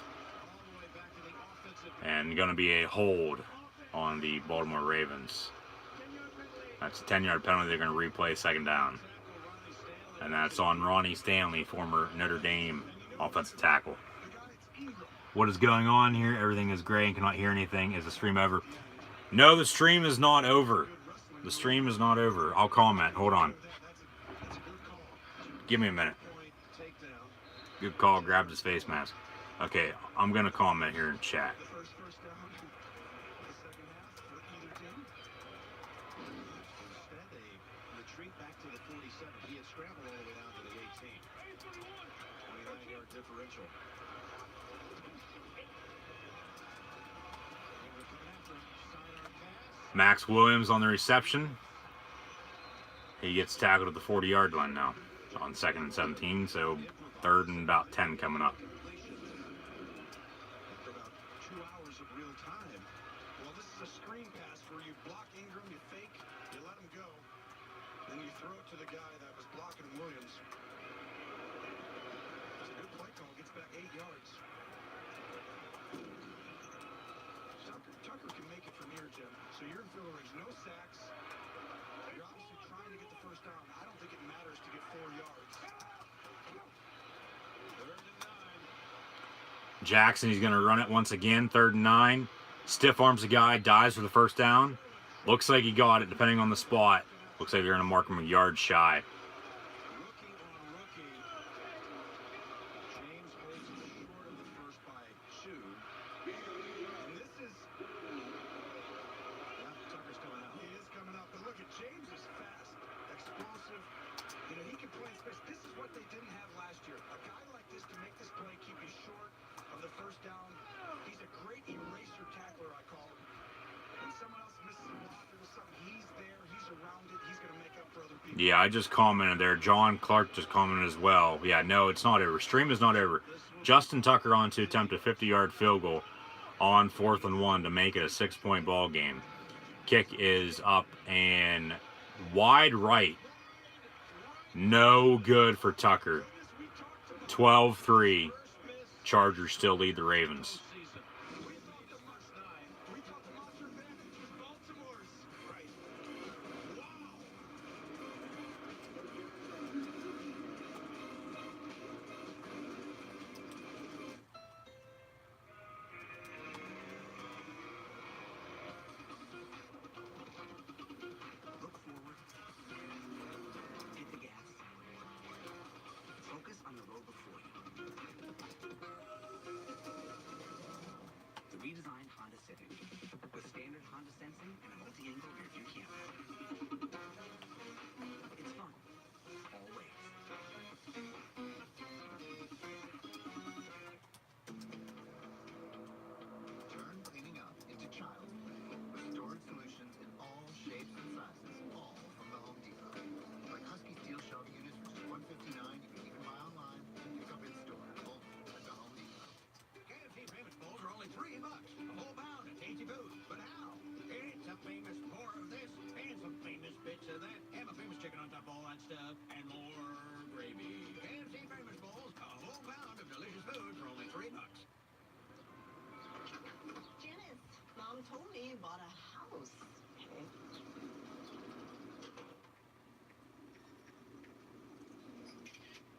And going to be a hold on the Baltimore Ravens. That's a 10-yard penalty. They're going to replay 2nd down. And that's on Ronnie Stanley, former Notre Dame offensive tackle. What is going on here? Everything is gray and cannot hear anything. Is the stream over? No, the stream is not over. The stream is not over. I'll comment. Hold on. Give me a minute. Good call. Grabbed his face mask. Okay, I'm going to comment here in chat. Max Williams on the reception. He gets tackled at the 40-yard line now on 2nd and 17, so 3rd and about 10 coming up. After about 2 hours of real time. Well, this is a screen pass where you block Ingram, you fake, you let him go, then you throw it to the guy that was blocking Williams. It's a good play call, gets back 8 yards. Tucker can make it from here, Jim. So you're in field range, no sacks. You're obviously trying to get the first down. I don't think it matters to get 4 yards. 3rd and 9. Jackson, he's going to run it once again. 3rd and 9. Stiff arms the guy, dives for the first down. Looks like he got it, depending on the spot. Looks like they're going to mark him a yard shy. Rookie on rookie. James holds it short of the first by 2. And this is... Yeah, Tucker's coming out. He is coming out. But look at James is fast, explosive. You know, he can play in space. This is what they didn't have last year. A guy like this to make this play, keep you short of the first down. He's a great eraser tackler, I call him. When someone else misses a block or something, he's there, he's around it, he's going to make up for other people. Yeah, I just commented there. John Clark just commented as well. Yeah, no, it's not over. Stream is not over. Justin Tucker on to attempt a 50-yard field goal on 4th and 1 to make it a 6-point ball game. Kick is up and wide right. No good for Tucker. 12-3. Chargers still lead the Ravens. Look forward. Hit the gas. Focus on the road before you. The redesigned Honda Civic with standard Honda sensing and a multi-angle rear-view camera. It's fun. Always. Turn cleaning up into child's play with storage solutions in all shapes and sizes, all from the Home Depot. Like Husky steel shelving units for just $159, you can even buy online and pick up in store. me bought a house. Okay.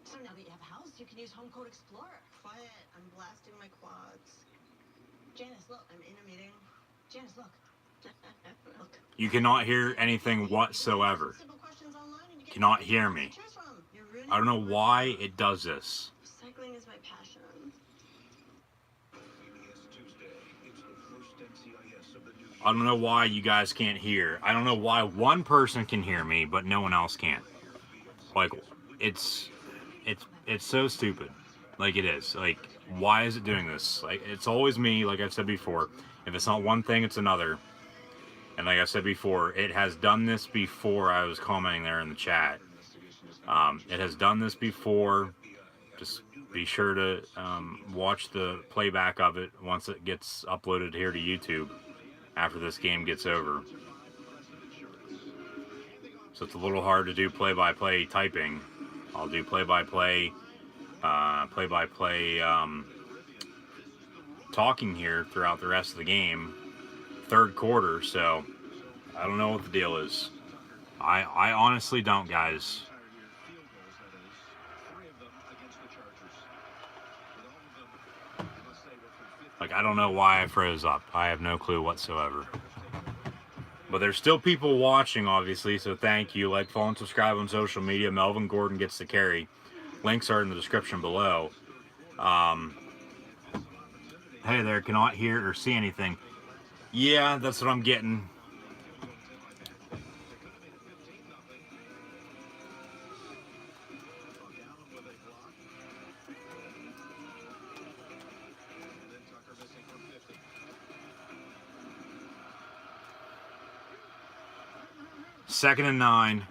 So now that you have a house, you can use Home Code Explorer. Quiet. I'm blasting my quads. Janice, look. I'm in a meeting. Janice, look. Look. You cannot hear anything whatsoever. Cannot hear me. I don't know why it does this. Cycling is my passion. I don't know why you guys can't hear. I don't know why one person can hear me, but no one else can. Like, it's so stupid. Like, it is. Like, why is it doing this? Like, it's always me, like I've said before. If it's not one thing, it's another. And like I said before, it has done this before. I was commenting there in the chat. It has done this before. Just be sure to watch the playback of it once it gets uploaded here to YouTube after this game gets over. So it's a little hard to do play-by-play typing. I'll do play-by-play talking here throughout the rest of the game, third quarter. So I don't know what the deal is. I honestly don't, guys. Like, I don't know why I froze up. I have no clue whatsoever. But there's still people watching, obviously, so thank you. Like, follow, and subscribe on social media. Melvin Gordon gets the carry. Links are in the description below. Hey there, cannot hear or see anything. Yeah, that's what I'm getting. Second and 9.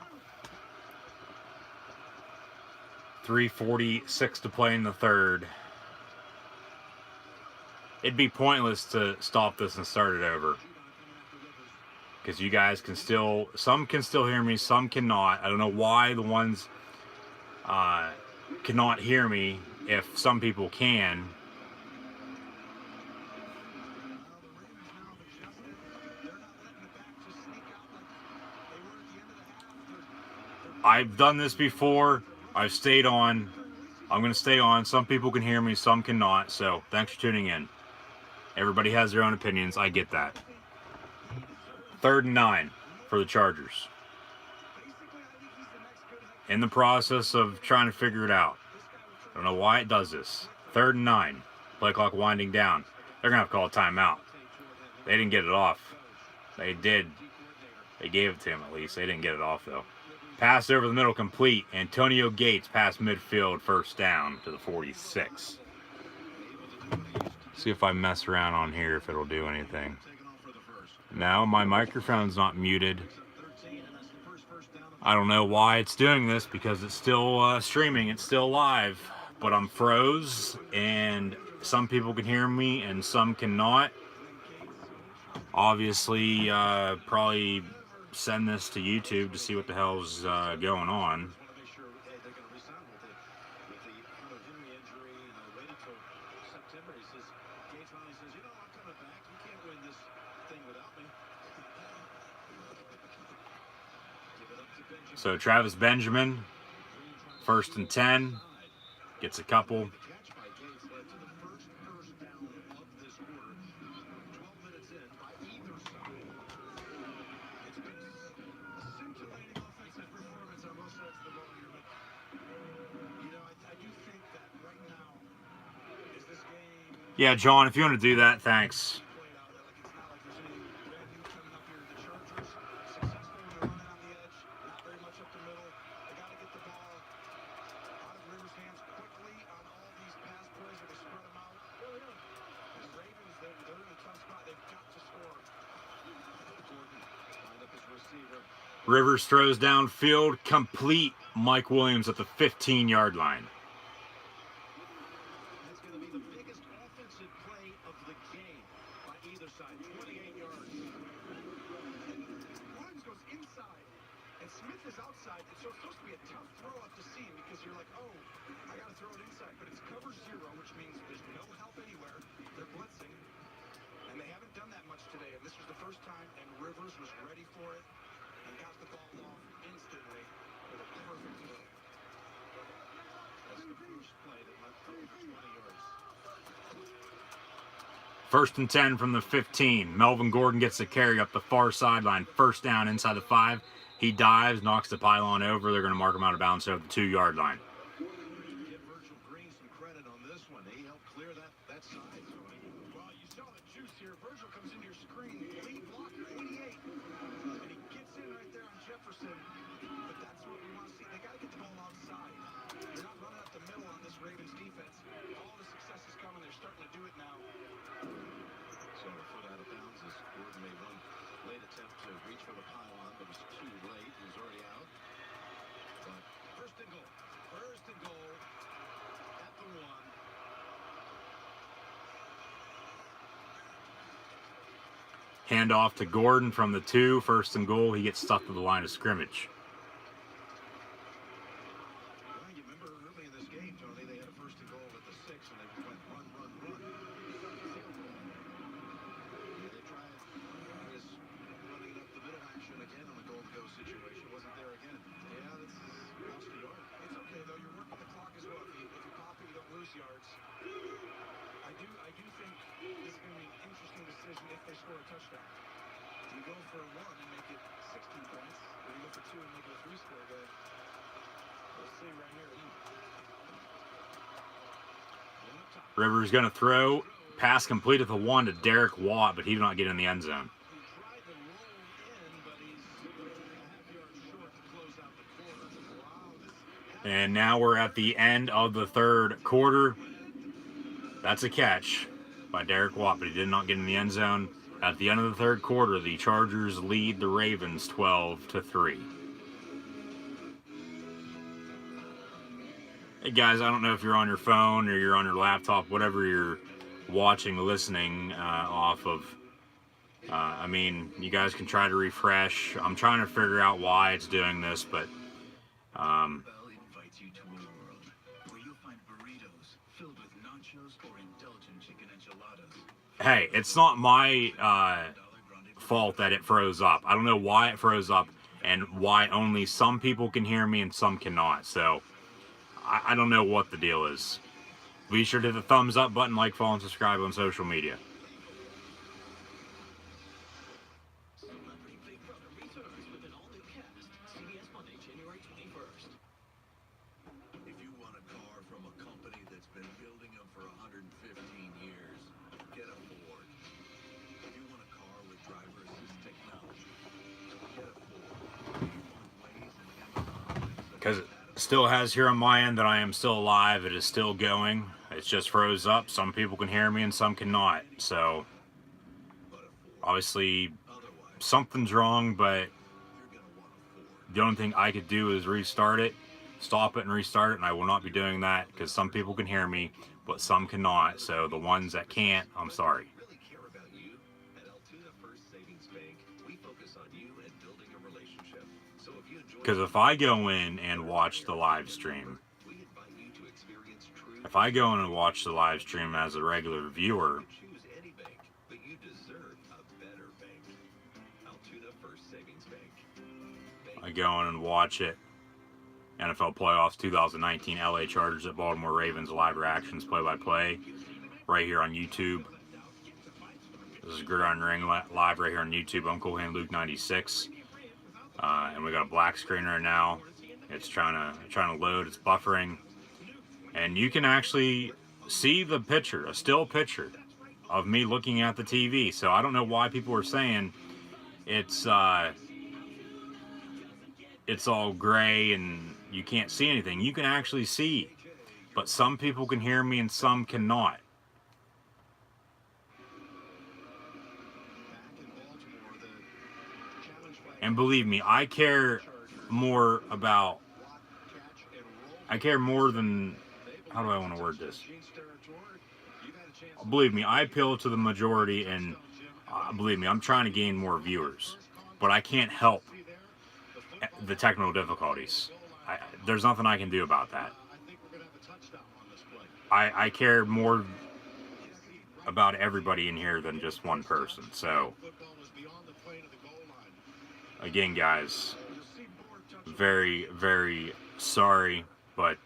3:46 to play in the third. It'd be pointless to stop this and start it over. Because you guys can still, some can still hear me, some cannot. I don't know why the ones cannot hear me if some people can. I've done this before. I've stayed on. I'm going to stay on. Some people can hear me, some cannot. So thanks for tuning in. Everybody has their own opinions. I get that. 3rd and 9 for the Chargers. In the process of trying to figure it out. I don't know why it does this. 3rd and 9. Play clock winding down. They're going to have to call a timeout. They didn't get it off. They did. They gave it to him at least. They didn't get it off though. Pass over the middle complete. Antonio Gates past midfield, first down to the 46. See if I mess around on here if it'll do anything. Now my microphone's not muted. I don't know why it's doing this because it's still streaming. It's still live. But I'm froze and some people can hear me and some cannot. Obviously, probably send this to YouTube to see what the hell's going on. So Travis Benjamin, 1st and 10, gets a couple. Yeah, John, if you want to do that, thanks. Rivers throws downfield, complete. Mike Williams at the 15-yard line. That's going to be the biggest offensive play of the game by either side. 28 yards. Williams goes inside, and Smith is outside, and so it's supposed to be a tough throw up the seam because you're like, oh, I got to throw it inside, but it's cover 0, which means there's no help anywhere. They're blitzing, and they haven't done that much today, and this was the first Rivers was ready for it and got the ball off instantly with a perfect throw. That's the first play that led for over 20 yards. 1st and 10 from the 15. Melvin Gordon gets the carry up the far sideline. 1st down inside the 5. He dives, knocks the pylon over. They're going to mark him out of bounds over the 2-yard line. Give Virgil Green some credit on this one. He helped clear that side. Well, you saw the juice here. Virgil comes into your screen. Lead blocker, 88. And he gets in right there on Jefferson. But that's what we want to see. They got to get the ball outside. They're not running up the middle on this Ravens defense. All the success is coming. They're starting to do it now. So a foot out of bounds as Gordon made one late attempt to reach for the pylon, but was too late. He was already out. But First and goal. First and goal at the 1. Handoff to Gordon from the 2. 1st and goal. He gets stuck to the line of scrimmage. well, you remember early in this game, Tony, they had a first and goal at the 6, and they went run. Yeah, they tried this running up the middle action again on the goal-to-go situation. Wasn't there again. Yeah, this is lost a yard. It's okay though. You're working the clock as well. If you pop it, you don't lose yards. I do think this is going to be an interesting decision if they score a touchdown. Do you go for 1 and make it 16 points, or do you go for 2 and make it a 3-score game? We'll see right here. One up top. Rivers going to throw. Pass complete at the 1 to Derek Watt, but he did not get in the end zone. He tried to roll in, but he's a half yard short to close out the quarter. Wow, And now we're at the end of the 3rd quarter. That's a catch by Derek Watt, but he did not get in the end zone. At the end of the 3rd quarter, the Chargers lead the Ravens 12-3. Hey guys, I don't know if you're on your phone or you're on your laptop, whatever you're watching, listening off of. I mean, you guys can try to refresh. I'm trying to figure out why it's doing this, but Bell invites you to a world where you'll find burritos filled with nachos or indulgent chicken enchiladas. hey, it's not my fault that it froze up. I don't know why it froze up and why only some people can hear me and some cannot. So I don't know what the deal is. Be sure to hit the thumbs up button, like, follow, and subscribe on social media. Celebrity Big Brother returns with an all-new cast. CBS Monday, January 21st. If you want a car from a company that's been building them for 115 years, get a Ford. If you want a car with driver assist technology, get a Ford. If you want Waze and Amazon, Because it still has here on my end that I am still alive. It is still going. It's just froze up. Some people can hear me and some cannot. So obviously something's wrong, but the only thing I could do is restart it, stop it and restart it, and I will not be doing that because some people can hear me, but some cannot. So the ones that can't, I'm sorry. really care about you. At Altoona First Savings Bank, we focus on you and building a relationship. So if you enjoy Because if I go in and watch the live stream, we invite you to experience true if I go in and watch the live stream as a regular viewer, choose any bank, but you deserve a better bank. Altoona First Savings Bank. I go in and watch it. NFL Playoffs 2019 LA Chargers at Baltimore Ravens live reactions play-by-play right here on YouTube. This is Gridiron Ring live right here on YouTube. I'm Cool Hand Luke 96. And we got a black screen right now. It's trying to load. It's buffering. And you can actually see the picture, a still picture of me looking at the TV. So I don't know why people are saying it's all gray and you can't see anything. You can actually see, but some people can hear me and some cannot. And believe me, I care more than, how do I want to word this? Believe me, I appeal to the majority, and believe me, I'm trying to gain more viewers, but I can't help the technical difficulties. There's nothing I can do about that. I care more about everybody in here than just one person. So again, guys, very, very sorry, but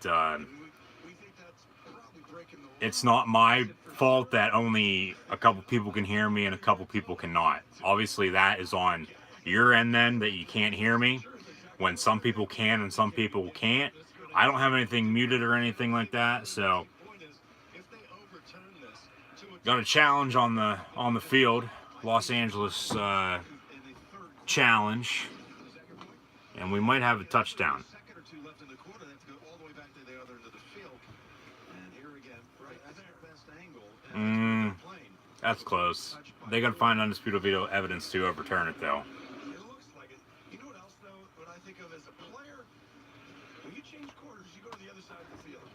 it's not my fault that only a couple people can hear me and a couple people cannot. Obviously, that is on your end then, that you can't hear me, when some people can and some people can't. I don't have anything muted or anything like that, so got a challenge on the field, Los Angeles challenge, and we might have a touchdown. That's close. They got to find undisputed video evidence to overturn it, though. It looks like it. You know what else, though? What I think of as a player, when you change quarters, you go to the other side of the field.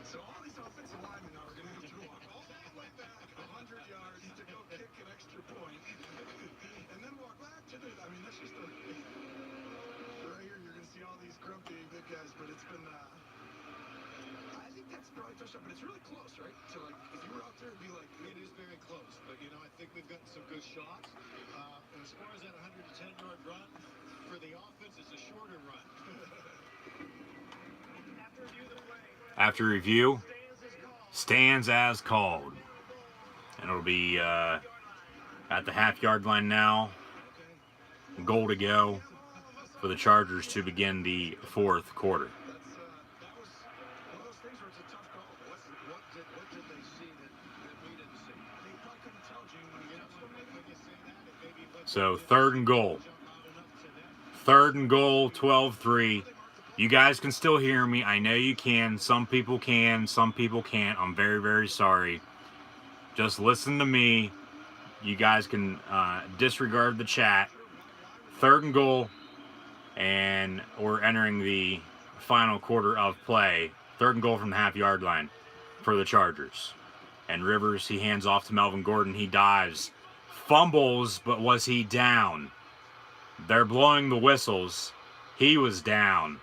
So all these offensive linemen now are going to have to walk all the way back 100 yards to go kick an extra point, and then walk back to the. I mean, that's just a. Right here, you're going to see all these grumpy big guys, but it's been. I think that's probably touchdown, but it's really close, right? So, like, if you were out there, it'd be like. It is very close, but you know, I think we've gotten some good shots. And as far as that 110-yard run, for the offense, it's a shorter run. After review, stands as called. And it'll be at the half-yard line now. Goal to go for the Chargers to begin the fourth quarter. That was one of those things where it's a tough call. What did they see that we didn't see? They probably couldn't tell, Gene, when you say that. So third and goal. Third and goal, 12-3. You guys can still hear me. I know you can. Some people can. Some people can't. I'm very, very sorry. Just listen to me. You guys can disregard the chat. Third and goal. And we're entering the final quarter of play. Third and goal from the half-yard line for the Chargers. And Rivers, he hands off to Melvin Gordon. He dives. Fumbles, but was he down? They're blowing the whistles. He was down.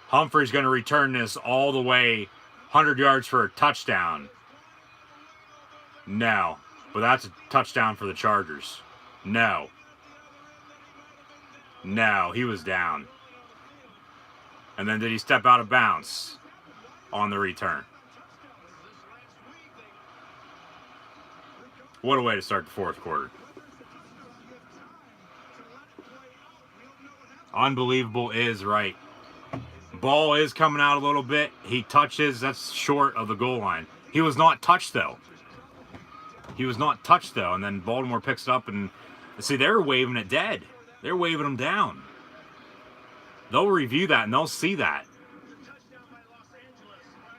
Humphrey's going to return this all the way 100 yards for a touchdown. No. But that's a touchdown for the Chargers. No. No, he was down. And then did he step out of bounds on the return? What a way to start the fourth quarter. Unbelievable is right. Ball is coming out a little bit. He touches. That's short of the goal line. He was not touched, though. He was not touched, though. And then Baltimore picks it up. And see, they're waving it dead. They're waving him down. They'll review that, and they'll see that.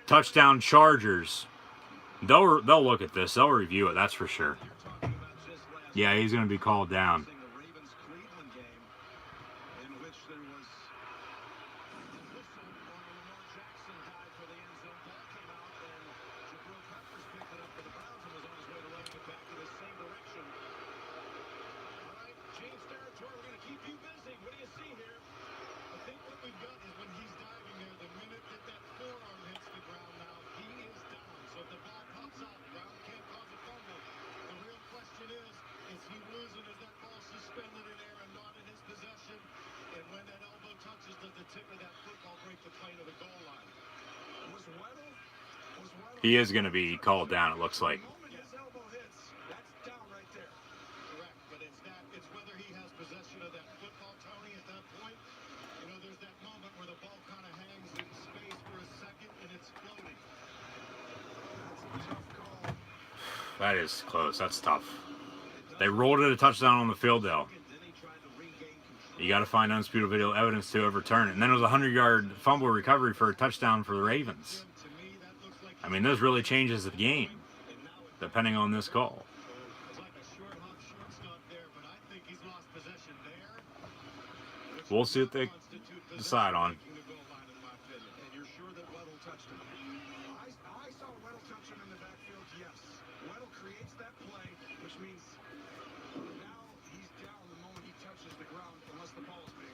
Touchdown Chargers. They'll look at this. They'll review it. That's for sure. Yeah, he's going to be called down. He is going to be called down, it looks like. It's whether he has possession of that football, Tony, at that point. You know, there's that moment where the ball kind of hangs in space for a second and it's floating. That's a tough call. That is close. That's tough. They rolled it a touchdown on the field, though. You got to find undisputed video evidence to overturn it. And then it was a 100-yard fumble recovery for a touchdown for the Ravens. I mean, this really changes the game, depending on this call. We'll see what they decide on. And you're sure that Weddle touched him? I saw Weddle touch him in the backfield, yes. Weddle creates that play, which means now he's down the moment he touches the ground, unless the ball is being...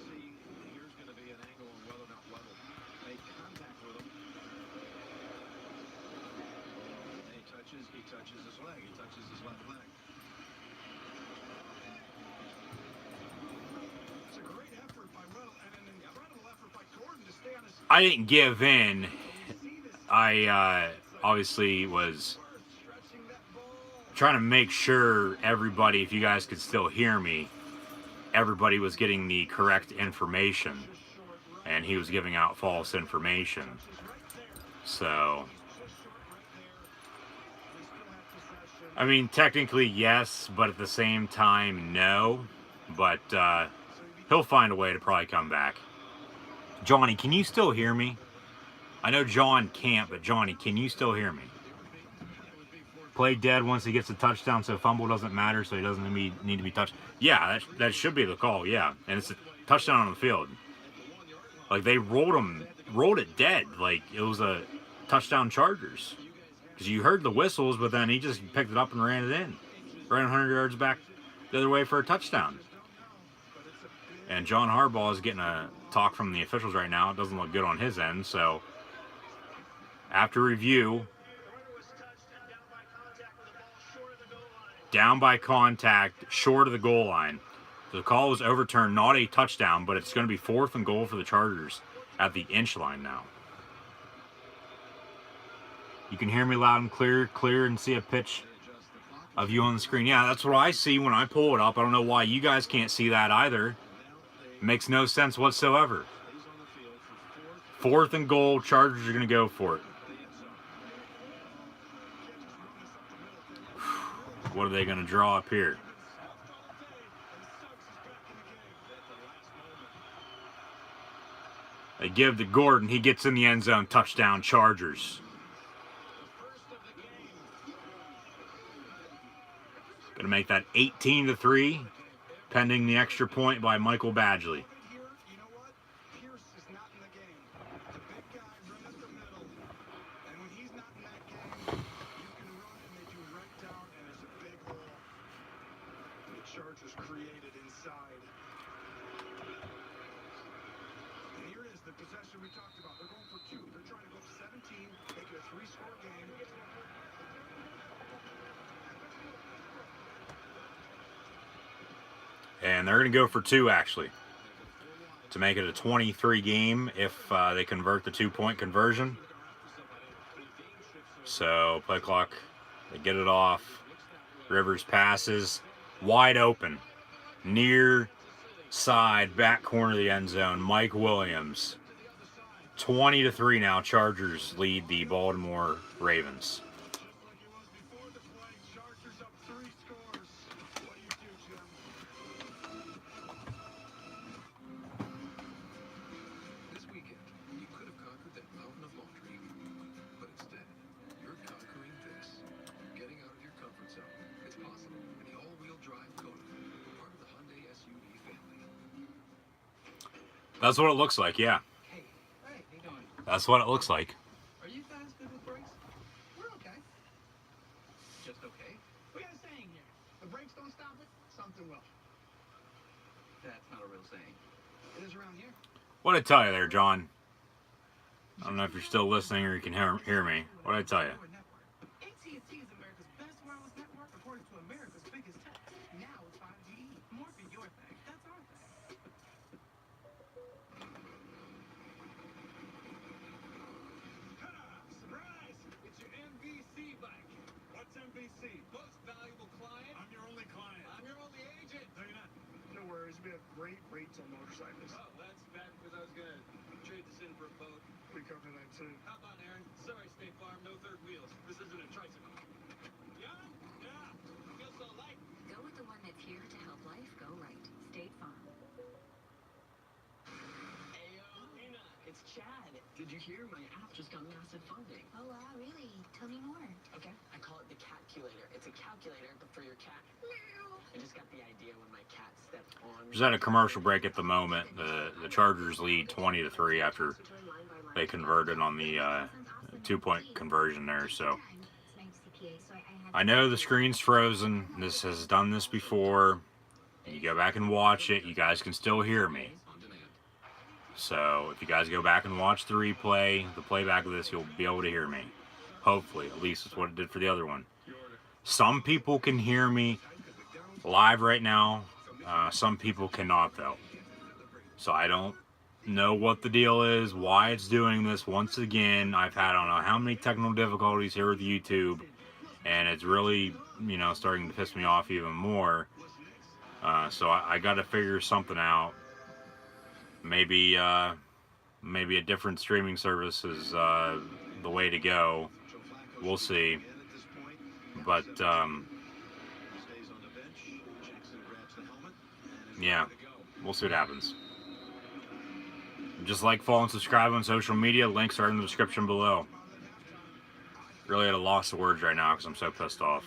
See, here's going to be an angle on whether or not Weddle made contact with him. And he touches his leg. He touches his left leg. It's a great effort by Little and an incredible effort by Gordon to stay on his I didn't give in. I obviously was stretching that ball. trying to make sure everybody, if you guys could still hear me, everybody was getting the correct information, and he was giving out false information. So, I mean, technically yes, but at the same time no. But he'll find a way to probably come back. Johnny, can you still hear me? I know John can't, but Johnny, can you still hear me? Play dead once he gets a touchdown, so fumble doesn't matter, so he doesn't need to be touched. Yeah, that should be the call. Yeah, and it's a touchdown on the field. Like they rolled it dead. Like it was a touchdown Chargers, because you heard the whistles, but then he just picked it up and ran it in, ran 100 yards back the other way for a touchdown. And John Harbaugh is getting a talk from the officials right now. It doesn't look good on his end. So after review, down by contact, short of the goal line. So the call was overturned, not a touchdown, but it's going to be 4th and goal for the Chargers at the inch line now. You can hear me loud and clear and see a pitch of you on the screen. Yeah, that's what I see when I pull it up. I don't know why you guys can't see that either. It makes no sense whatsoever. 4th and goal, Chargers are going to go for it. What are they going to draw up here? They give to Gordon. He gets in the end zone. Touchdown, Chargers. Going to make that 18-3, pending the extra point by Michael Badgley. Chargers created inside. And here is the possession we talked about. They're going for 2. They're trying to go 17, make it a 3-score game. And they're going to go for 2, actually, to make it a 23 game if they convert the 2-point conversion. So play clock, they get it off. Rivers passes. Wide open, near side, back corner of the end zone, Mike Williams. 20-3 now, Chargers lead the Baltimore Ravens. This weekend, you could have conquered that mountain of laundry, but instead, you're conquering this. Getting out of your comfort zone. It's possible in the all-wheel drive Kona, part of the Hyundai SUV family. That's what it looks like, yeah. Hey, how you doing? That's what it looks like. Are you guys good with brakes? We're okay. Just okay? We got a saying here. The brakes don't stop it, something will. That's not a real saying. It is around here. What'd I tell you there, John? I don't know if you're still listening or you can hear me. What'd I tell you? AT&T is America's best wireless network according to America's biggest tech. Now it's 5G. More for your thing. That's our thing. Surprise! It's your MVC bike. What's MVC? Most valuable client. I'm your only client. I'm your only agent. No, you're not. No worries, we have great rates on motorcycles. Oh, that's bad because I was gonna trade this in for a boat. We covered that too. How about Aaron? Sorry, State Farm, no third wheels. This isn't a tricycle. Yeah? Yeah. Feels so light. Go with the one that's here to help life go right. State Farm. Ayo, Nina, it's Chad. Did you hear? My app just got massive funding. Oh, wow, really? Tell me more. Okay, I call it the Catculator. It's a calculator, but for your cat. I just got the idea when my cat stepped on. There's at a commercial break at the moment. The Chargers lead 20-3 after they converted on the 2-point conversion there. So I know the screen's frozen. This has done this before. You go back and watch it. You guys can still hear me. So if you guys go back and watch the replay, the playback of this, you'll be able to hear me. Hopefully, at least that's what it did for the other one. Some people can hear me live right now. Some people cannot, though. So I don't know what the deal is, why it's doing this. Once again, I've had I don't know how many technical difficulties here with YouTube, and it's really, starting to piss me off even more. So I got to figure something out. Maybe maybe a different streaming service is the way to go. We'll see. But yeah, we'll see what happens. Just like, follow, and subscribe on social media. Links are in the description below. Really at a loss of words right now because I'm so pissed off.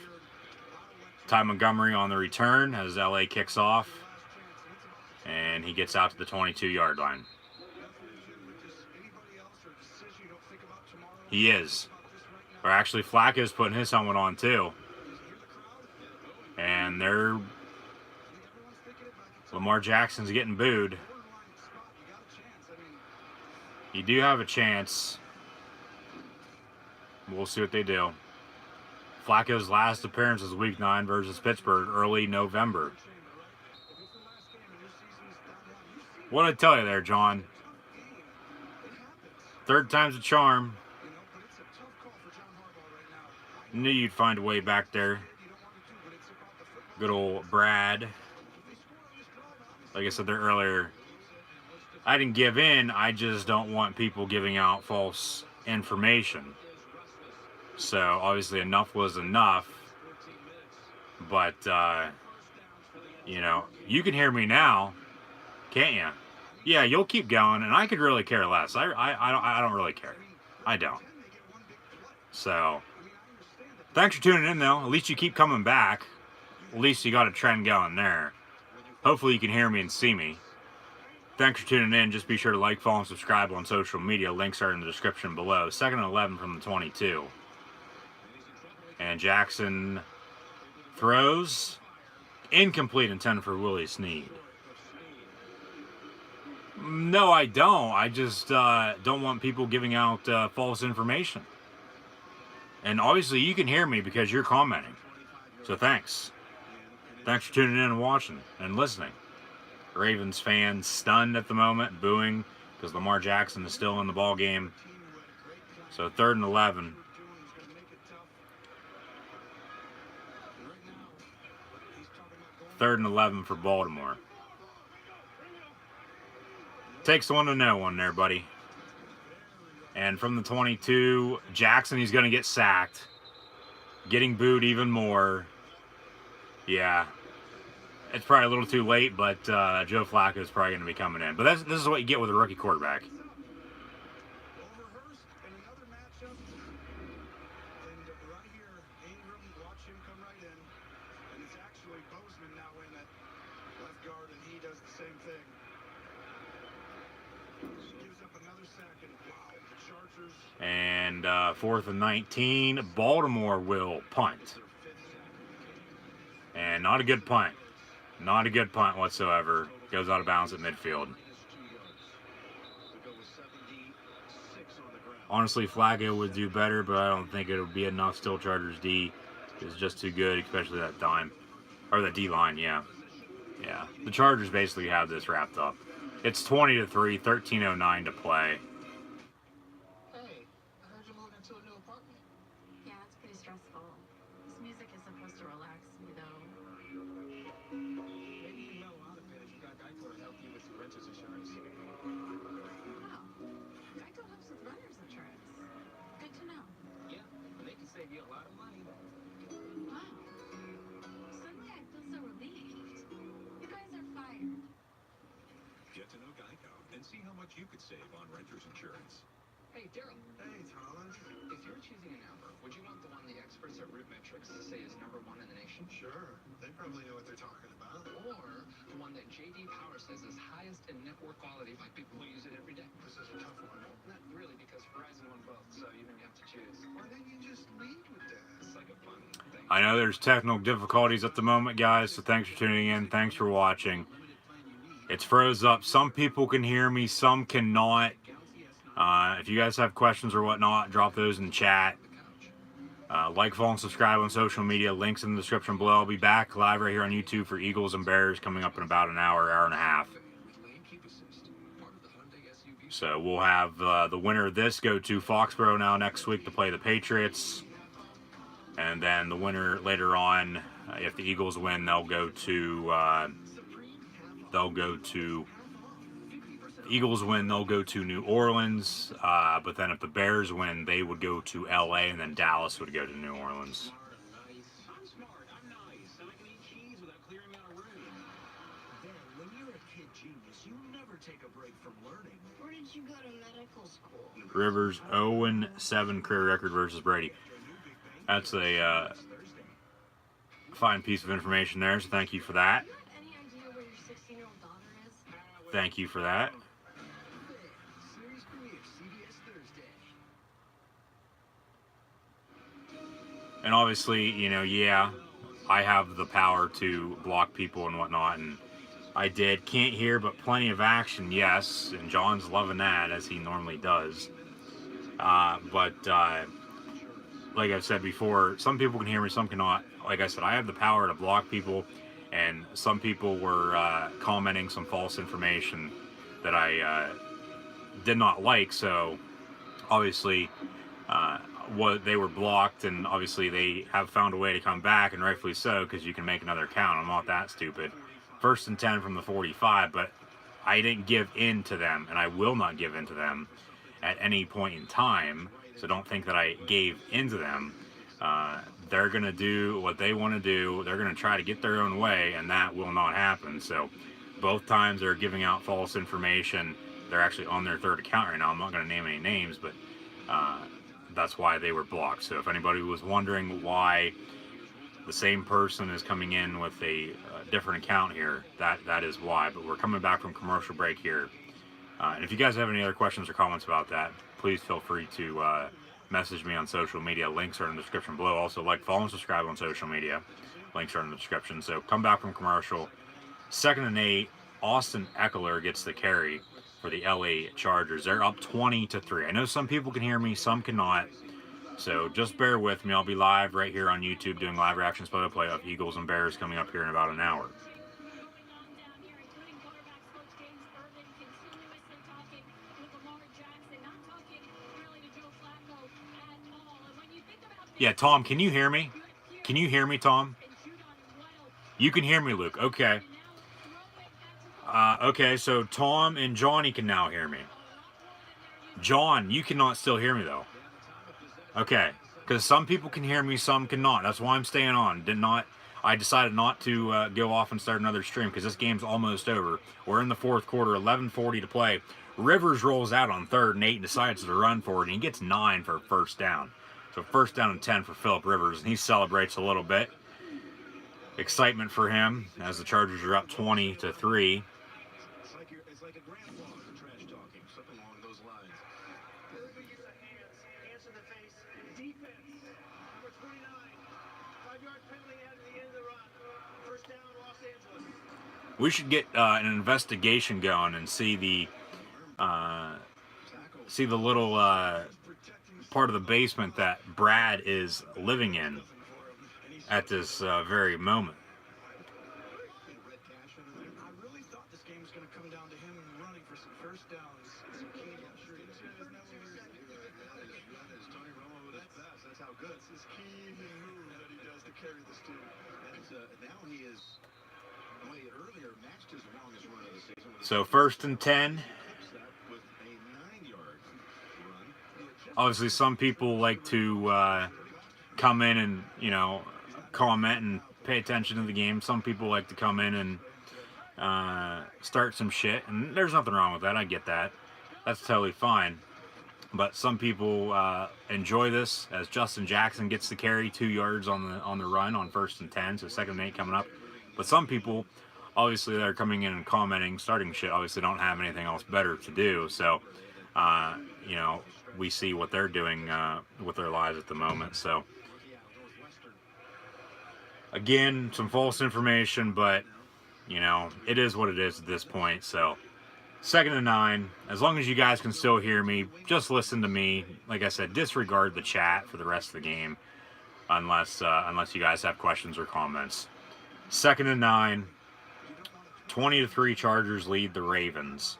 Ty Montgomery on the return as LA kicks off. And he gets out to the 22-yard line. He is. Or actually, Flacco's putting his helmet on too. And Lamar Jackson's getting booed. You do have a chance. We'll see what they do. Flacco's last appearance was Week 9 versus Pittsburgh, early November. What did I tell you there, John? Third time's a charm. Knew you'd find a way back there. Good old Brad. Like I said there earlier, I didn't give in. I just don't want people giving out false information. So obviously enough was enough. But you can hear me now, can't you? Yeah, you'll keep going, and I could really care less. I don't really care. I don't. So thanks for tuning in, though. At least you keep coming back. At least you got a trend going there. Hopefully you can hear me and see me. Thanks for tuning in. Just be sure to like, follow, and subscribe on social media. Links are in the description below. 2nd and 11 from the 22. And Jackson throws. Incomplete, intended for Willie Snead. No, I don't. I just don't want people giving out false information. And obviously you can hear me because you're commenting. So thanks. Thanks for tuning in and watching and listening. Ravens fans stunned at the moment, booing because Lamar Jackson is still in the ball game. So 3rd and 11. Third and 11 for Baltimore. Takes one to know one there, buddy. And from the 22, Jackson, he's going to get sacked. Getting booed even more. Yeah. It's probably a little too late, but Joe Flacco is probably going to be coming in. But this is what you get with a rookie quarterback. And 4th and 19, Baltimore will punt. And not a good punt. Not a good punt whatsoever. Goes out of bounds at midfield. Honestly, Flacco would do better, but I don't think it would be enough. Still, Chargers D is just too good, especially that dime. Or the D-line, yeah. Yeah. The Chargers basically have this wrapped up. It's 20-3, 13:09 to play. See how much you could save on renter's insurance. Hey, Daryl. Hey, Thomas. If you were choosing a number, would you want the one the experts at Rootmetrics say is #1 in the nation? Sure. They probably know what they're talking about. Or the one that J.D. Power says is highest in network quality by people who use it every day? This is a tough one. Not really, because Verizon won both, so you maybe have to choose. Why don't you just lead with that? It's like a fun thing. I know there's technical difficulties at the moment, guys, so thanks for tuning in. Thanks for watching. It's froze up. Some people can hear me, some cannot. If you guys have questions or whatnot, drop those in the chat. Like, follow, and subscribe on social media. Links in the description below. I'll be back live right here on YouTube for Eagles and Bears coming up in about an hour, hour and a half. With Lane Keep Assist, So we'll have the winner of this go to Foxborough now next week to play the Patriots. And then the winner later on, if the Eagles win, they'll go to Eagles win, they'll go to New Orleans. But then if the Bears win, they would go to LA, and then Dallas would go to New Orleans. I'm smart. I'm nice. And I can eat cheese without clearing out a room. Ben, when you're a kid genius, you never take a break from learning. Where did you go to medical school? Rivers 0-7 career record versus Brady. That's a fine piece of information there, so thank you for that. Do you have any idea where your 16-year-old daughter is? Thank you for that. Series premiere, CBS Thursday. And obviously, yeah, I have the power to block people and whatnot, and I did. Can't hear, but plenty of action, yes. And John's loving that, as he normally does. But like I've said before, some people can hear me, some cannot. Like I said, I have the power to block people, and some people were commenting some false information that I did not like. So obviously, they were blocked, and obviously they have found a way to come back, and rightfully so, because you can make another account. I'm not that stupid. 1st and 10 from the 45, but I didn't give in to them, and I will not give in to them at any point in time. So don't think that I gave into them. They're going to do what they want to do. They're going to try to get their own way, and that will not happen. So both times they're giving out false information. They're actually on their 3rd account right now. I'm not going to name any names, but that's why they were blocked. So if anybody was wondering why the same person is coming in with a different account here, that is why. But we're coming back from commercial break here. And if you guys have any other questions or comments about that, please feel free to message me on social media. Links are in the description below. Also, follow, and subscribe on social media. Links are in the description. So come back from commercial. 2nd and 8. Austin Eckler gets the carry for the LA Chargers. They're up 20-3. I know some people can hear me, some cannot. So just bear with me. I'll be live right here on YouTube doing live reactions play-by-play of Eagles and Bears coming up here in about an hour. Yeah, Tom, can you hear me? Can you hear me, Tom? You can hear me, Luke. Okay. Okay, so Tom and Johnny can now hear me. John, you cannot still hear me, though. Okay, because some people can hear me, some cannot. That's why I'm staying on. I decided not to go off and start another stream because this game's almost over. We're in the 4th quarter, 11:40 to play. Rivers rolls out on 3rd and 8 and decides to run for it, and he gets 9 for a 1st down. So 1st down and 10 for Phillip Rivers, and he celebrates a little bit. Excitement for him as the Chargers are up 20-3. It's like a grandfather trash talking, something along those lines. Everybody gets a hands in the face. Defense, number 29. 5-yard penalty at the end of the run. 1st down, Los Angeles. We should get an investigation going and see the little part of the basement that Brad is living in at this very moment. I really thought this game was going to come down to him running for some 1st downs. Some key, I'm sure he knows what As Tony Romo would have passed, that's how good. It's his key move that he does to carry this team. And now he is, well, he earlier matched his longest run of the season. So 1st and 10. With a 9-yard run. Obviously, some people like to come in and, comment and pay attention to the game. Some people like to come in and start some shit, and there's nothing wrong with that. I get that. That's totally fine. But some people enjoy this as Justin Jackson gets the carry, 2 yards on the run on 1st and 10, so 2nd and 8 coming up. But some people, obviously, that are coming in and commenting, starting shit, obviously don't have anything else better to do. So, we see what they're doing with their lives at the moment. So, again, some false information, but, it is what it is at this point. So, 2nd and 9. As long as you guys can still hear me, just listen to me. Like I said, disregard the chat for the rest of the game, unless you guys have questions or comments. 2nd and 9. 20-3 Chargers lead the Ravens.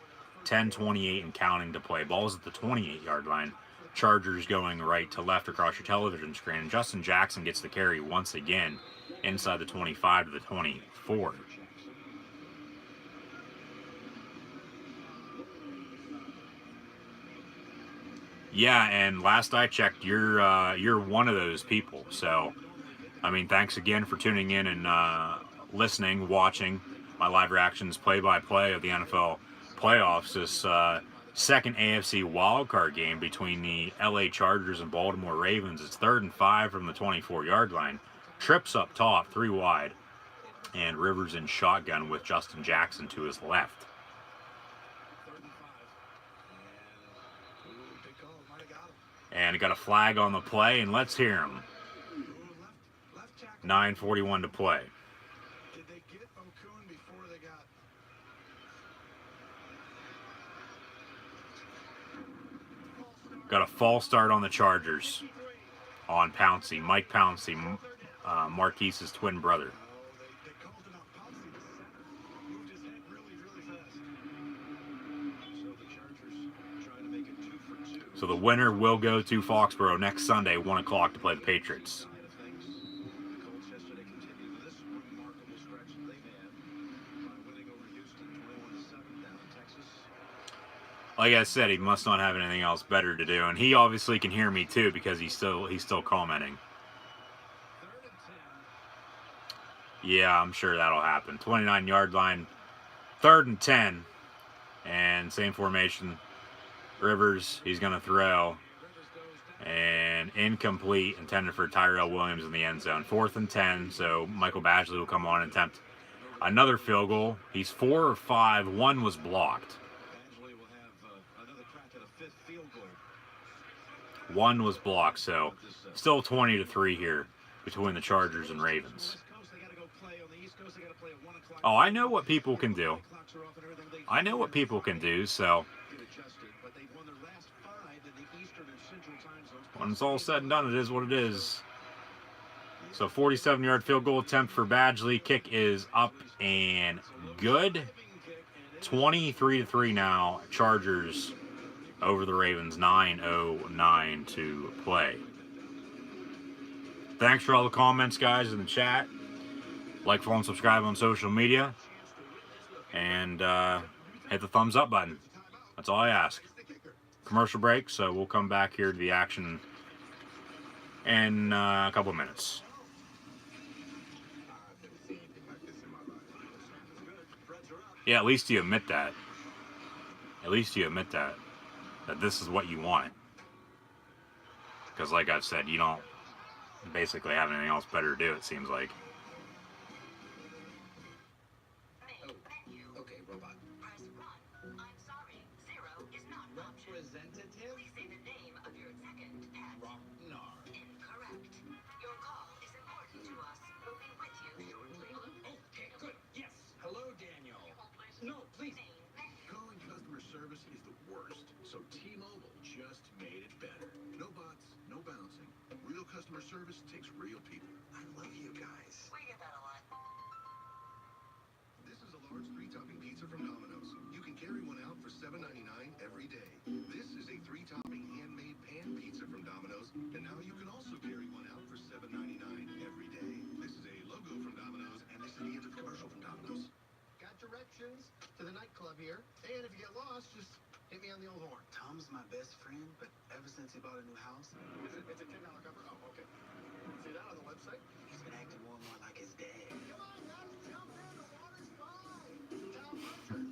10:28 and counting to play. Ball's at the 28-yard line. Chargers going right to left across your television screen. And Justin Jackson gets the carry once again inside the 25 to the 24. Yeah, and last I checked, you're one of those people. So, I mean, thanks again for tuning in and listening, watching my live reactions, play-by-play of the NFL playoffs. This second AFC wildcard game between the LA Chargers and Baltimore Ravens. It's 3rd and 5 from the 24-yard line. Trips up top, 3 wide, and Rivers in shotgun with Justin Jackson to his left. And he got a flag on the play, and let's hear him. 9:41 to play. Did they get Okun before they got... Got a false start on the Chargers on Pouncey. Mike Pouncey, Marquise's twin brother. They called it out. Pouncey, the center, moved his head really fast. So the Chargers trying to make it 2 for 2. So the winner will go to Foxborough next Sunday, 1 o'clock, to play the Patriots. The Colts yesterday continued this remarkable stretch that they've had by winning over Houston 21-7 down in Texas. Like I said, he must not have anything else better to do, and he obviously can hear me too because he's still commenting. 3rd and 10. Yeah, I'm sure that'll happen. 29-yard line, 3rd and 10, and same formation. Rivers, he's going to throw, and incomplete, intended for Tyrell Williams in the end zone. 4th and 10, so Michael Badgley will come on and attempt another field goal. He's 4 or 5. 1 was blocked. Badgley will have another crack at a 5th field goal. 1 was blocked, so still 20-3 here between the Chargers and Ravens. Oh, I know what people can do. I know what people can do, so when it's all said and done, it is what it is. So 47-yard field goal attempt for Badgley. Kick is up and good. 23-3 now. Chargers over the Ravens. 9:09 to play. Thanks for all the comments, guys, in the chat. Like, follow, and subscribe on social media. And hit the thumbs up button. That's all I ask. Commercial break, so we'll come back here to the action in a couple of minutes. Yeah, at least you admit that. At least you admit that this is what you want. Because like I've said, you don't basically have anything else better to do, it seems like. Okay, robot. Press 1. I'm sorry. 0 is not an option. Representative Please say the name of your second pet. Rocknar. Incorrect. Your call is important to us. We'll be with you shortly. Okay, good. Yes. Hello, Daniel. No, please. Calling customer service is the worst, so T-Mobile just made it better. No bots, no bouncing. Real customer service takes real people. I love you guys. We get that a lot. This is a large 3-topping pizza from Domino's. You can carry one out for $7.99 every day. This is a 3-topping handmade pan pizza from Domino's, and now you can also carry one out for $7.99 every day. This is a logo from Domino's, and this is the end of the commercial from Domino's. Got directions to the nightclub here. And if you get lost, just hit me on the old horn. Tom's my best friend, but ever since he bought a new house, It's a $10 cover. Oh, okay. See that on the website? he's been acting more and more like his dad. Come on, guys, jump in. The water's fine. Tom Pritchard.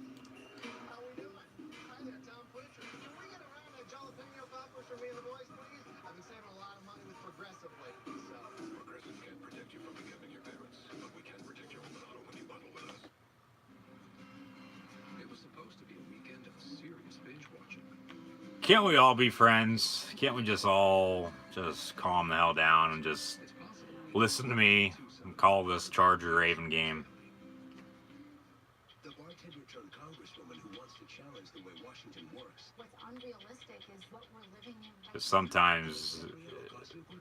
How we doing? Hi there, Tom Pritchard. Can we get a round of jalapeno poppers for me and the boys, please? I've been saving a lot of money with Progressive lately, so. Progressive can't protect you from becoming your parents, but we can protect your home and auto when you bundle with us. It was supposed to be a weekend of serious binge watching. Can't we all be friends? Can't we just all just calm the hell down and just It's possible. listen to me and call this Charger-Raven game? The bartender turned congresswoman who wants to challenge the way Washington works. What's unrealistic is what we're living in right Because sometimes,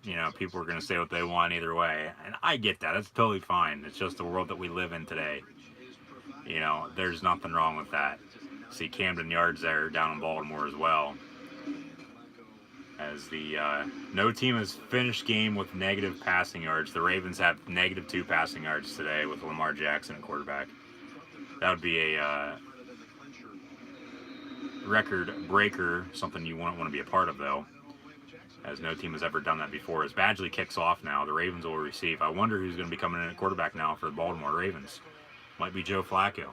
you know, people are going to say what they want either way. And I get that. That's totally fine. It's just the world that we live in today. You know, there's nothing wrong with that. See Camden Yards there down in Baltimore as well. As the no team has finished game with negative passing yards. The Ravens have -2 passing yards today with Lamar Jackson at quarterback. That would be a record breaker, something you wouldn't want to be a part of though, as no team has ever done that before. As Badgley kicks off now, the Ravens will receive. I wonder who's going to be coming in at quarterback now for the Baltimore Ravens. Might be Joe Flacco.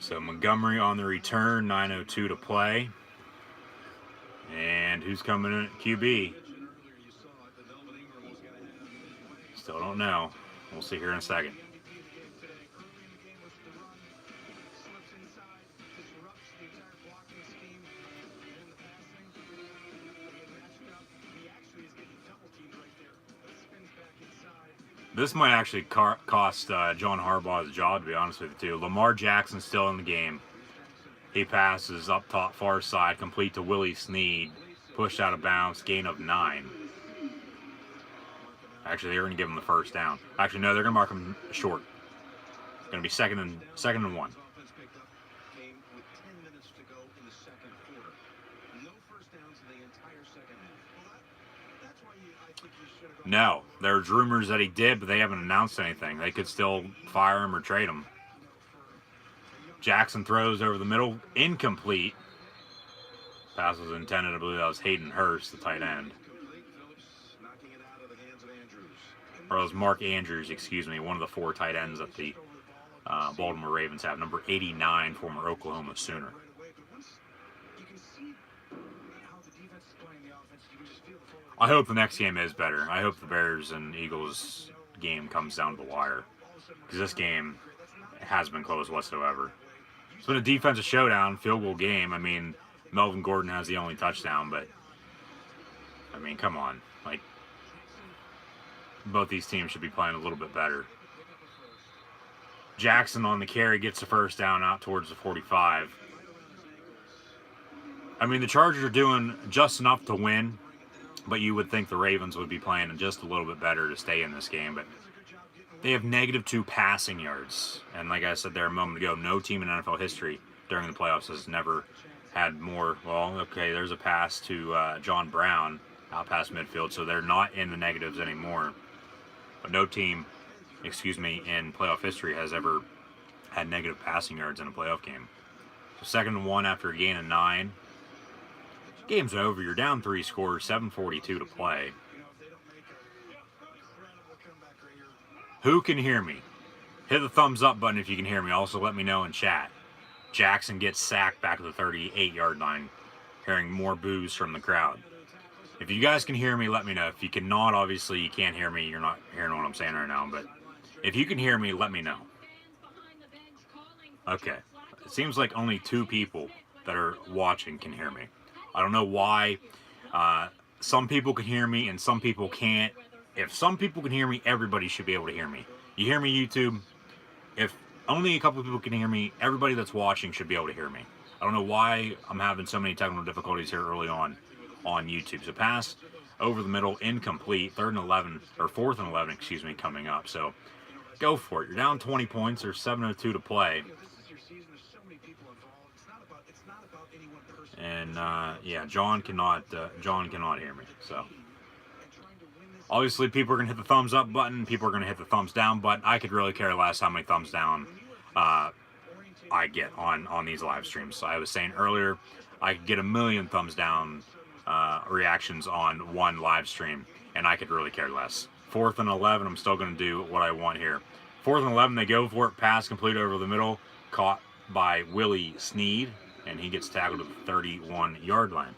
So Montgomery on the return, 9:02 to play. And who's coming in at QB? Still don't know. We'll see here in a second. This might actually cost John Harbaugh his job, to be honest with you, too. Lamar Jackson's still in the game. He passes up top far side, complete to Willie Snead. Pushed out of bounds, gain of 9. Actually, they're going to give him the first down. Actually, no, they're going to mark him short. It's going to be second and 1. No, there's rumors that he did, but they haven't announced anything. They could still fire him or trade him. Jackson throws over the middle, incomplete. Pass was intended, I believe that was Hayden Hurst, the tight end. Or it was Mark Andrews, excuse me, one of the 4 tight ends that the Baltimore Ravens have. Number 89, former Oklahoma Sooner. I hope the next game is better. I hope the Bears and Eagles game comes down to the wire. Because this game hasn't been close whatsoever. It's been a defensive showdown, field goal game. I mean, Melvin Gordon has the only touchdown, but I mean, come on. Like, both these teams should be playing a little bit better. Jackson on the carry gets the first down out towards the 45. I mean, the Chargers are doing just enough to win, but you would think the Ravens would be playing just a little bit better to stay in this game, but they have -2 passing yards. And like I said there a moment ago, no team in NFL history during the playoffs has never had more. Well, okay, there's a pass to John Brown out past midfield, so they're not in the negatives anymore. But no team, in playoff history has ever had negative passing yards in a playoff game. So second and 1 after a gain of 9. Game's over. You're down 3 scores, 7:42 to play. Who can hear me? Hit the thumbs up button if you can hear me. Also, let me know in chat. Jackson gets sacked back at the 38-yard line. Hearing more boos from the crowd. If you guys can hear me, let me know. If you cannot, obviously you can't hear me. You're not hearing what I'm saying right now. But if you can hear me, let me know. Okay. It seems like only 2 people that are watching can hear me. I don't know why. Some people can hear me and some people can't. If some people can hear me, everybody should be able to hear me. You hear me, YouTube? If only a couple of people can hear me, everybody that's watching should be able to hear me. I don't know why I'm having so many technical difficulties here early on YouTube. So pass over the middle, incomplete, 4th and 11, coming up. So go for it. You're down 20 points. There's 7:02 to play. And yeah, John cannot hear me. So obviously, people are gonna hit the thumbs up button. People are gonna hit the thumbs down button. I could really care less how many thumbs down I get on these live streams. I was saying earlier, I could get 1 million thumbs down reactions on one live stream, and I could really care less. 4th and 11, I'm still gonna do what I want here. 4th and 11, they go for it. Pass complete over the middle, caught by Willie Snead, and he gets tackled at the 31-yard line.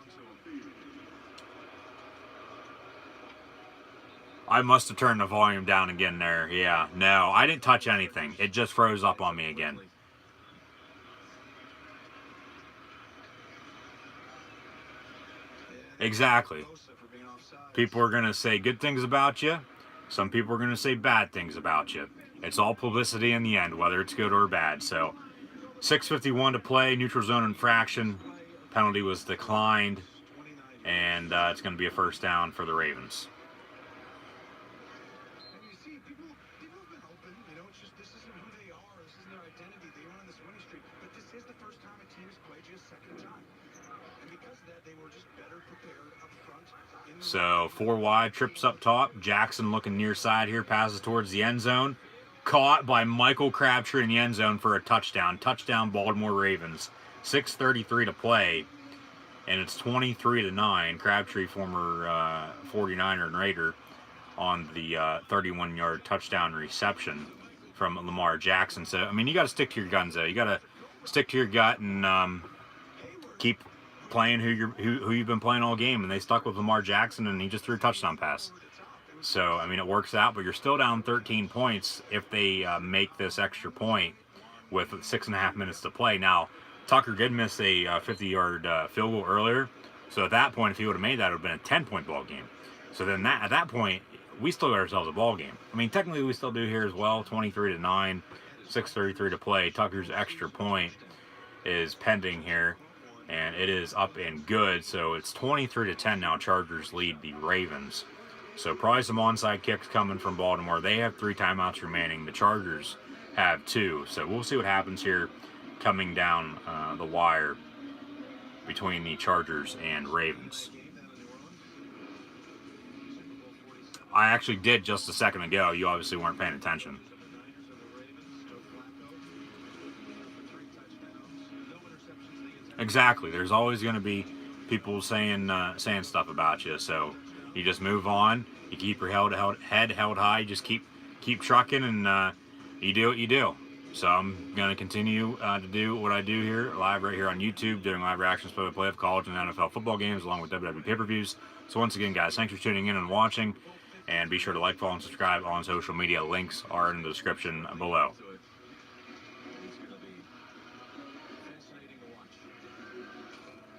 I must have turned the volume down again there. Yeah, no, I didn't touch anything. It just froze up on me again. Exactly. People are going to say good things about you. Some people are going to say bad things about you. It's all publicity in the end, whether it's good or bad. So 6:51 to play, neutral zone infraction. Penalty was declined, and it's going to be a first down for the Ravens. So 4 wide, trips up top. Jackson looking near side here, passes towards the end zone. Caught by Michael Crabtree in the end zone for a touchdown. Touchdown, Baltimore Ravens. 6:33 to play, and it's 23-9. Crabtree, former 49er and Raider, on the 31-yard touchdown reception from Lamar Jackson. So, I mean, you got to stick to your guns, though. You got to stick to your gut and keep playing who you've been playing all game. And they stuck with Lamar Jackson, and he just threw a touchdown pass. So, I mean, it works out, but you're still down 13 points if they make this extra point with 6.5 minutes to play. Now, Tucker did miss a 50-yard field goal earlier. So at that point, if he would have made that, it would have been a 10-point ball game. So then at that point, we still got ourselves a ball game. I mean, technically we still do here as well. 23-9, 6:33 to play. Tucker's extra point is pending here, and it is up and good. So it's 23-10 now. Chargers lead the Ravens. So probably some onside kicks coming from Baltimore. They have 3 timeouts remaining. The Chargers have 2. So we'll see what happens here coming down the wire between the Chargers and Ravens. I actually did just a second ago. You obviously weren't paying attention. Exactly. There's always going to be people saying stuff about you. So you just move on. You keep your head held high. You just keep trucking, and you do what you do. So I'm going to continue to do what I do here, live right here on YouTube, doing live reactions for the play of college and NFL football games, along with WWE pay-per-views. So once again, guys, thanks for tuning in and watching. And be sure to like, follow, and subscribe on social media. Links are in the description below.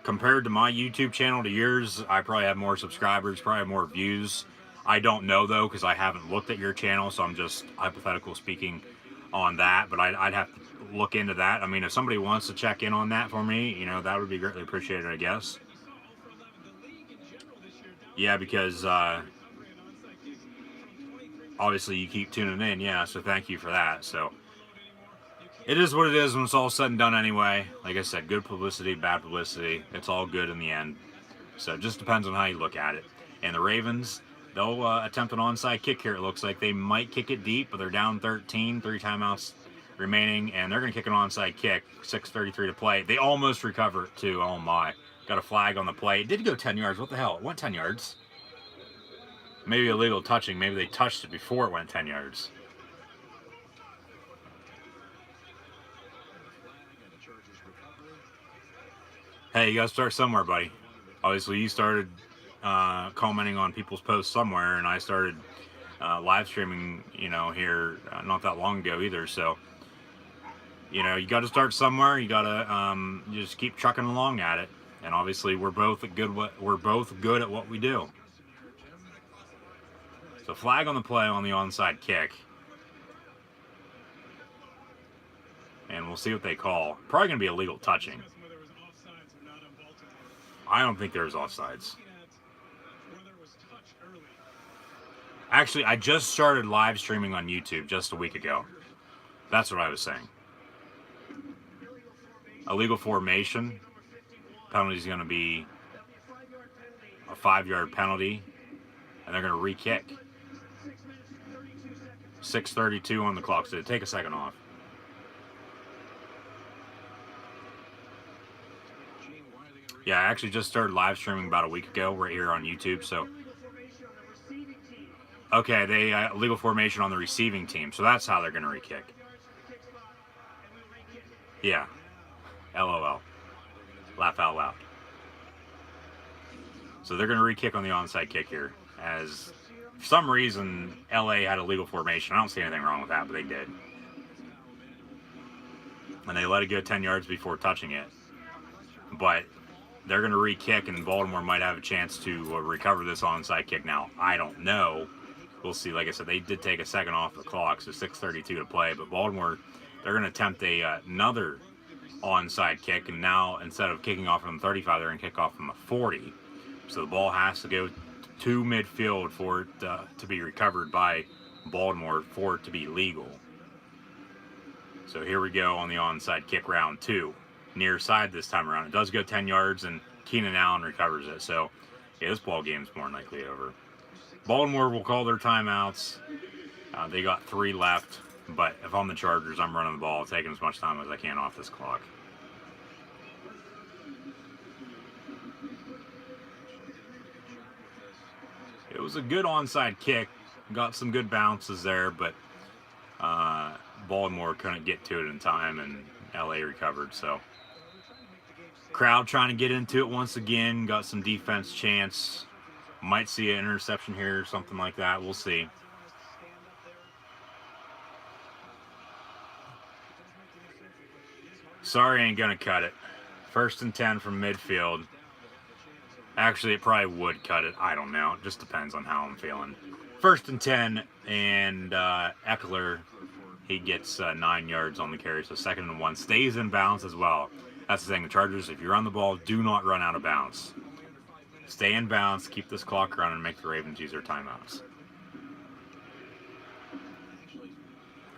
Compared to my YouTube channel to yours, I probably have more subscribers, probably have more views. I don't know, though, because I haven't looked at your channel, so I'm just hypothetical speaking on that. But I'd have to look into that. I mean, if somebody wants to check in on that for me, you know, that would be greatly appreciated, I guess. Yeah, because obviously you keep tuning in, yeah, so thank you for that. So it is what it is when it's all said and done anyway. Like I said, good publicity, bad publicity, it's all good in the end. So it just depends on how you look at it. And the Ravens, they'll attempt an onside kick here. It looks like they might kick it deep, but they're down 13, 3 timeouts remaining, and they're going to kick an onside kick, 6:33 to play. They almost recover it too, oh my. Got a flag on the play. It did go 10 yards, what the hell? It went 10 yards. Maybe illegal touching. Maybe they touched it before it went 10 yards. Hey, you got to start somewhere, buddy. Obviously, you started commenting on people's posts somewhere, and I started live streaming, you know, here not that long ago either. So, you know, you got to start somewhere. You got to just keep trucking along at it. And obviously, we're both good at what we do. So flag on the play on the onside kick. And we'll see what they call. Probably going to be illegal touching. I don't think there's offsides. Actually, I just started live streaming on YouTube just a week ago. That's what I was saying. Illegal formation. Penalty is going to be a 5-yard penalty. And they're going to re-kick. 6:32 on the clock, so take a second off. Yeah, I actually just started live streaming about a week ago right here on YouTube, so. Okay, they legal formation on the receiving team, so that's how they're going to re-kick. Yeah. LOL. Laugh out loud. So they're going to re-kick on the onside kick here, as for some reason, LA had a legal formation. I don't see anything wrong with that, but they did. And they let it go 10 yards before touching it. But they're going to re-kick, and Baltimore might have a chance to recover this onside kick. Now, I don't know. We'll see. Like I said, they did take a second off the clock, so 6:32 to play. But Baltimore, they're going to attempt another onside kick, and now instead of kicking off from the 35, they're going to kick off from the 40. So the ball has to go to midfield for it to be recovered by Baltimore for it to be legal. So here we go on the onside kick, round 2. Near side this time around. It does go 10 yards, and Keenan Allen recovers it. So Yeah, this ball game's more than likely over. Baltimore will call their timeouts. They got 3 left, but if I'm the Chargers, I'm running the ball, taking as much time as I can off this clock. It was a good onside kick. Got some good bounces there, but Baltimore couldn't get to it in time, and LA recovered. So, crowd trying to get into it once again. Got some defense chance. Might see an interception here or something like that. We'll see. Sorry, ain't gonna cut it. 1st and 10 from midfield. Actually, it probably would cut it. I don't know. It just depends on how I'm feeling. 1st and 10, and Eckler, he gets 9 yards on the carry. So 2nd and 1, stays in bounds as well. That's the thing. The Chargers, if you run the ball, do not run out of bounds. Stay in bounds, keep this clock running, and make the Ravens use their timeouts.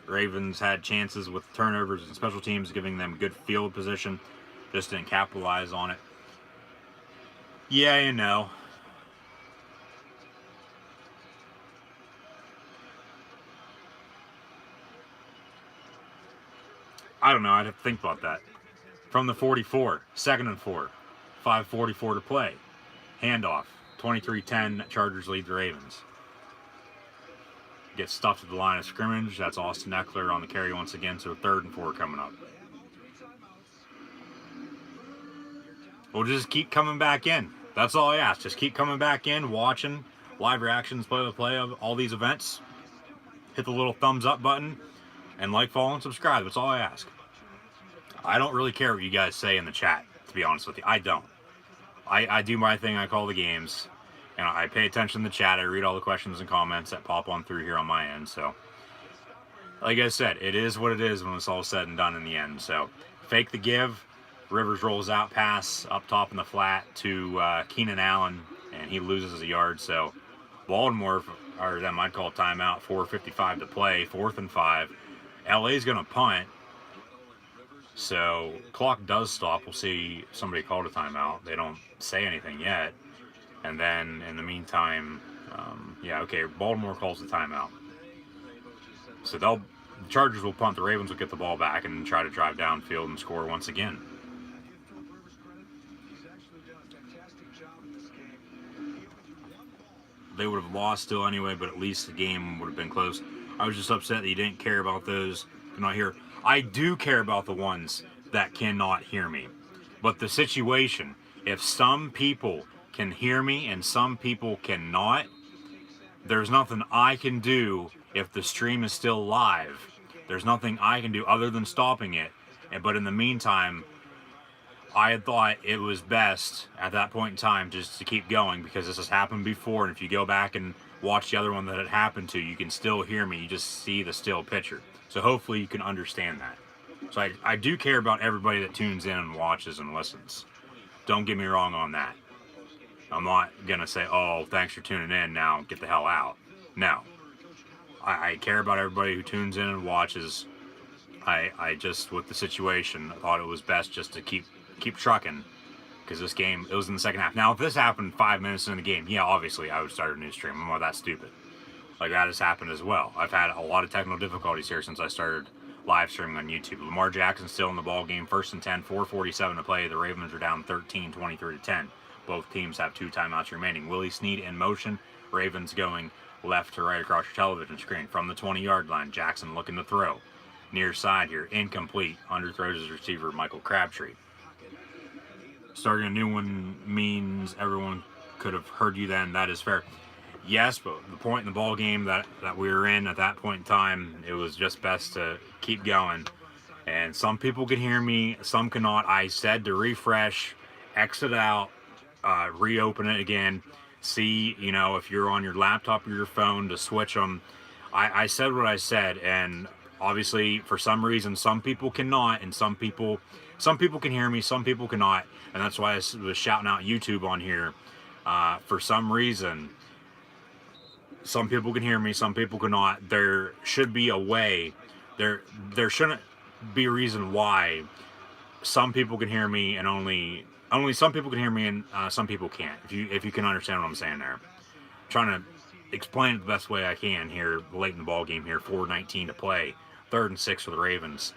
Ravens had chances with turnovers and special teams, giving them good field position. Just didn't capitalize on it. Yeah, you know. I don't know. I'd have to think about that. From the 44, 2nd and 4, 5:44 to play. Handoff, 23-10. Chargers lead the Ravens. Gets stuffed at the line of scrimmage. That's Austin Eckler on the carry once again. So 3rd and 4 coming up. We'll just keep coming back in. That's all I ask. Just keep coming back in, watching live reactions, play-by-play of all these events. Hit the little thumbs up button and like, follow, and subscribe. That's all I ask. I don't really care what you guys say in the chat, to be honest with you. I don't. I do my thing. I call the games. And I pay attention to the chat. I read all the questions and comments that pop on through here on my end. So, like I said, it is what it is when it's all said and done in the end. So, fake the give. Rivers rolls out pass up top in the flat to Keenan Allen, and he loses a yard. So, Baltimore, or them, I'd call timeout, 4:55 to play, 4th and 5. LA's going to punt. So, clock does stop. We'll see somebody called a timeout. They don't say anything yet. And then, in the meantime, Baltimore calls the timeout. So the Chargers will punt. The Ravens will get the ball back and try to drive downfield and score once again. They would have lost still anyway, but at least the game would have been close. I was just upset that you didn't care about those who not hear. I do care about the ones that cannot hear me. But the situation, if some people can hear me and some people cannot, there's nothing I can do if the stream is still live. There's nothing I can do other than stopping it. But in the meantime, I had thought it was best at that point in time just to keep going, because this has happened before, and if you go back and watch the other one that it happened to, you can still hear me. You just see the still picture. So hopefully you can understand that. So I do care about everybody that tunes in and watches and listens. Don't get me wrong on that. I'm not going to say, oh, thanks for tuning in, now get the hell out. No. I care about everybody who tunes in and watches. I just, with the situation, I thought it was best just to keep trucking, because this game, it was in the second half. Now, if this happened 5 minutes into the game, yeah, obviously I would start a new stream. I'm not that stupid. Like, that has happened as well. I've had a lot of technical difficulties here since I started live streaming on YouTube. Lamar Jackson still in the ball game, 1st and 10, 4:47 to play. The Ravens are down 13, 23-10. Both teams have 2 timeouts remaining. Willie Snead in motion. Ravens going left to right across your television screen from the 20-yard line. Jackson looking to throw. Near side here, incomplete. Underthrows his receiver, Michael Crabtree. Starting a new one means everyone could have heard you then. That is fair. Yes, but the point in the ball game that we were in at that point in time, it was just best to keep going. And some people can hear me, some cannot. I said to refresh, exit out, reopen it again. See, if you're on your laptop or your phone, to switch them. I said what I said, and obviously for some reason some people cannot, and some people can hear me, some people cannot, and that's why I was shouting out YouTube on here. For some reason, some people can hear me, some people cannot. There should be a way. There shouldn't be a reason why some people can hear me and only only some people can hear me and some people can't. If you can understand what I'm saying there, trying to explain it the best way I can here late in the ball game here. 4:19 to play, 3rd and 6 for the Ravens,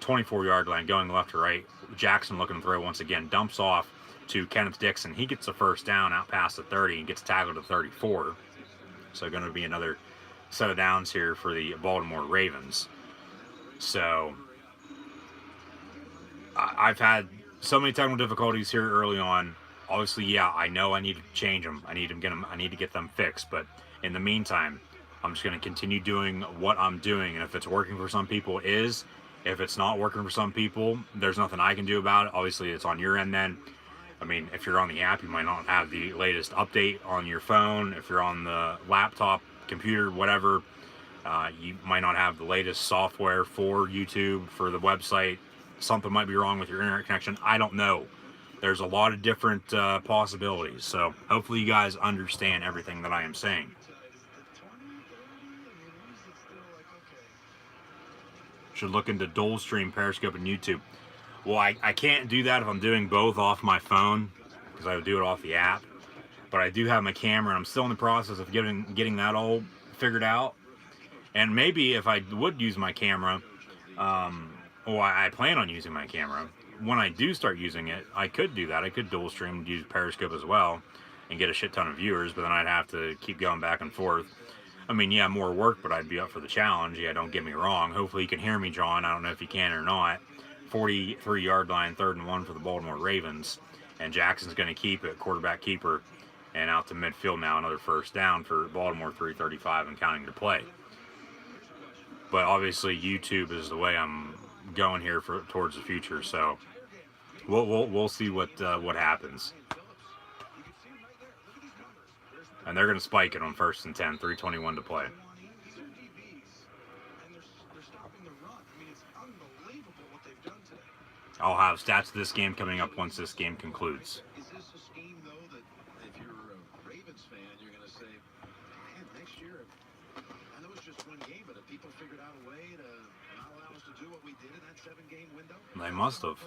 24-yard line going left to right. Jackson looking to throw once again, dumps off to Kenneth Dixon. He gets the first down out past the 30 and gets tackled to 34. So going to be another set of downs here for the Baltimore Ravens. So I've had so many technical difficulties here early on. Obviously, yeah, I know I need to change them. I need to get them fixed. But in the meantime, I'm just going to continue doing what I'm doing. And if it's working for some people, it is. If it's not working for some people, there's nothing I can do about it. Obviously, it's on your end then. I mean, if you're on the app, you might not have the latest update on your phone. If you're on the laptop, computer, whatever, you might not have the latest software for YouTube, for the website. Something might be wrong with your internet connection. I don't know. There's a lot of different possibilities. So hopefully you guys understand everything that I am saying. Should look into dual stream Periscope and YouTube. Well, I can't do that if I'm doing both off my phone, because I would do it off the app. But I do have my camera, and I'm still in the process of getting that all figured out. And maybe if I would use my camera, I plan on using my camera. When I do start using it, I could do that. I could dual stream and use Periscope as well and get a shit ton of viewers, but then I'd have to keep going back and forth. I mean, yeah, more work, but I'd be up for the challenge. Yeah, don't get me wrong. Hopefully you can hear me, John. I don't know if you can or not. 43-yard line, 3rd and 1 for the Baltimore Ravens. And Jackson's going to keep it, quarterback keeper, and out to midfield now, another first down for Baltimore, 3:35 and counting to play. But obviously YouTube is the way I'm going here towards the future, so we'll see what happens. And they're going to spike it on 1st and 10, 3:21 to play. I'll have stats of this game coming up once this game concludes. Is this a scheme, though, that if you're a Ravens fan, you're going to say, man, next year, I know it's just one game, but if people figured out a way to not allow us to do what we did in that 7-game window? They must have.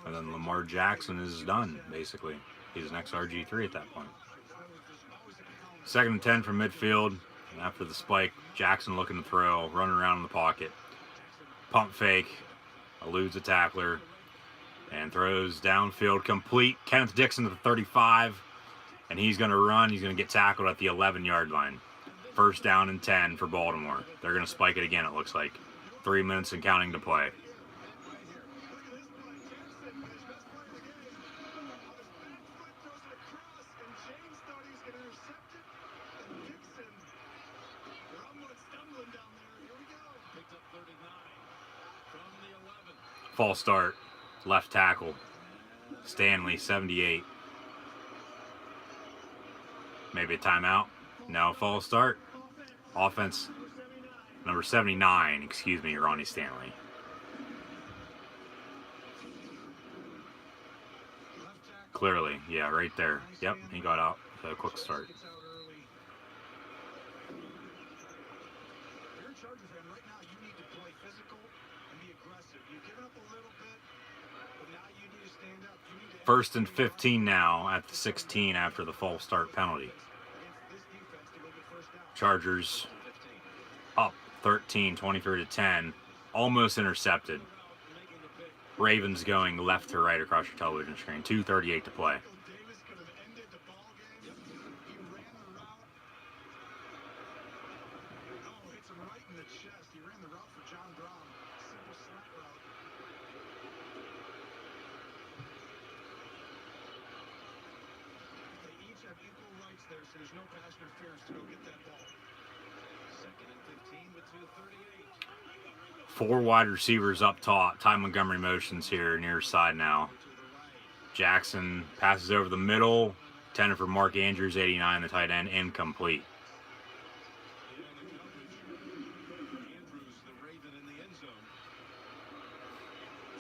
And then Lamar Jackson is done, basically. He's next RG3 at that point. 2nd and 10 from midfield. And after the spike, Jackson looking to throw, running around in the pocket. Pump fake, eludes a tackler, and throws downfield complete. Kenneth Dixon to the 35, and he's going to run. He's going to get tackled at the 11-yard line. 1st down and 10 for Baltimore. They're going to spike it again, it looks like. 3 minutes and counting to play. False start, left tackle, Stanley, 78. Maybe a timeout? No, false start. Offense, number 79, excuse me, Ronnie Stanley. Clearly, yeah, right there. Yep, he got out. So a quick start. First and 15 now at the 16 after the false start penalty. Chargers up 13, 23-10. Almost intercepted. Ravens going left to right across your television screen. 2:38 to play. There's no pass interference to go get that ball. 2nd and 15 with 2:38. 4 wide receivers up top. Ty Montgomery motions here near side now. Jackson passes over the middle. Intended for Mark Andrews, 89, the tight end, incomplete.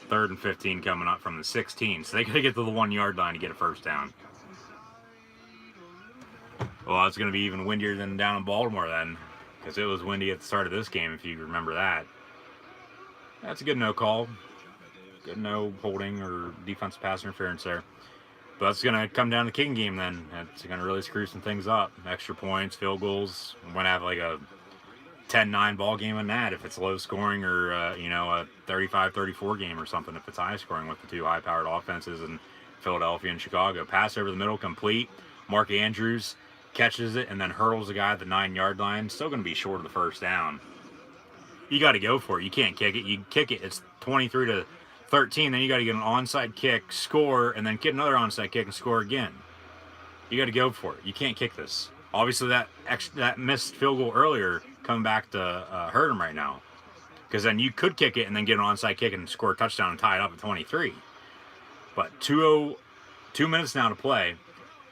Third and 15 coming up from the 16. So they got to get to the 1-yard line to get a first down. Well, it's going to be even windier than down in Baltimore then, because it was windy at the start of this game, if you remember that. That's a good no call. no holding or defensive pass interference there. But that's going to come down to the kicking game then. It's going to really screw some things up. Extra points, field goals. We're going to have like a 10-9 ball game in that if it's low scoring, or a 35-34 game or something if it's high scoring with the two high-powered offenses in Philadelphia and Chicago. Pass over the middle, complete. Mark Andrews catches it and then hurdles the guy at the 9-yard line. Still going to be short of the first down. You got to go for it. You can't kick it. You kick it, it's 23-13. Then you got to get an onside kick, score, and then get another onside kick and score again. You got to go for it. You can't kick this. Obviously, that missed field goal earlier coming back to hurt him right now, because then you could kick it and then get an onside kick and score a touchdown and tie it up at 23. But 2 minutes now to play,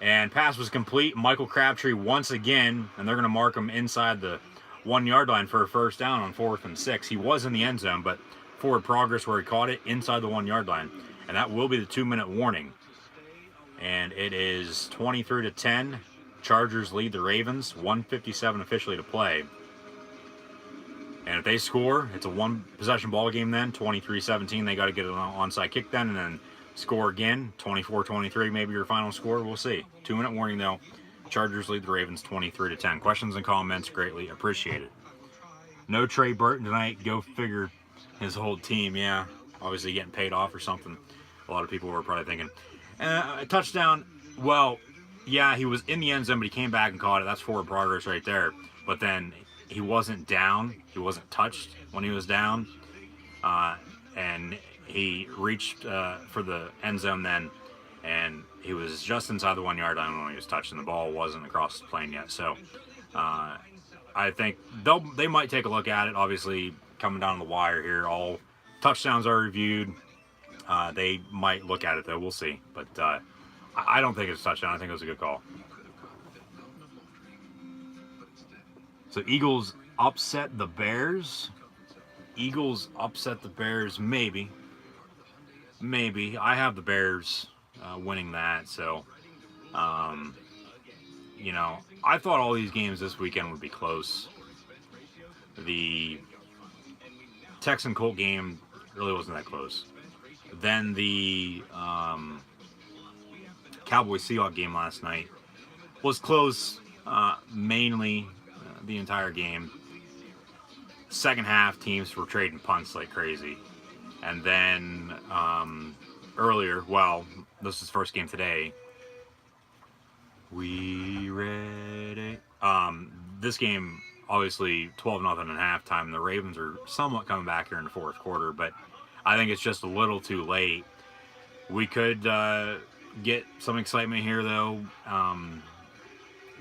and pass was complete. Michael Crabtree once again, and they're going to mark him inside the 1-yard line for a first down on 4th and 6. He was in the end zone, but forward progress where he caught it inside the 1-yard line, and that will be the 2-minute warning. And it is 23-10. Chargers lead the Ravens. 1:57 officially to play. And if they score, it's a one-possession ball game then. 23-17. They got to get an onside kick then, and then score again. 24-23, maybe your final score. We'll see. 2-minute warning though. Chargers lead the Ravens 23-10. Questions and comments greatly appreciated. No Trey Burton tonight. Go figure. His whole team, yeah, obviously getting paid off or something. A lot of people were probably thinking. A touchdown, well, yeah, he was in the end zone, but he came back and caught it. That's forward progress right there. But then he wasn't down. He wasn't touched when he was down. And he reached for the end zone then, and he was just inside the 1-yard line when he was touched, and the ball wasn't across the plane yet. So I think they might take a look at it. Obviously, coming down the wire here, all touchdowns are reviewed. They might look at it though. We'll see. But I don't think it's a touchdown. I think it was a good call. So Eagles upset the Bears. Eagles upset the Bears. Maybe. I have the Bears winning that. So, I thought all these games this weekend would be close. The Texan Colt game really wasn't that close. Then the Cowboys Seahawks game last night was close, mainly the entire game. Second half, teams were trading punts like crazy. And then earlier, well, this is first game today. We ready? This game, obviously 12-0 at halftime. The Ravens are somewhat coming back here in the fourth quarter, but I think it's just a little too late. We could get some excitement here, though,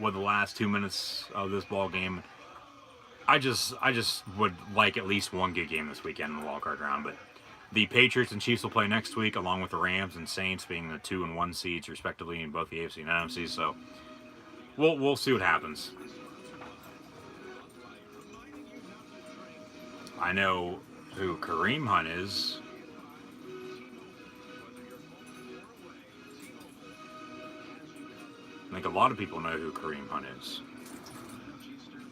with the last 2 minutes of this ball game. I just would like at least one good game this weekend in the wildcard round. But the Patriots and Chiefs will play next week, along with the Rams and Saints being the 2 and 1 seeds, respectively, in both the AFC and NFC. So we'll see what happens. I know who Kareem Hunt is. I think a lot of people know who Kareem Hunt is.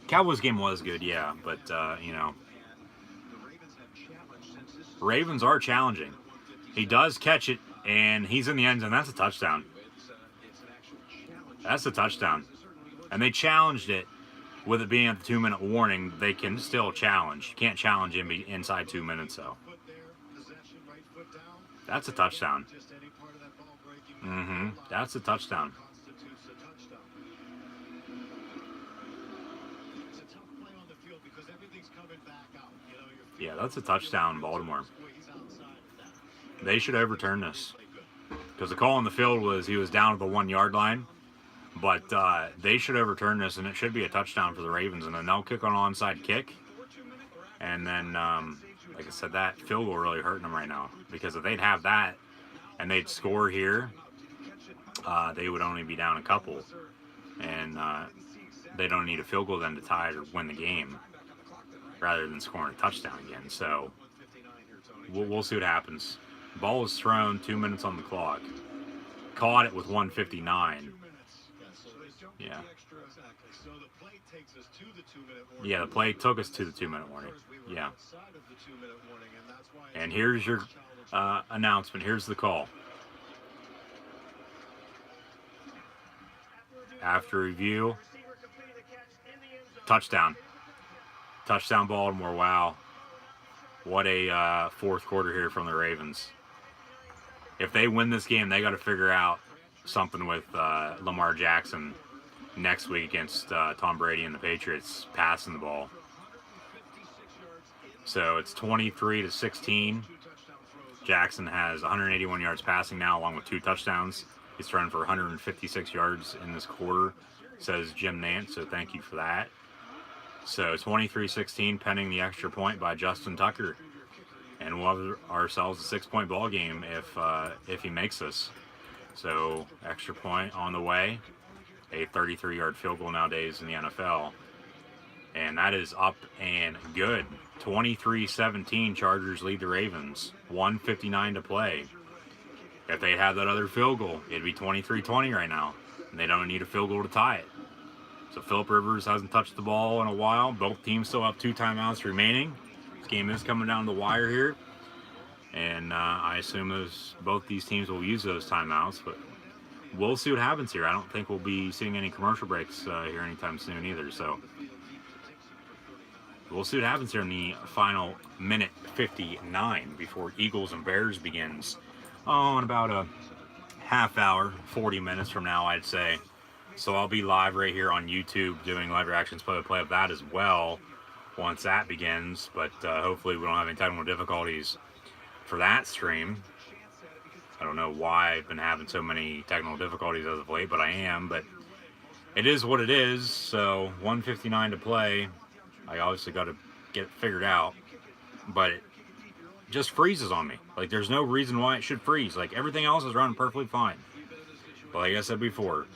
Cowboys game was good, yeah, but, Ravens are challenging. He does catch it, and he's in the end zone. That's a touchdown. That's a touchdown. And they challenged it with it being at the 2-minute warning. They can still challenge. You can't challenge him inside 2 minutes, though. That's a touchdown. That's a touchdown. Yeah, that's a touchdown, Baltimore. They should overturn this. Because the call on the field was he was down at the 1-yard line. But they should overturn this, and it should be a touchdown for the Ravens. And then they'll kick on an onside kick. And then, like I said, that field goal really hurting them right now. Because if they'd have that and they'd score here, they would only be down a couple. And they don't need a field goal then to tie or win the game, rather than scoring a touchdown again. So we'll see what happens. Ball is thrown, 2 minutes on the clock. Caught it with 1:59. Yeah. Exactly. So the play takes us to the 2-minute warning. Yeah, the play took us to the 2-minute warning. Yeah. And here's your announcement. Here's the call. After review, touchdown. Touchdown Baltimore. Wow. What a fourth quarter here from the Ravens. If they win this game, they got to figure out something with Lamar Jackson next week against Tom Brady and the Patriots passing the ball. So it's 23-16. Jackson has 181 yards passing now, along with 2 touchdowns. He's running for 156 yards in this quarter, says Jim Nance, so thank you for that. So 23-16, pending the extra point by Justin Tucker. And we'll have ourselves a 6-point ball game if he makes this. So extra point on the way. A 33-yard field goal nowadays in the NFL. And that is up and good. 23-17, Chargers lead the Ravens. 1:59 to play. If they had that other field goal, it'd be 23-20 right now. And they don't need a field goal to tie it. So Phillip Rivers hasn't touched the ball in a while. Both teams still have 2 timeouts remaining. This game is coming down the wire here. And I assume both these teams will use those timeouts. But we'll see what happens here. I don't think we'll be seeing any commercial breaks here anytime soon either. So we'll see what happens here in the final minute 59 before Eagles and Bears begins. Oh, in about a half hour, 40 minutes from now, I'd say. So I'll be live right here on YouTube doing live reactions, play-by-play of that as well once that begins. But hopefully we don't have any technical difficulties for that stream. I don't know why I've been having so many technical difficulties as of late, but I am. But it is what it is. So 1:59 to play. I obviously got to get it figured out. But it just freezes on me. Like, there's no reason why it should freeze. Like, everything else is running perfectly fine. But like I said before,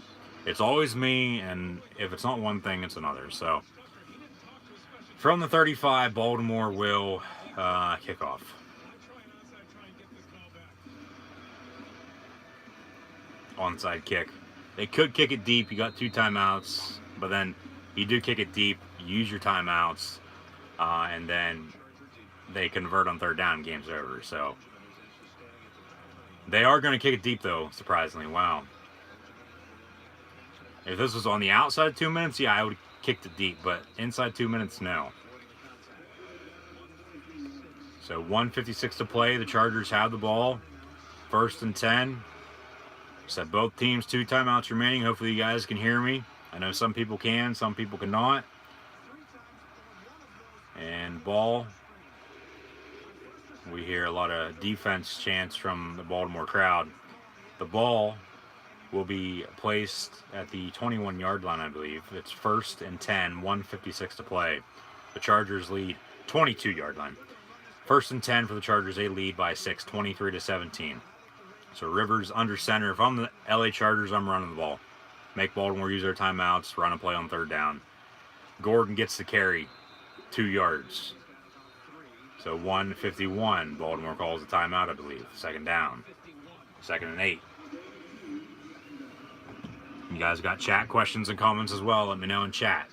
it's always me, and if it's not one thing, it's another. So from the 35, Baltimore will kick off. Onside kick. They could kick it deep. You got 2 timeouts, but then you do kick it deep. You use your timeouts, and then they convert on 3rd down. Game's over. So they are going to kick it deep, though. Surprisingly, wow. If this was on the outside 2 minutes, yeah, I would have kicked it deep. But inside 2 minutes, no. So 1:56 to play. The Chargers have the ball. 1st and 10. Said both teams 2 timeouts remaining. Hopefully you guys can hear me. I know some people can, some people cannot. And ball. We hear a lot of defense chants from the Baltimore crowd. The ball will be placed at the 21-yard line, I believe. It's 1st and 10, 1:56 to play. The Chargers lead 22-yard line. 1st and 10 for the Chargers. They lead by 6, 23-17. So Rivers under center. If I'm the LA Chargers, I'm running the ball. Make Baltimore use their timeouts, run a play on 3rd down. Gordon gets the carry, 2 yards. So 1:51. Baltimore calls a timeout, I believe. 2nd down. 2nd and 8. You guys got chat questions and comments as well. Let me know in chat.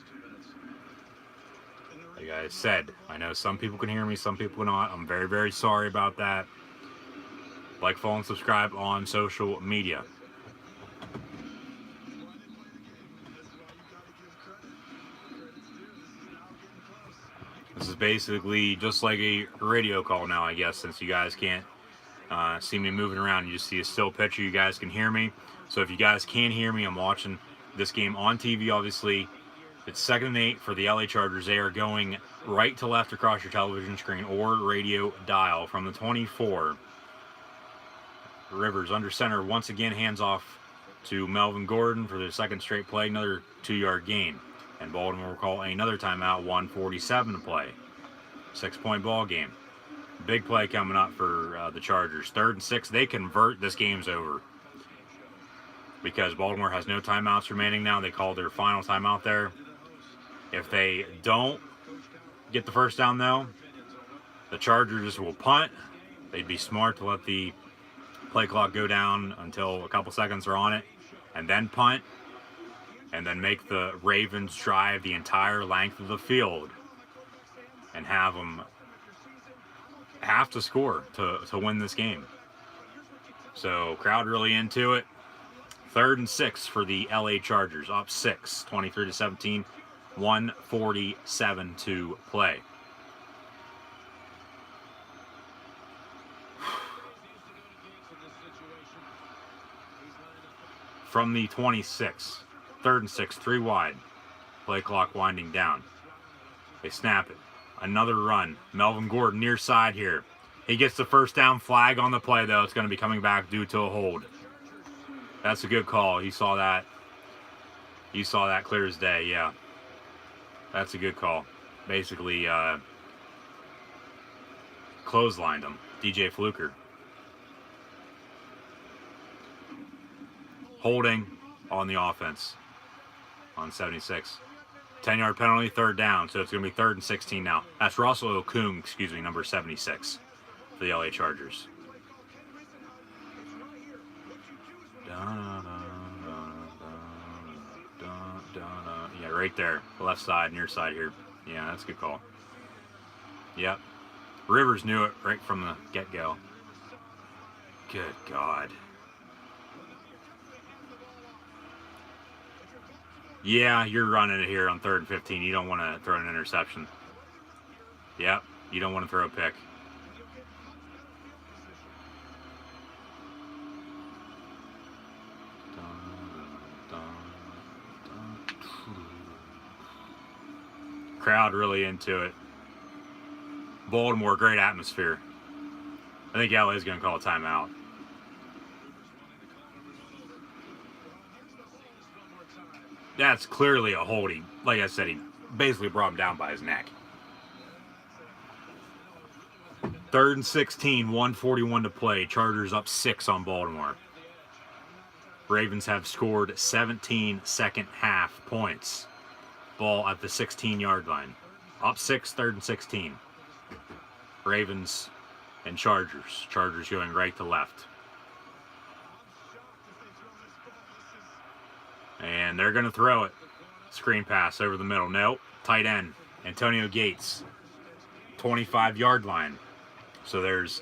Like I said, I know some people can hear me, some people cannot. I'm very, very sorry about that. Like, follow, and subscribe on social media. This is basically just like a radio call now, I guess, since you guys can't see me moving around. You just see a still picture. You guys can hear me. So if you guys can hear me, I'm watching this game on TV, obviously. It's 2nd and 8 for the LA Chargers. They are going right to left across your television screen or radio dial from the 24. Rivers under center once again, hands off to Melvin Gordon for the 2nd straight play, another 2-yard gain. And Baltimore will call another timeout, 1:47 to play. 6-point ball game. Big play coming up for the Chargers. 3rd and 6, they convert, this game's over. Because Baltimore has no timeouts remaining now. They call their final timeout there. If they don't get the 1st down, though, the Chargers will punt. They'd be smart to let the play clock go down until a couple seconds are on it, and then punt. and then make the Ravens drive the entire length of the field and have them have to score to win this game. So crowd really into it. 3rd and 6 for the LA Chargers, up 6, 23-17, 1:47 to play. From the 26, 3rd and 6, 3 wide. Play clock winding down. They snap it. Another run. Melvin Gordon near side here. He gets the first down, flag on the play, though. It's going to be coming back due to a hold. That's a good call. He saw that. You saw that clear as day, yeah. That's a good call. Basically, clotheslined him. DJ Fluker. Holding on the offense on 76. 10-yard penalty, 3rd down. So it's going to be 3rd and 16 now. That's Russell Okung, number 76 for the LA Chargers. Yeah, right there. Left side, near side here. Yeah, that's a good call. Yep. Rivers knew it right from the get-go. Good God. Yeah, you're running it here on 3rd and 15. You don't want to throw an interception. Yep, you don't want to throw a pick. Crowd really into it. Baltimore, great atmosphere. I think LA is going to call a timeout. That's clearly a hold. Like I said, he basically brought him down by his neck. 3rd and 16, 1:41 to play. Chargers up 6 on Baltimore. Ravens have scored 17 second half points. Ball at the 16-yard line. Up 6, 3rd and 16. Ravens and Chargers. Chargers going right to left. And they're going to throw it. Screen pass over the middle. Nope. Tight end. Antonio Gates. 25-yard line. So there's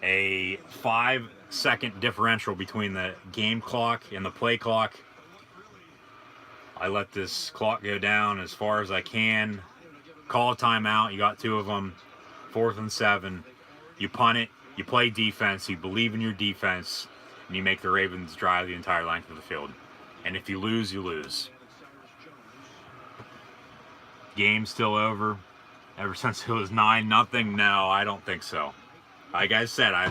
a 5-second differential between the game clock and the play clock. I let this clock go down as far as I can. Call a timeout. You got 2 of them. 4th and 7. You punt it. You play defense. You believe in your defense. And you make the Ravens drive the entire length of the field. And if you lose, you lose. Game's still over. Ever since it was 9-0, no, I don't think so. Like I said, I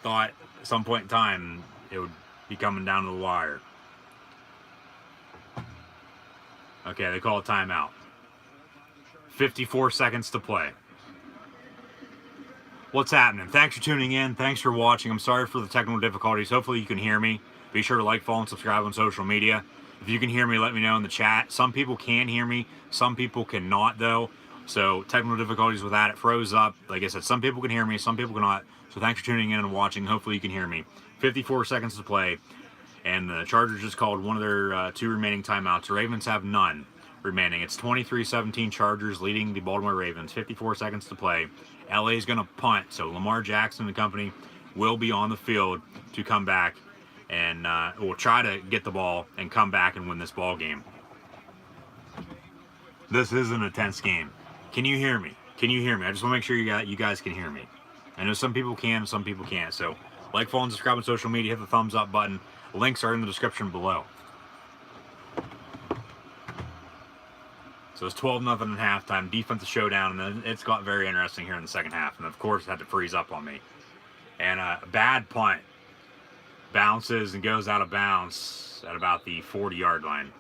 thought at some point in time it would be coming down to the wire. Okay, they call a timeout. 54 seconds to play. What's happening? Thanks for tuning in. Thanks for watching. I'm sorry for the technical difficulties. Hopefully you can hear me. Be sure to like, follow, and subscribe on social media. If you can hear me, let me know in the chat. Some people can hear me. Some people cannot, though. So technical difficulties with that. It froze up. Like I said, some people can hear me. Some people cannot. So thanks for tuning in and watching. Hopefully you can hear me. 54 seconds to play. And the Chargers just called one of their 2 remaining timeouts. The Ravens have none remaining. It's 23-17 Chargers leading the Baltimore Ravens. 54 seconds to play. LA is going to punt. So Lamar Jackson and company will be on the field to come back. And we'll try to get the ball and come back and win this ball game. This isn't a tense game. Can you hear me? Can you hear me? I just want to make sure you guys can hear me. I know some people can, some people can't. So like, follow, and subscribe on social media. Hit the thumbs up button. Links are in the description below. So it's 12-0 at halftime. Defensive showdown, and then it's got very interesting here in the second half. And of course, it had to freeze up on me. And a bad punt. Bounces and goes out of bounds at about the 40-yard line.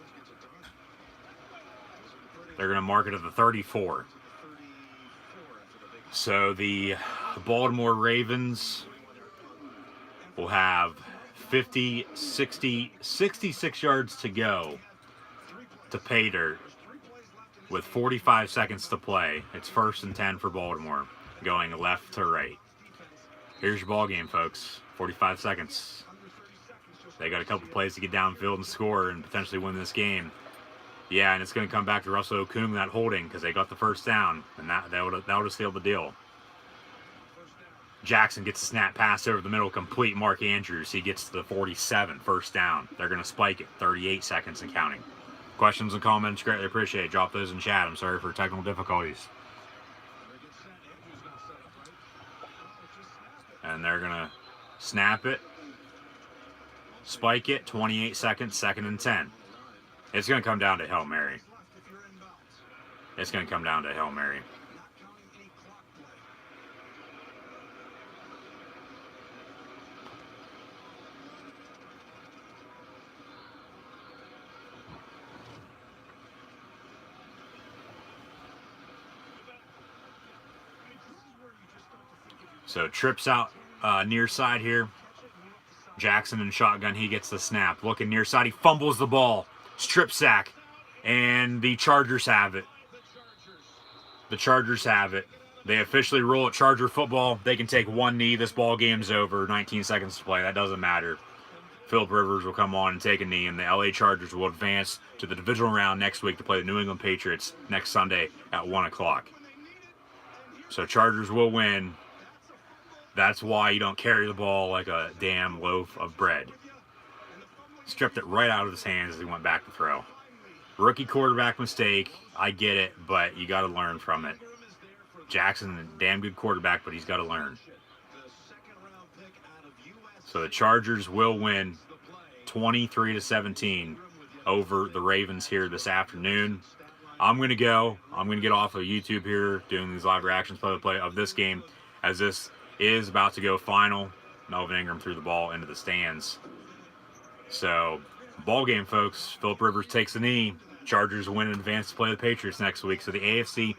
They're going to mark it at the 34. So the Baltimore Ravens will have 66 yards to go to pay dirt with 45 seconds to play. It's 1st and 10 for Baltimore, going left to right. Here's your ball game, folks. 45 seconds. They got a couple plays to get downfield and score and potentially win this game. Yeah, and it's going to come back to Russell Okung, that holding, because they got the first down, and that would have sealed the deal. Jackson gets a snap pass over the middle, complete. Mark Andrews, he gets to the 47, first down. They're going to spike it, 38 seconds and counting. Questions and comments, greatly appreciate. Drop those in chat. I'm sorry for technical difficulties. And they're going to snap it, spike it, 28 seconds, 2nd and 10. It's going to come down to Hail Mary. It's going to come down to Hail Mary. So trips out near side here. Jackson in shotgun. He gets the snap. Looking near side. He fumbles the ball. Strip sack. And the Chargers have it. The Chargers have it. They officially rule it Charger football. They can take one knee. This ball game's over. 19 seconds to play. That doesn't matter. Philip Rivers will come on and take a knee, and the LA Chargers will advance to the divisional round next week to play the New England Patriots next Sunday at 1 o'clock. So Chargers will win. That's why you don't carry the ball like a damn loaf of bread. Stripped it right out of his hands as he went back to throw. Rookie quarterback mistake. I get it, but you got to learn from it. Jackson, a damn good quarterback, but he's got to learn. So the Chargers will win 23-17 over the Ravens here this afternoon. I'm going to get off of YouTube here doing these live reactions play-by-play of this game as this is about to go final. Melvin Ingram threw the ball into the stands. So, ball game, folks. Philip Rivers takes a knee. Chargers win and advance to play the Patriots next week. So the AFC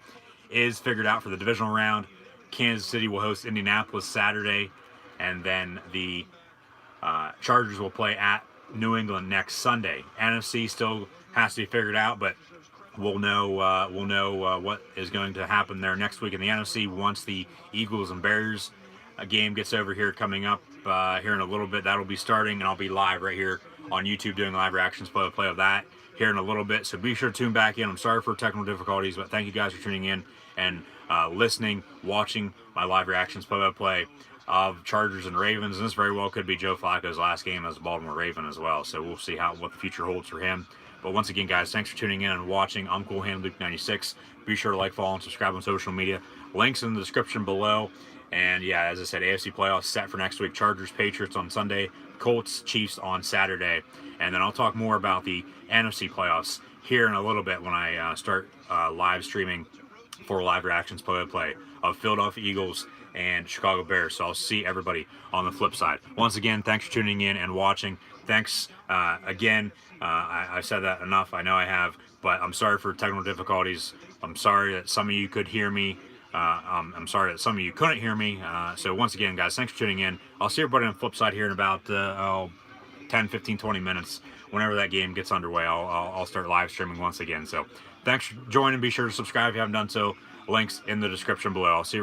is figured out for the divisional round. Kansas City will host Indianapolis Saturday, and then the Chargers will play at New England next Sunday. NFC still has to be figured out, but we'll know what is going to happen there next week in the NFC once the Eagles and Bears game gets over here coming up here in a little bit. That'll be starting, and I'll be live right here on YouTube doing live reactions play of that here in a little bit. So be sure to tune back in. I'm sorry for technical difficulties, but thank you guys for tuning in and listening, watching my live reactions play of Chargers and Ravens. And this very well could be Joe Flacco's last game as a Baltimore Raven as well. So we'll see what the future holds for him. But once again, guys, thanks for tuning in and watching. I'm Cool Hand Luke 96. Be sure to like, follow, and subscribe on social media. Links in the description below. And yeah, as I said, AFC playoffs set for next week. Chargers, Patriots on Sunday. Colts, Chiefs on Saturday. And then I'll talk more about the NFC playoffs here in a little bit when I start live streaming for live reactions play of Philadelphia Eagles and Chicago Bears. So I'll see everybody on the flip side. Once again, thanks for tuning in and watching. Thanks again. I've said that enough. I know I have, but I'm sorry for technical difficulties. I'm sorry that some of you could hear me. I'm sorry that some of you couldn't hear me. So once again, guys, thanks for tuning in. I'll see everybody on the flip side here in about 10, 15, 20 minutes. Whenever that game gets underway, I'll start live streaming once again. So thanks for joining. Be sure to subscribe if you haven't done so. Links in the description below. I'll see you.